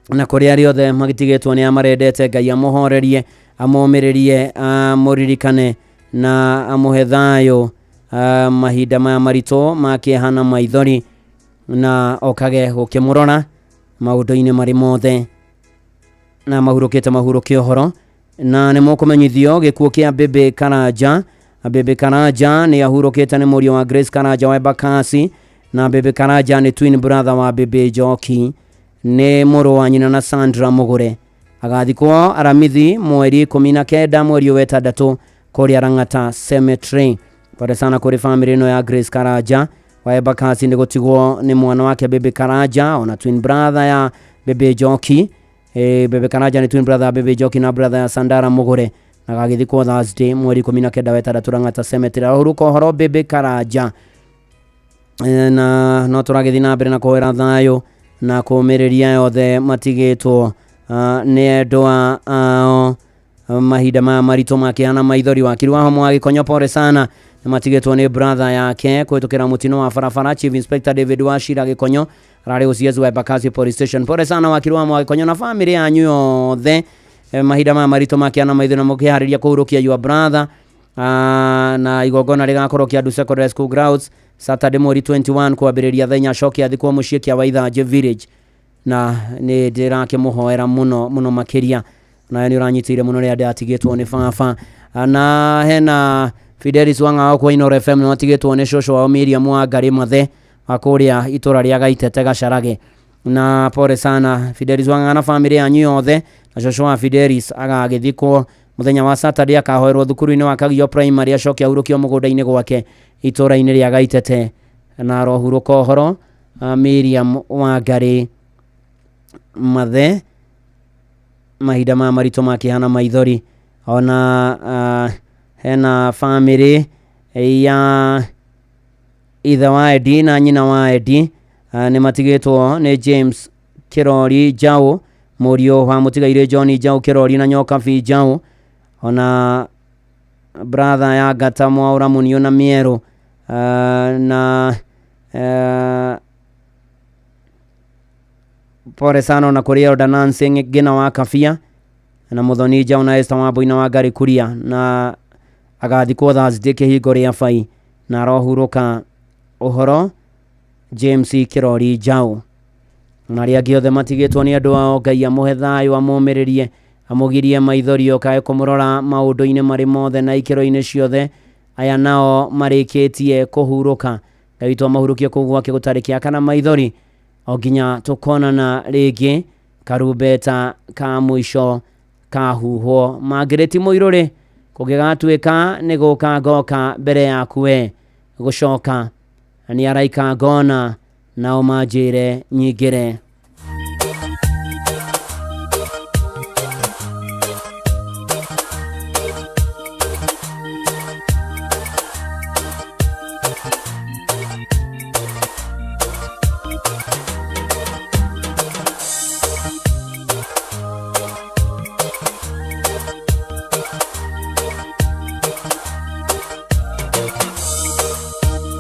na kũrĩa arĩa othe magitigĩtwo nĩ amarendete Ngai amũhorerie, amũmĩrĩrie, amũririkane na amũhe thayũ mahinda maya maritũ makĩehana maithori na okage gũkĩmũrora maũndũ-inĩ marĩ mothe na mahurũkĩte mahurũke ũhoro. Na nĩ mũkũmenyithio gĩkuũ kĩa Baby Karanja. Baby Karanja nĩ ahurũkĩte nĩ mũriũ wa Grace Karanja wa Embakasi, na Baby Karanja nĩ twin brother wa Baby Njoki, nĩ mũrũ wa nyina na Sandra Mugure. Agathikwo aramithi mweri 19 mweri wetandatũ kũrĩa Rang'ata Cemetery. Pole sana kũrĩ family ĩno ya Grace Karanja wa Embakasi, nĩ gũtigwo nĩ mwana wake Baby Karanja ona twin brother ya Baby Njoki. Baby Karanja nĩ twin brother ya Baby Njoki na brother ya Sandara Mugure, na gagithikwo Thursday mweri 19 wetandatũ Rang'ata Cemetery. Ahurũka ũhoro Baby Karanja. Na no tũragĩthiĩ na mbere na kũhoera thayũ na kũmĩrĩria yothe matigĩtwo nĩ endwa ao mahinda maya maritũ makĩhana maithori. Wakiri wa Homo wa Gĩkonyo pole sana nĩ matigĩtwo nĩ brother yake kũhĩtũkĩra mũtino wa barabara. Chief Inspector David Wachira Gĩkonyo ararĩ OCS wa Embakasi Police Station. Pole sana wakiri wa Homo wa Gĩkonyo na family yanyu yothe mahinda maya maritũ makĩhana maithori na mũkĩharĩria kũhurũkia your brother. Na igongona rĩgakorwo Kiambu Secondary School Grounds Saturday mweri 21 kwambĩrĩria thaa 4 acoke athikwo mũciĩ kĩa Waithanje Village, na nĩ ndĩrakĩmũhoera mũno makĩria na nĩ ũranyitĩire mũno rĩrĩa ndatigĩtwo nĩ baba. Na hena Fidelis Wang'ao kwa Inooro FM nĩ watigĩtwo nĩ cũcũ wao Miriam Wangari Mathe wa kũrĩa itũra rĩa Gaitete Gacarage. Na pole sana Fidelis Wang'ao na family yanyu yothe, na cũcũ wa Fidelis agagĩthikwo muthenya wa Saturday akahoerwo thukuru-inĩ wa Kagio Primary acoke ahurũkio mũgũnda-inĩ gwake itũra-inĩ rĩa Gaitete. Na rohurũka ũhoro Miriam Wangari Mathe mahinda maya maritũ makĩhana maithori. Ona hena family ya ithe wa Edi na nyina wa Edi nĩ matigĩtwo nĩ James Kirori Njau, mũriũ wa mũtigaire John Njau Kirori na Nyoka Fi Njau, ona brother ya Gata Mwaura Munio na Miero na pole sana na kũrĩ Elda Nancy Ngina wa Kabia na Muthoni Njau na Esther Wambui na Wangari Kuria, na agathikwo Thursday kĩhingo rĩa Bai. Na rohurũka ũhoro James Kirori Njau na arĩa angĩ othe matigĩtwo nĩ andũ ao. Ngai amũhe thayũ, amũmĩrĩrie, amũgirie maithori, okae kũmũrora maũndũ-inĩ marĩ mothe na ikĩro-inĩ ciothe. Aya nao marĩkĩtie kũhurũka, Ngai witũ amahurũkie kũu gwake gũtarĩ kĩaka kana maithori o nginya tũkonana rĩngĩ. Karumbeta ka mũico kahuhwo. Margaret Mũirũrĩ, kũngĩgatuĩka nĩ gũka ngoka mbere yaku we gũcoka nĩ araika ngona nao manjĩre nyingĩre.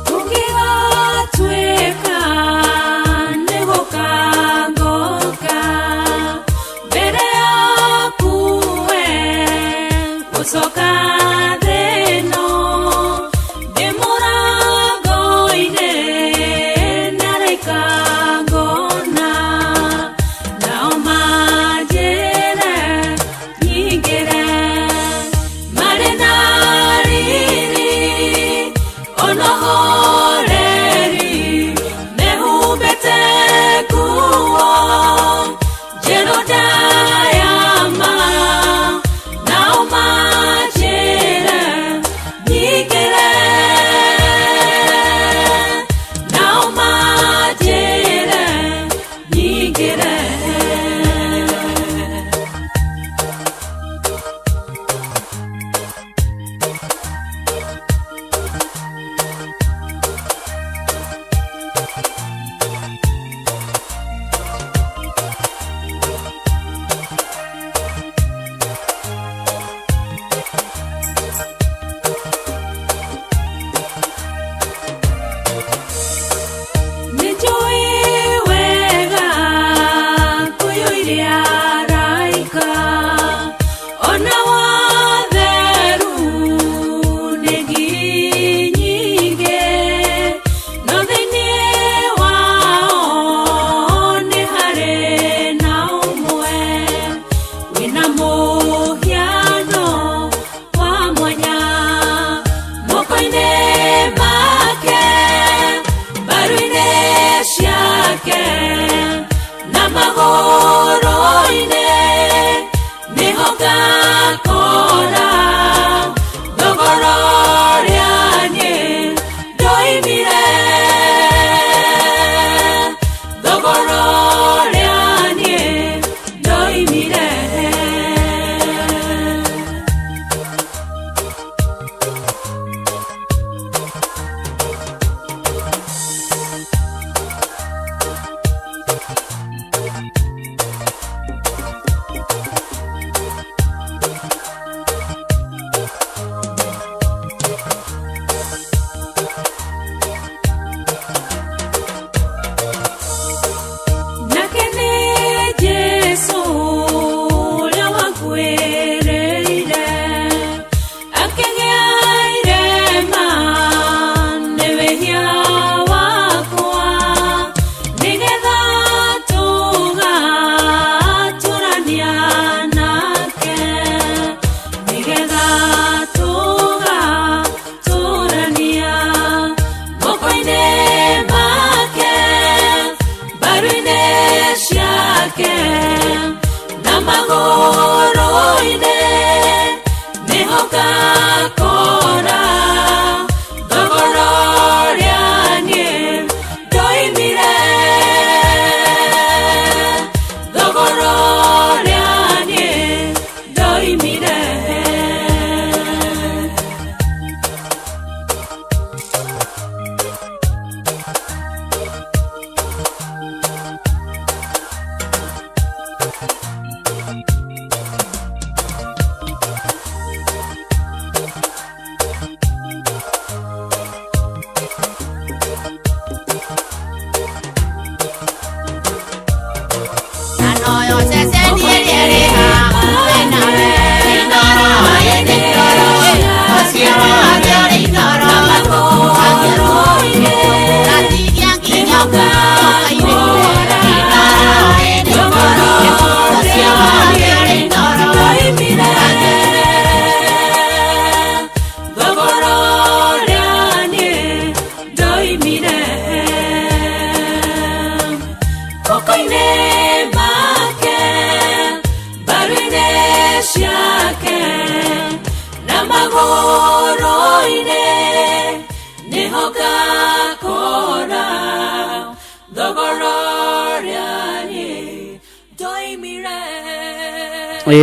Tũngĩgatuĩka nĩ gũka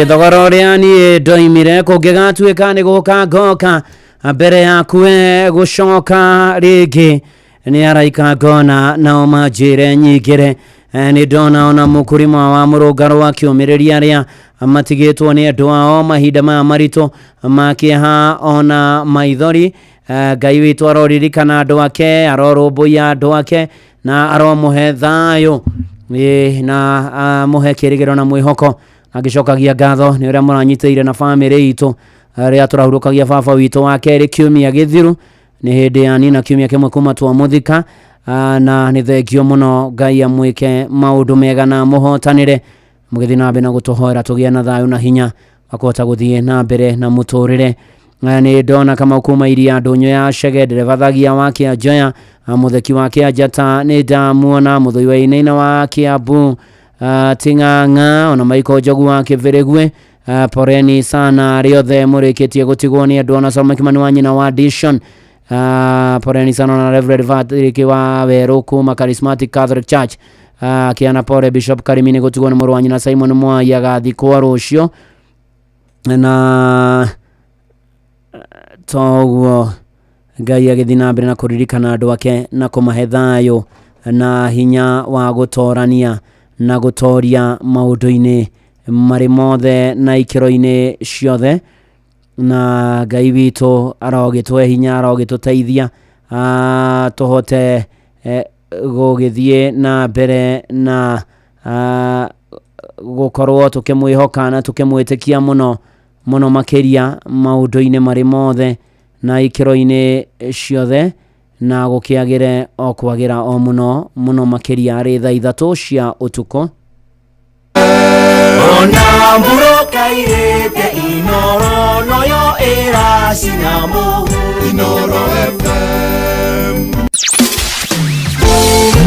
thogora ũrĩa niĩ ndoimire kũngĩgatuĩka nĩ gũka ngoka mbere yaku gũcoka rĩngĩ nĩ araika ngona nao manjĩre nyingĩre nĩ ndona ona mũkũrĩma wa mũrũngano wa kĩũmĩrĩria arĩa matigĩtwo nĩ andũ ao mahinda maya maritũ makĩha ona maithori. Ngai witũ aroririkana andũ ake, arorũmbũiya andũ ake na aromũhe thayũ na mũhe kĩrĩgĩro na mwĩhoko. Agĩcokagia ngatho nĩ ũrĩa mũranyitĩire na bamĩrĩ itũ rĩrĩa tũrahurũkagia baba witũ wa kerĩ kiumia gĩthiru nĩ hĩndĩ ya nina kiumia kĩmwe kuma twamũthika, na nĩ thengio mũno. Ngai amwĩke maũndũ mega na mũhotanĩre mũgĩthiĩ na mbere na gũtũhoera tũgĩe na thayũ na hinya wa kũhota gũthiĩ na mbere na mũtũrĩre. Nĩ ndona kama kuma iria ndũnyũ ya Chege, ndereba thagia wa Kĩanjoya, mũtheki wa Kĩanjata nĩ ndamuona, mũthũi wa Inaina wa Kĩambu, Ting'ang'a ona Maiko Njogu wa Kĩbĩrĩgwe. Poreni sana riothe mũrĩkĩtie gũtigwo nĩ andũ ona Salma Kimani wa nyina wa Dishon. Poreni sana na Reverend Patrick wa Werũ kuma Charismatic Catholic Church. Kiana pore Bishop Karimini gũtigwo nĩ mũrũ wa nyina Simon Mwai agathikwo rũciũ. Na toguo Ngai agĩthiĩ na mbere na kũririkana andũ ake na kũmahe thayũ na hinya wa gũtorania na gũtoria maũndũ-inĩ marĩ mothe na ikĩro-inĩ ciothe. Na Ngai witũ arogĩtũhe hinya, arogĩtũteithia tũhote gũgĩthiĩ na mbere na gũkorwo tũkĩmwĩhoka na tũkĩmwĩtĩkia mũno mũno makĩria maũndũ-inĩ marĩ mothe na ikĩro-inĩ ciothe, na gũkĩagĩre o kwagĩra o mũno mũno makĩria arĩ thaa 3 cia ũtukũ. Ona mburuka irĩte Inoro noyo ĩracina mũhu Inoro FM.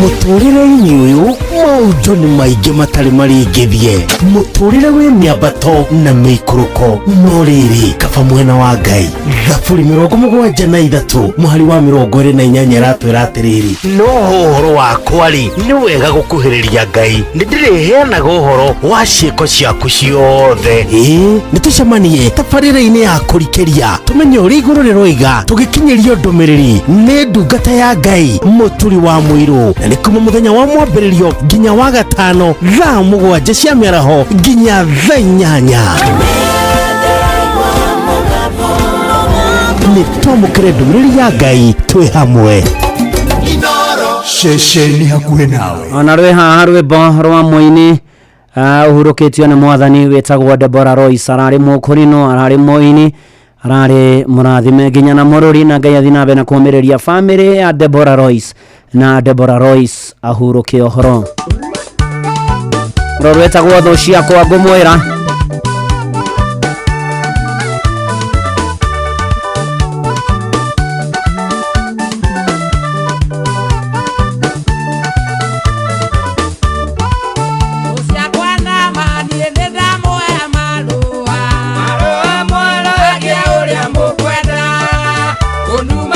Mũtũrĩre-inĩ ũyũ maundu ni maingi matari maringithie muturire wi miambato na miikuruko no riri kaba mwena wa Ngai Thaburi 73 muhari wa 28 ratwira atiriri no horo wakwa ri ni wega gukuhiriria Ngai ndiriheanaga uhoro wa ciiko ciaku ciothe nitucemanie tabarĩra-inĩ ya kũrikĩria tumenye ũrĩa igũrũ rĩroiga tũgĩkinyĩrio ndũmĩrĩri nĩ ndungata ya Ngai mũturi wa mũirũ na nĩ kuma mũthenya wa mwambĩrĩrio nginya wa gatano thaa 7 cia mĩaraho nginya thaa 8 nĩ twamũkĩre ndũmĩrĩri ya Ngai twĩ hamwe ceceni hakuhĩ nawe ona rwĩ haha rwĩmbo rwa mũini uhurukitio nĩ mwathani wĩtagwo Deborah Royce ararĩ mũkũrino ararĩ mũini ararĩ mũrathime nginya na mũrũri na Ngai athi nabe na kũmĩrĩria family ya Deborah Royce na Deborah Royce ahuruke ũhoro rwĩtagwo thũ ciakwa ngũmwĩra Ona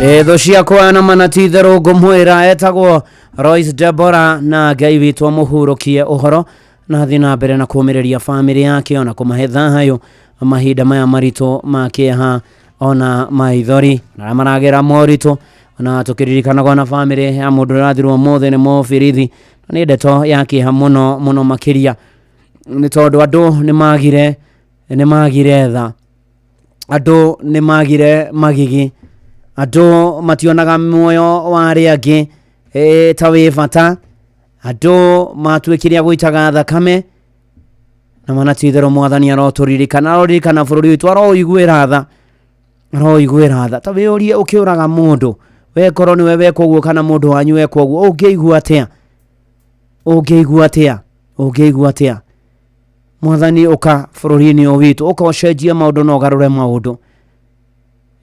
Tho ciakwa na manatitherũ ngũmwĩra etagwo Royce Deborah na Ngai witũ amũhurũkie ũhoro na thiĩ na mbere na kũũmĩrĩria bamĩrĩ yake ona kũmahe thahayo mahinda maya maritũ ma kĩeha ona maithori na maragera moritũ na tũkĩririkanagwo na bamĩrĩ ya mũndũ ũrathirwo mũthĩ nĩ mũbirithi na nĩ ndeto ya kĩeha mũno makĩria nĩ tondũ andũ nĩ magire tha, andũ nĩ magire magigi, andũ mationaga muoyo wa arĩa angĩ ta wĩ bata, andũ matuĩkire gũitaga thakame na manatitherũ mwathani arotũririkana bũrũri witũ aroiguĩra tha ta wĩũrie ũkĩũraga mũndũ wekorwo nĩwe weka ũguo kana mũndũ wanyu weka ũguo ũngĩigua atĩa mwathani ũka bũrũri-inĩ ũyũ witũ ũka ũcenjie maũndũ na ũgarũre maũndũ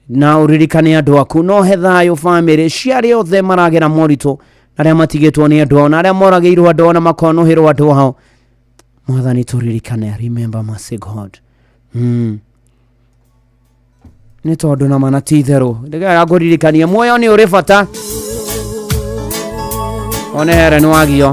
na ũririkane andũ aku no he thayũ bamĩrĩ ciarĩ othe maragera moritũ na arĩa matigĩtwo nĩ andũ ao na arĩa moragĩirwo andũ ao na makonũhĩrwo andũ ao mwathani tũririkane, remember mercy God. Nĩ tondũ na manatitherũ ndĩgera ngũririkanie muoyo nĩ ũrĩ bata one here nĩ wagio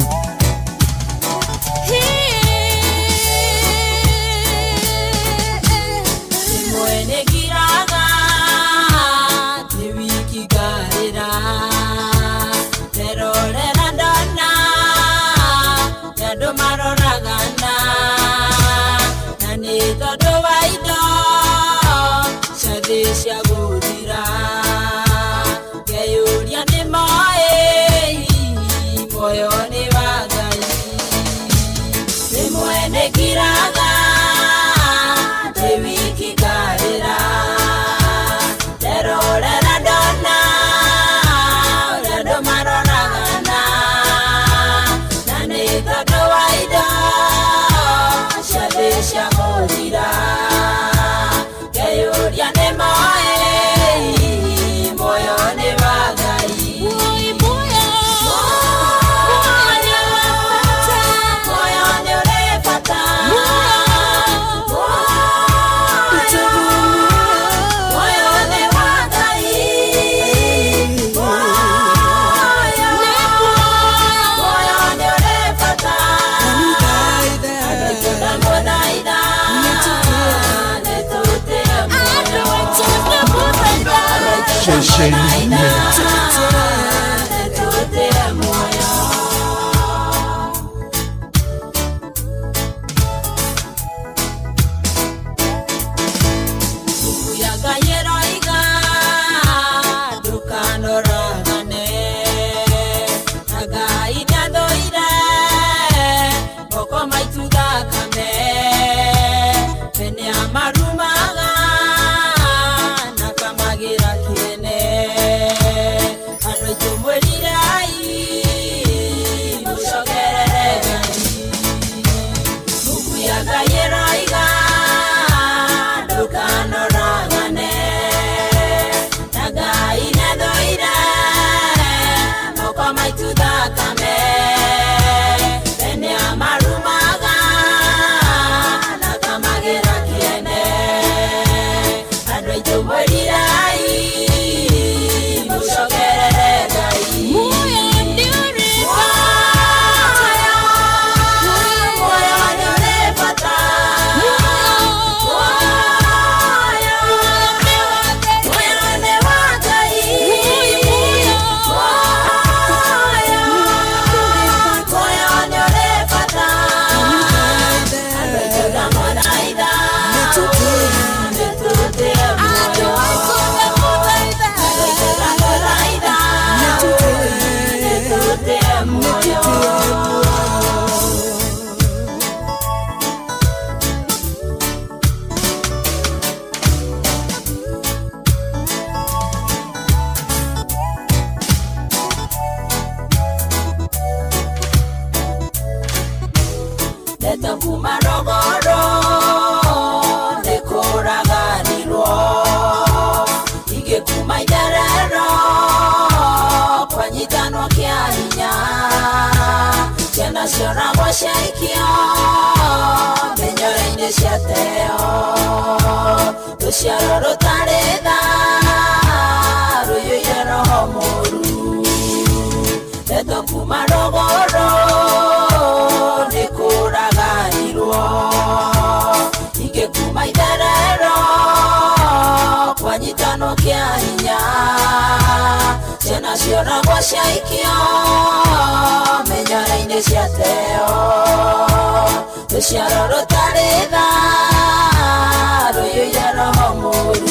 Tuciarwo rũtarĩ tha rũiyũire ciona gwa ciaikio menyore-inĩ ciateo rũciaro rũtarĩ tha rũiyũire roho mũru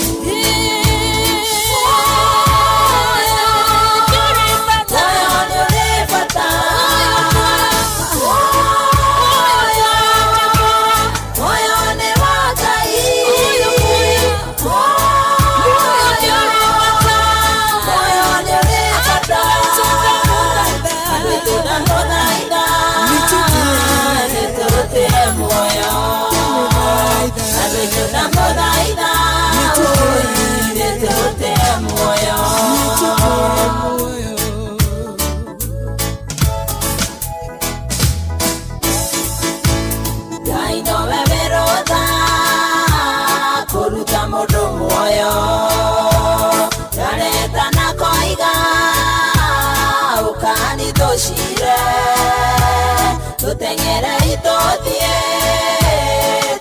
tutengere itothie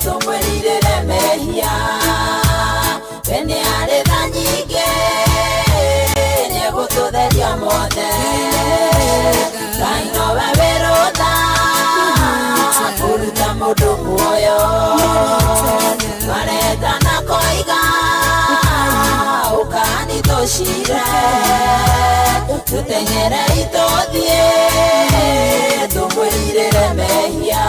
tumwĩrirĩre mehia pene arĩ tha nyingĩ nĩegũtũtheria mothe Ngai nowe wĩrũtha kũruta mũndũ muoyo mareta na koiga ũkanithũcire tutengere itothie tumwĩrirĩre mehia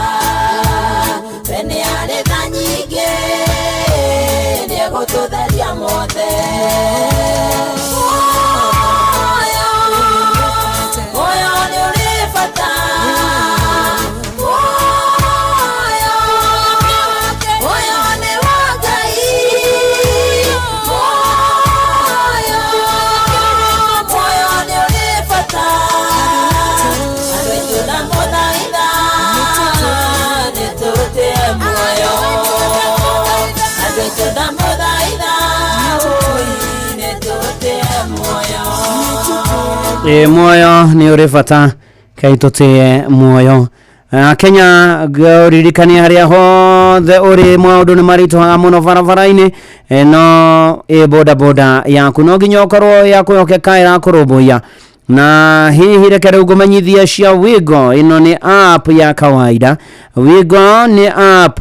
pene arĩ tha nyingĩ nĩegũtũtheria mothe muoyo nĩ ũrĩ bata muoyo nĩ wa Ngai muoyo nĩ ũrĩ bata andũ aitũ na mũthaitha nĩtũrũtĩe muoyo andũ aitũ na mũthaitha nĩtũrũtĩe muoyo muoyo nĩ ũrĩ bata kaitũtĩe muoyo Kenya gũririkania harĩa hothe ũrĩ maũndũ nĩ maritũhaga mũno barabara-inĩ no boda boda yaku no nginya ũkorwo ya kwĩhokeka ĩrakũrũmbũiya na hihi reke rĩu ngũmenyithie cia Wigo. Ĩno nĩ app ya kawaida. Wigo nĩ app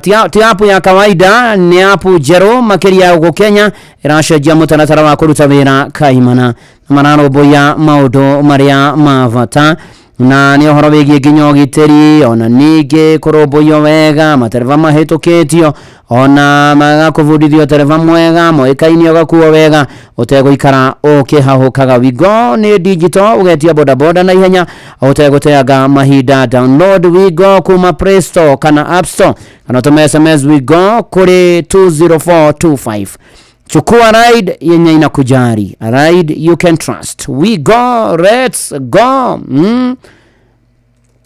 ti app ya kawaida, ni app njerũ makĩria gũkũ Kenya ĩracenjia mũtaratara wa kũruta wĩra kaimana mararũmbũiya maũndũ marĩa ma bata na nĩ ũhoro wĩgiĩ nginya ũgitĩri ona ningĩ kũrũmbũiyo wega matereba mahĩtũkĩtio ona magakũbundithio tereba mwega moĩkaine ũgakuo wega ũtegũikara ũkĩhahũkaga. Wigo nĩ digital, ũgetia boda boda na ihenya ũtegũteanga mahinda. Download Wigo kuma Play Store kana App Store kana tũme SMS Wigo kũrĩ 20425. Chukua ride yenye inakujari, a ride you can trust. Wigo, let's go.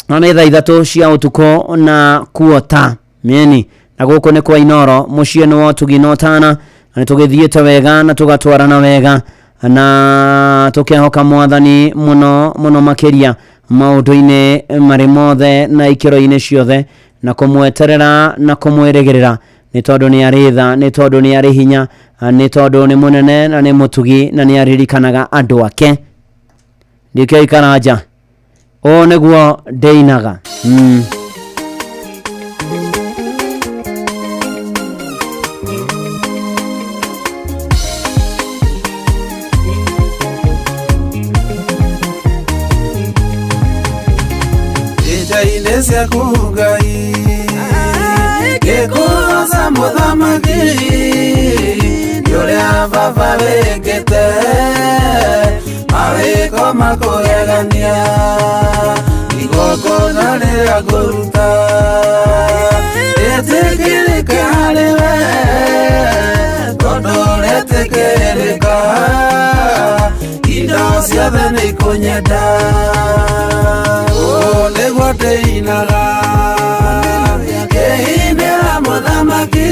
Ona ithatũ cia ũtukũ na kuota mieni na gũkũ nĩ kwa Inoro mũciĩ nĩ wotuginotana na tũgĩthiĩte wega na tũgatwarana wega na tũkĩhoka mwathani mũno mũno makĩria maũndũ-inĩ marĩ mothe na ikĩro-inĩ ciothe na kũmweterera na kũmwĩrĩgĩrĩra nĩ tondũ nĩ arĩ tha, nĩ tondũ nĩ arĩ hinya, nĩ tondũ nĩ mũnene na nĩ mũtugi na nĩ aririkanaga andũ ake. Ndikio ikaranja o nĩguo ndeinaga. Itaile cia kugai gekuza muthamaki yuria baba wekete mawiko makugegania igogona rĩa kũruta rĩtĩkĩrĩke harĩwe tondũ rĩtĩkĩrĩka indo ciothe nĩ ikũnyenda nĩguo ndĩinaga kĩhindĩra mũthamaki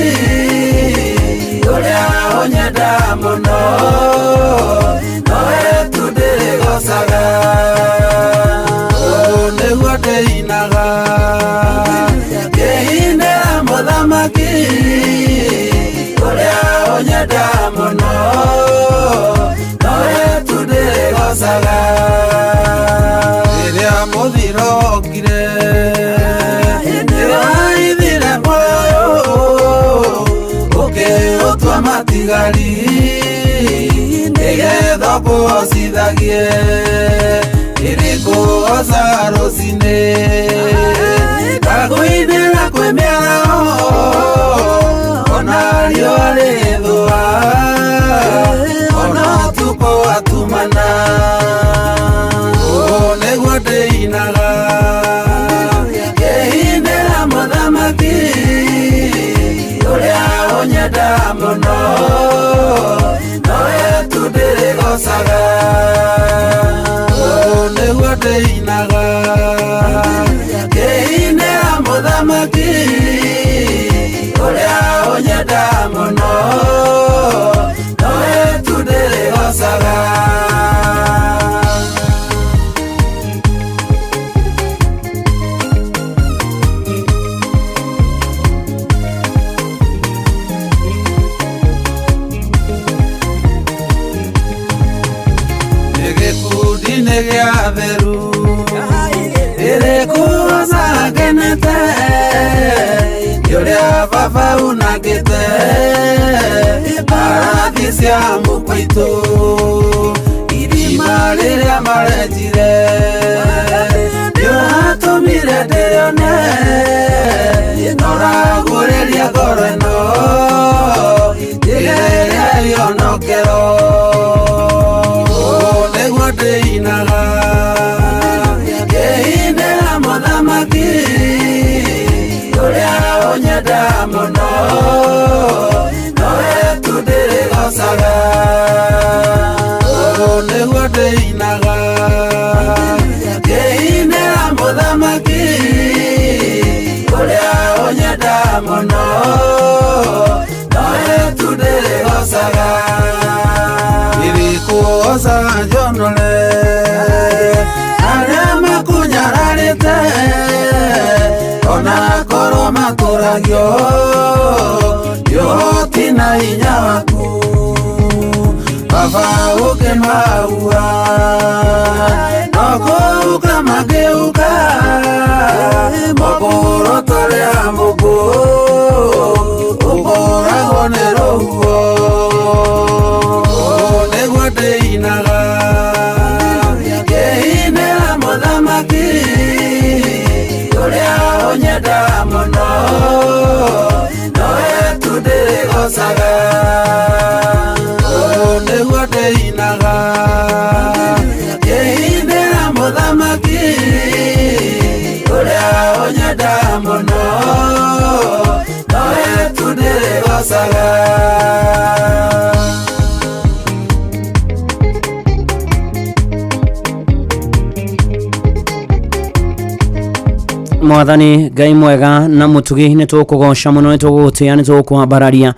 ũrĩa ũnyenda mũno nowe tu ndĩrĩgocaga nĩguo ndĩinaga kĩhindĩra mũthamaki ũrĩa ũnyenda mũno nowe tu ndĩrĩgocaga gocaga rĩrĩa mũthiro okire ndĩraithire muoyo ũkĩũtua matigari nĩgetha ũkũhocithagie irĩkũhoca rũcinĩ kaguinĩra kwĩ mĩaraho ona riũa rĩthũa ona ũtukũ watumana ũũ nĩguo ndĩinaga ngĩinĩra mũthamaki ũrĩa ũnyenda mũno nowe tu ndĩrĩgocaga ũũ nĩguo ndĩinaga ngĩinĩra mũthamaki ũrĩa ũnyenda mũno nowe tu ndĩrĩgocaga nĩgĩkundi-inĩ gĩa theru ĩrĩkuoca ngenete ũrĩa baba unangĩte arathi cia mũkwaitũ irima rĩrĩa marenjire nĩũratũmire ndĩone noragũrĩria ngoro ĩno rĩrĩa rĩonokero nĩguo ndĩinaga ngĩinĩra mũthamaki ũrĩa ũnyenda mũno nowe tu ndĩrĩgocaga ũũ nĩguo ndĩinaga ngĩinĩra mũthamaki ũrĩa ũnyenda mũno nowe tu ndĩrĩgocaga irĩkũoca njonore arĩa makunyararĩte ona korwo matũragio nĩũhoti na hinya waku baba ũkĩmaua nokũuka makĩuka mũkũro tũrĩa mũkũ ũkũragwo nĩ rũhuo nĩguo ndĩinaga ngĩinĩra mũthamaki ũrĩa ũnyenda mũno nowe tu ndĩrĩgocaga ũũ nĩguo ndĩinaga ngĩinĩra mũthamaki ũrĩa ũnyenda mũno nowe tu ndĩrĩgocaga Mwathani Ngai mwega na mutugi nĩ tũkũgoca mũno, nĩ tũgũgũtĩa, nĩ tũgũkwambararia,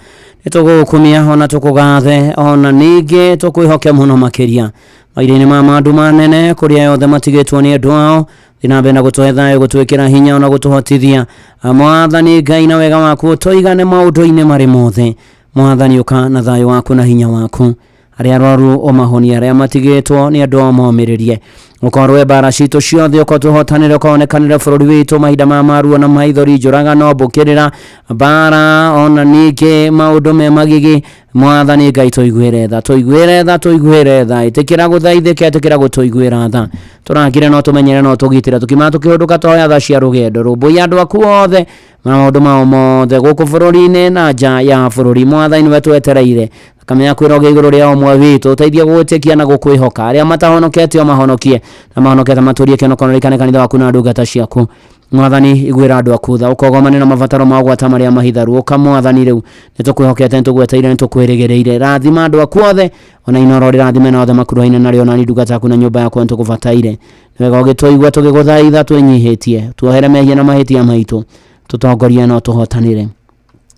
nĩ tũgũgũkumia ona tũkũgathe ona ningĩ tũkwĩhokia mũno makĩria maitho-inĩ ma maũndũ manene kũrĩa yothe matigĩtwo nĩ andũ ao. Thiĩ na mbere na gũtũhe thayũ, gũtwĩkĩra hinya ona gũtũhotithia. Mwathani Ngai na wega waku ũtũigane maũndũ-inĩ marĩ mothe. Mwathani ũka na thayũ waku na hinya waku. Arĩa arwaru ũmahonie, arĩa matigĩtwo nĩ andũ ao momĩrĩrie. Ũkorwo mbara citũ ciothe ũkotũhotanĩre, ũkonekanĩre bũrũri witũ mahinda ma maruo na maithori, njũragano, mbũkĩrĩra, mbara ona ningĩ maũndũ me magigi. Mwathani Ngai tũiguĩre tha, tũiguĩre tha, tũiguĩre tha, ĩtĩkĩra gũthaithĩka, ĩtĩkĩra gũtũiguĩra tha. Tũrangire no tũmenyere no tũgitĩre, tũkima tũkĩhũndũka tũhoya tha cia rũgendo. Rũmbũiya andũ aku othe maũndũ mao mothe gũkũ bũrũri-inĩ na nja ya bũrũri. Mwathani nĩwe twetereire, kamenya kwĩroge igũrũ rĩa ũmwe witũ, ũteithie gũgwĩtĩkia na gũkwĩhoka. Arĩa matahonoketio mahonokie, na mahonokete matũrie kĩonekane kanitha waku na ndungata ciaku. Mwathani iguĩra andũ aku tha, ũkogomane na mabataro ma ũgwata marĩa mahitharu. Ũka Mwathani rĩu nĩ tũkwĩhokete, nĩ tũgweteire, nĩ tũkwĩrĩgĩrĩire. Rathima andũ aku othe, ona inoro rĩrathime na othe makuruhaine narĩo, na ndungata yaku na nyũmba yaku nĩ tũgũbataire. Nĩ wega ũgĩtũigua tũgĩgũthaitha twĩnyihĩtie, tuohere mehia na mahĩtia maitũ, tũtongorie no tũhotanĩre.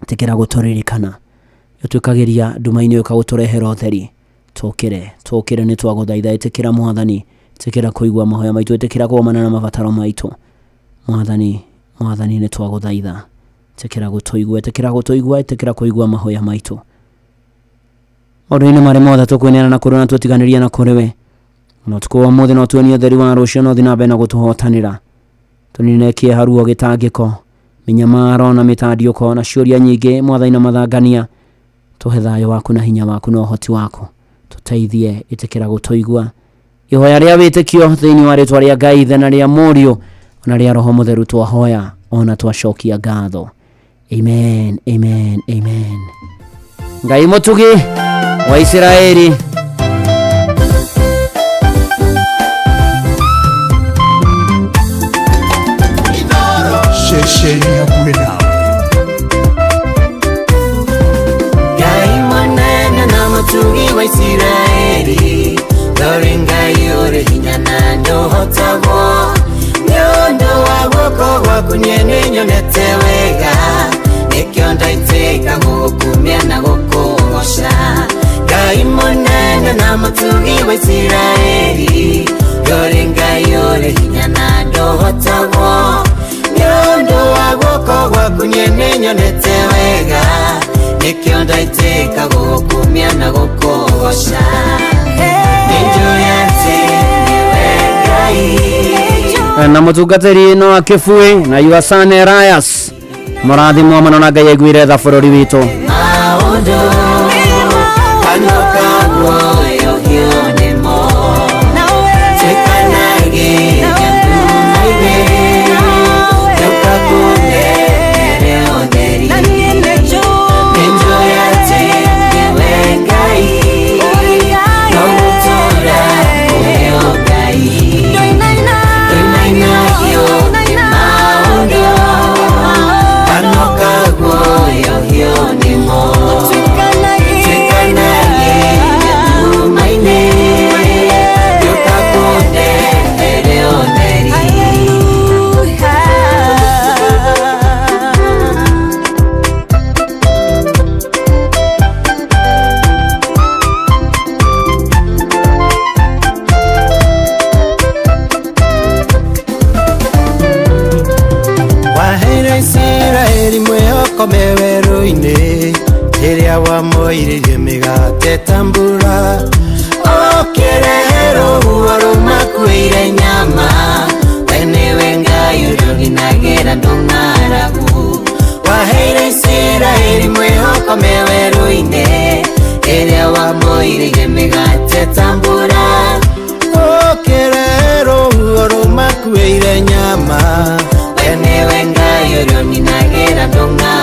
Tĩkĩra gũtũririkana, ũtwĩkagĩria nduma-inĩ ũka gũtũrehera ũtheri. Tũkĩre nĩ twagũthaitha, ĩtĩkĩra Mwathani, ĩtĩkĩra kũigua mahoya maitũ, ĩtĩkĩra kũgomana na mabataro maitũ. Mwathani nĩ twagũthaitha, ĩtĩkĩra gũtũigua, ĩtĩkĩra kũigua mahoya maitũ. Maũndũ-inĩ marĩ mothe tũkwĩneana na kũrĩ na twĩtiganĩria na kũrĩ we. no tuko muthi no tuonio theri wa rucio no thina na gutuhotanira tuninekie haruo gitangiko minyamaro na mitandiuko na ciuria nyingi mwathaina mathangania tuhe thayo waku na hinya waku na uhoti wako tuteithie itikira gutoigua ihoya ria witikio thiini wa ritwa ria Ngai thena ria Murio na ria Roho Mutheru twahoya ona twacokia ngatho. Amen, amen, amen. Ngai mutugi wa Israeli Shesheria Buena Ngai mwanana na mutugi wa Israeli Dore Ngai ore hinya na ndohotagwo Nyondo wa guoko gwaku nyene nyonete wega Nikyo ndaiteka gukumia na gukugosha Ngai mwanana na mutugi wa Israeli Dore Ngai ore hinya na ndohotagwo Nyondo wa guoko gwaku nyene nyonete wega Nikyo ndaiteka gukumia na gukugosha na mutungatiri no akifue na Yuasane Rayas murathimwo muno na Ngai aiguire tha bururi witu wamoiririe migate tambura okerero uoruma kuire nyama wenewe Ngai uroginagera ndong'aragu waheire Israeli mwihoko meweru-ine iria wamoiririe migate tambura okerero uoruma kuire nyama wenewe Ngai uroginagera ndong'aragu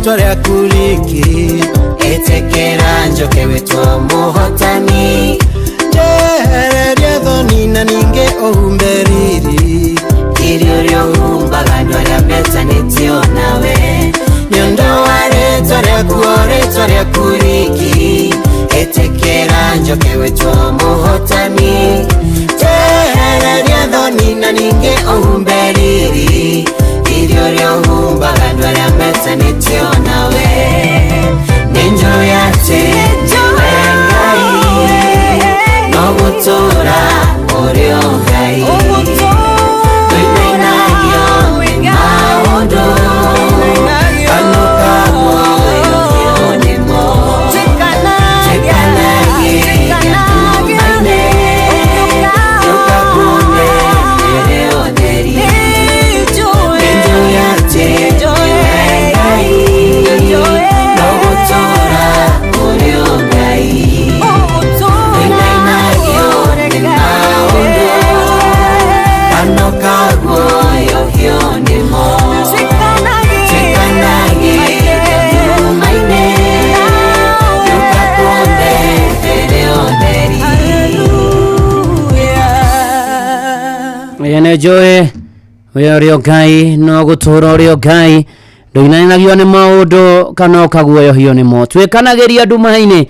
twaria kuriki etekera njoke wetwa muhotani jehereria thoni na ninge ohumberiri irio riohumbaga ndwaria metanitio nawe nyondo ware twaria kuriki etekera njoke wetwa muhotani jehereria thoni na ninge ohumberiri irio riohumbaga ndwaria metanitio nawe ninjo yate wengai no gutura urio ngai twinagio maundu kanukago yonimo tekanagi maine yukakune ereoderi ninjo yate wengai no gutura urio ngai twinagio maundu kanukago yonimo tekanagi maine yukakune ereoderi. Yene joe rio Ngai no gutura rio Ngai nduinanagio ni maundu kana ukaguoyo hio nimo twikanagiria ndumaini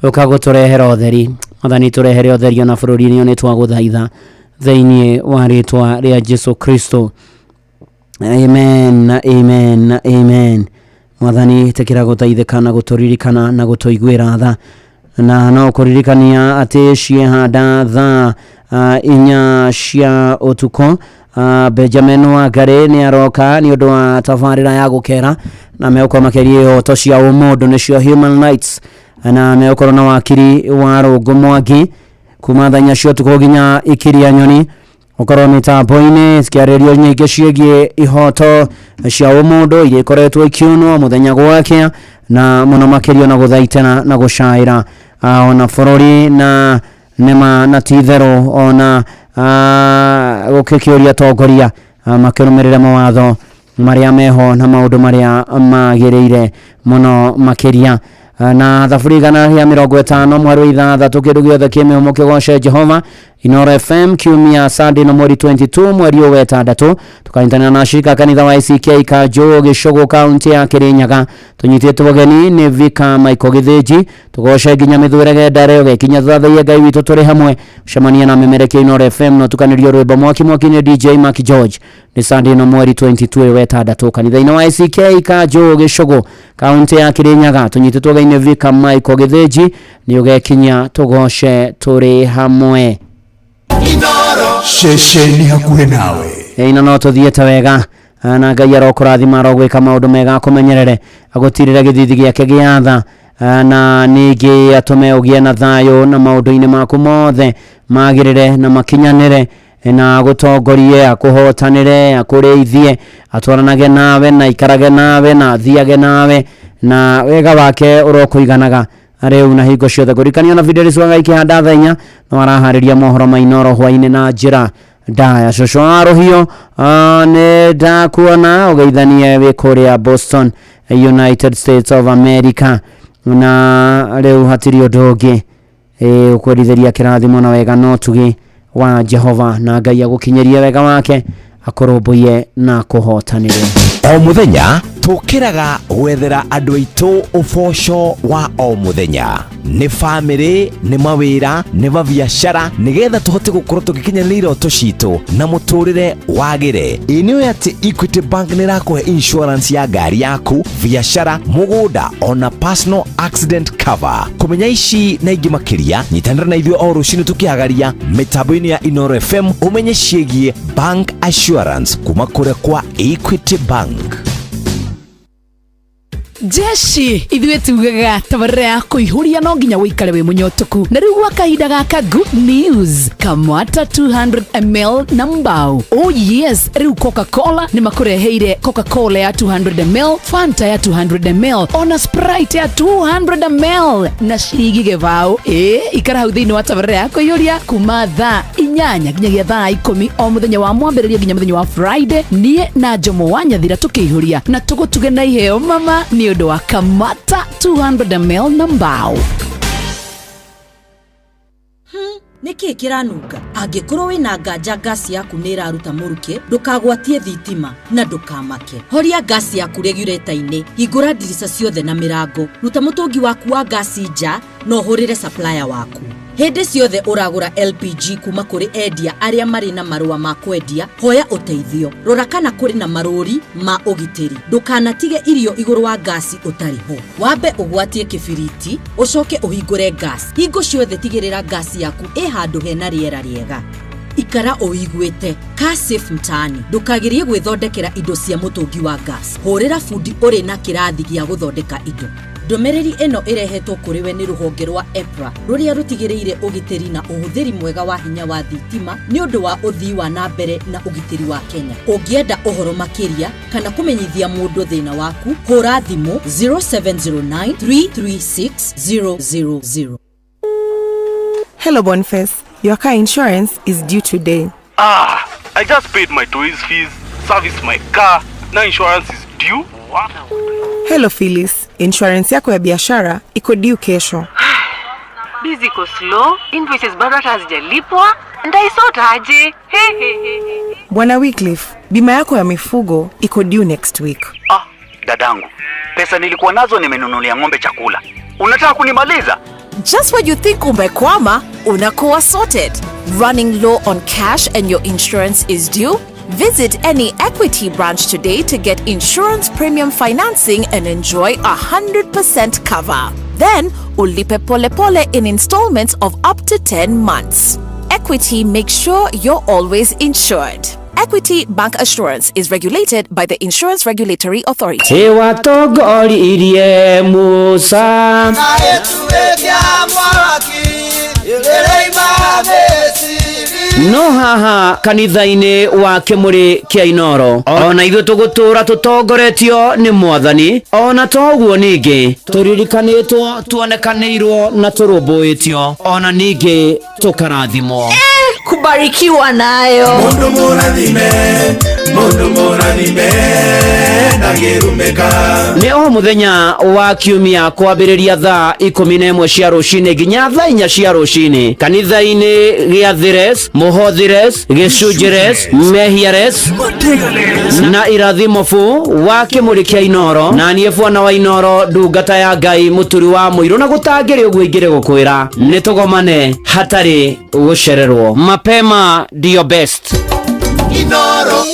ukaguturehera utheri Mwathani turehere utheri na bururi-ini ni twaguthaitha thĩinĩ wa rĩtwa rĩa Jesu Kristo. Amen, amen, amen. Mwathani tekera gũteithĩka na gũtũririkana na gũtũiguĩra tha na no kũririkania atĩ ciehanda thaa 4 cia ũtukũ Benjamin Wangari ni aroka ni ũndũ wa tabarĩra ya gũkera na megũkorwo makĩaria ihoto cia ũmũndũ nĩcio human rights na megũkorwo na wakiri wa Rũngũ Mwangi kuma thanya cia ũtukũ nginya ikiria nyoni ukorwo mitambo-ini ciarĩrio nyingĩ ciĩgiĩ ihoto cia ũmũndũ iria ikoretwo ikiunwo muthenya gwake na mũno makĩria na gũthaitana na gũcaĩra ona bũrũri na nema na titherũ ona gũkĩkĩũria tongoria makĩrũmĩrĩra mawatho marĩa meho na maũndũ marĩa magĩrĩire mũno makĩria na thaburi igana ya 50 mweri wa ithathatũ kĩndũ gĩothe kĩmĩhumo kĩgoce Jehova. Inoro FM kiumia Sunday no mweri 22 mweri wa ĩtandatũ tukanyitana na shirika kanitha wa ICK Kanjũ Gĩcũgũ kaunti ya Kĩrĩnyaga tunyitĩte ũgeni nĩ Vika Michael Gĩthĩnji tugoce nginya mĩthũrege ndare ũgekinya thathaia Ngai witũ tũrĩ hamwe cemania na memerekia Inoro FM no tukanĩrio rwĩmbo mwaki nĩ DJ Mark George ni Sunday no mweri 22 wa ĩtandatũ kanitha-inĩ wa ICK Kanjũ Gĩcũgũ kaunti ya Kĩrĩnyaga tunyitĩte ũgeni Vika Michael Gĩthĩnji ni ũgekinya tugoce tũrĩ hamwe Inoro shesheni hakuhe nawe ina no tuthiete wega na Ngai arokũrathima arogwĩka maũndũ mega kũmenyerere agũtirĩre gĩthithi gĩake gĩa tha na ningĩ atũme ũgĩe na thayũ na maũndũ-inĩ maku mothe magĩrĩre na makinyanĩre na gũtongorie akũhotanĩre akũrĩithie atwaranage nawe na ikarage nawe na athiage nawe na wega wake ũrokũiganaga areu na hingo ciothe kũrikania na Fidelis Wanga ikĩhanda thenya no araharĩria mohoro ma Inoro hwainĩ na njĩra ndaya cũcũ arohio nĩ ndakuona ũgeithanie wĩ kũrĩa Boston United States of America na rĩu hatirĩ ũndũ ũngĩ ũkwĩrithĩria kĩrathimo na wega no tuge wa Jehova na Ngai agũkinyerie wega wake akũrũmbũiye na kũhotanĩre o muthenya tukiraga gwethera andu aitu uboco wa o muthenya ni family ni mawira ni mabiashara nigetha tuhote gukorwo tugikinyanira iroto citu na muturire wagire ini ati Equity Bank ni rakuhe insurance ya gari yaku biashara mugunda ona personal accident cover kumenya ici na ingi makiria nyitanira na ithio o rucini tukihagaria mitambo-ini ya Inoro FM umenye ciegie bank assurance kuma kure kwa Equity Bank. jeshi ithuĩ tugaga tabarĩra ya kũihũria no nginya wĩikare wĩ mũnyotoku na rĩu gwa kahinda gaka good news kamata 200ml na mbao. Oh yes, rĩu Coca-Cola nĩ makũreheire Coca-Cola ya 200ml, Fanta ya 200ml, ona Sprite ya 200ml na ciringi gĩbao. Ikara hau thĩinĩ wa tabarĩra ya kũihũria kuma thaa 8 nginyagia thaa 10 o mũthenya wa mwambĩrĩrio nginya mũthenya wa Friday. Niĩ na Jomo wa Nyathira tũkĩihũria na tũgũtuge na iheo mama nĩ ũndũ wa kamata 200ml na mbao. Niki kiranunga angikorwo wina nganja gasi yaku nĩ iraruta mũruke ndukagwatie thitima na ndukamake. Horia gasi yaku regulator-inĩ, hingũra ndirica ciothe na mirango, ruta mũtũngi waku wa gasi nja na ũhũrĩre supplier waku. Hĩndĩ ciothe ũragũra LPG kuma kũrĩ endia arĩa marĩ na marũa ma kwendia, hoya ũteithio. Rora kana kũrĩ na marũri ma ũgitĩri. Ndũkanatige irio igũrũ wa gasi ũtarĩ ho. Wambe ũgwatie kĩbiriti, ũcoke ũhingũre gasi. Hingo ciothe tigĩrĩra gasi yaku ĩ handũ hena rĩera rĩega. Ikara ũiguĩte ka safe mtaani. Ndũkagerie gwĩthondekera indo cia mũtũngi wa gas. Hũrĩra fundi ũrĩ na kĩrathi gĩa gũthondeka indo. Ndũmĩrĩri ĩno ĩrehetwo kũrĩ we nĩ rũhonge rwa EPRA rũrĩa rũtigĩrĩire ũgitĩri na ũhũthĩri mwega wa hinya wa thitima nĩ ũndũ wa ũthii wa na mbere na ũgitĩri wa Kenya. Ũngĩenda ũhoro makĩria kana kũmenyithia mũndũ thĩna waku, hũra thimũ 0709 336 000. Hello Boniface, your car insurance is due today. I just paid my toys fees, serviced my car, now insurance is due. What? Hello Phyllis, insurance yako ya biashara iko due kesho. Busy ko slow, invoices bado hazijalipwa, ndaisota aje. Bwana Wycliffe, bima yako ya mifugo iko due next week. Dadangu, pesa nilikuwa nazo nimenunulia ng'ombe chakula. Unataka kunimaliza? Just when you think umekwama, unakuwa sorted. Running low on cash and your insurance is due? Visit any Equity branch today to get insurance premium financing and enjoy 100% cover. Then, ulipe pole pole in installments of up to 10 months. Equity makes sure you're always insured. Equity Bank Assurance is regulated by the Insurance Regulatory Authority. Musa no haha kanitha-inĩ wa Kĩmũrĩ kĩa Inoro ona ithuĩ tũgũtũra tũtongoretio nĩ Mwathani, ona toguo ningĩ tũririkanĩtwo, tuonekanĩirwo na tũrũmbũĩtio, ona ningĩ tũkarathimwo. Kubarikiwa nayo. Mundu mũrathime ndagĩrumĩka. Nĩ o mũthenya wa kiumia kwambĩrĩria thaa 11 cia rũcinĩ nginya thaa 4 cia rũcinĩ kanitha-inĩ gĩa Thires, Mũhothires, Gĩcunjĩres, Mehiares na Irathimofu wa Kĩmũrĩ kĩa Inoro. Na niĩ Bwana wa Inoro, ndungata ya Ngai mũturi wa mũirũ, na gũtangĩrĩ ũguo ingĩrĩ gũkwĩra nĩ tũgomane hatarĩ gũcererwo. Mapema ndio best. Inoro.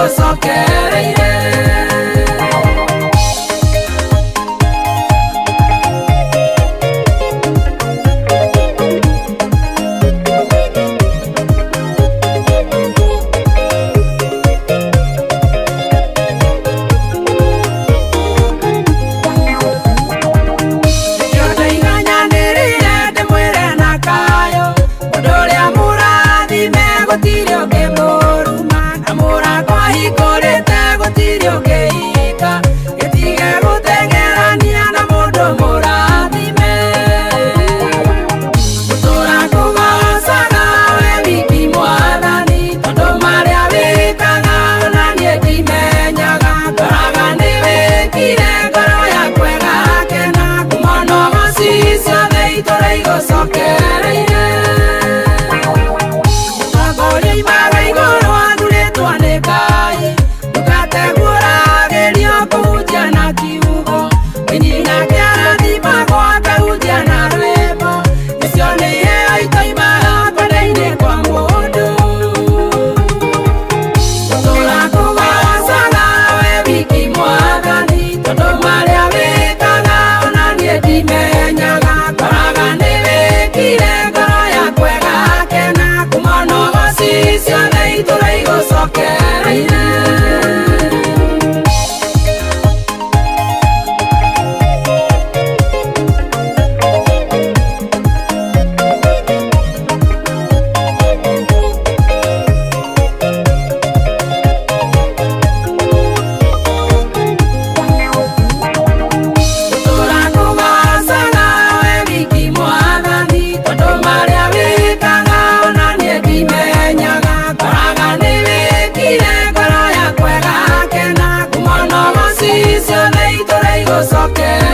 igũcokereire. Okay.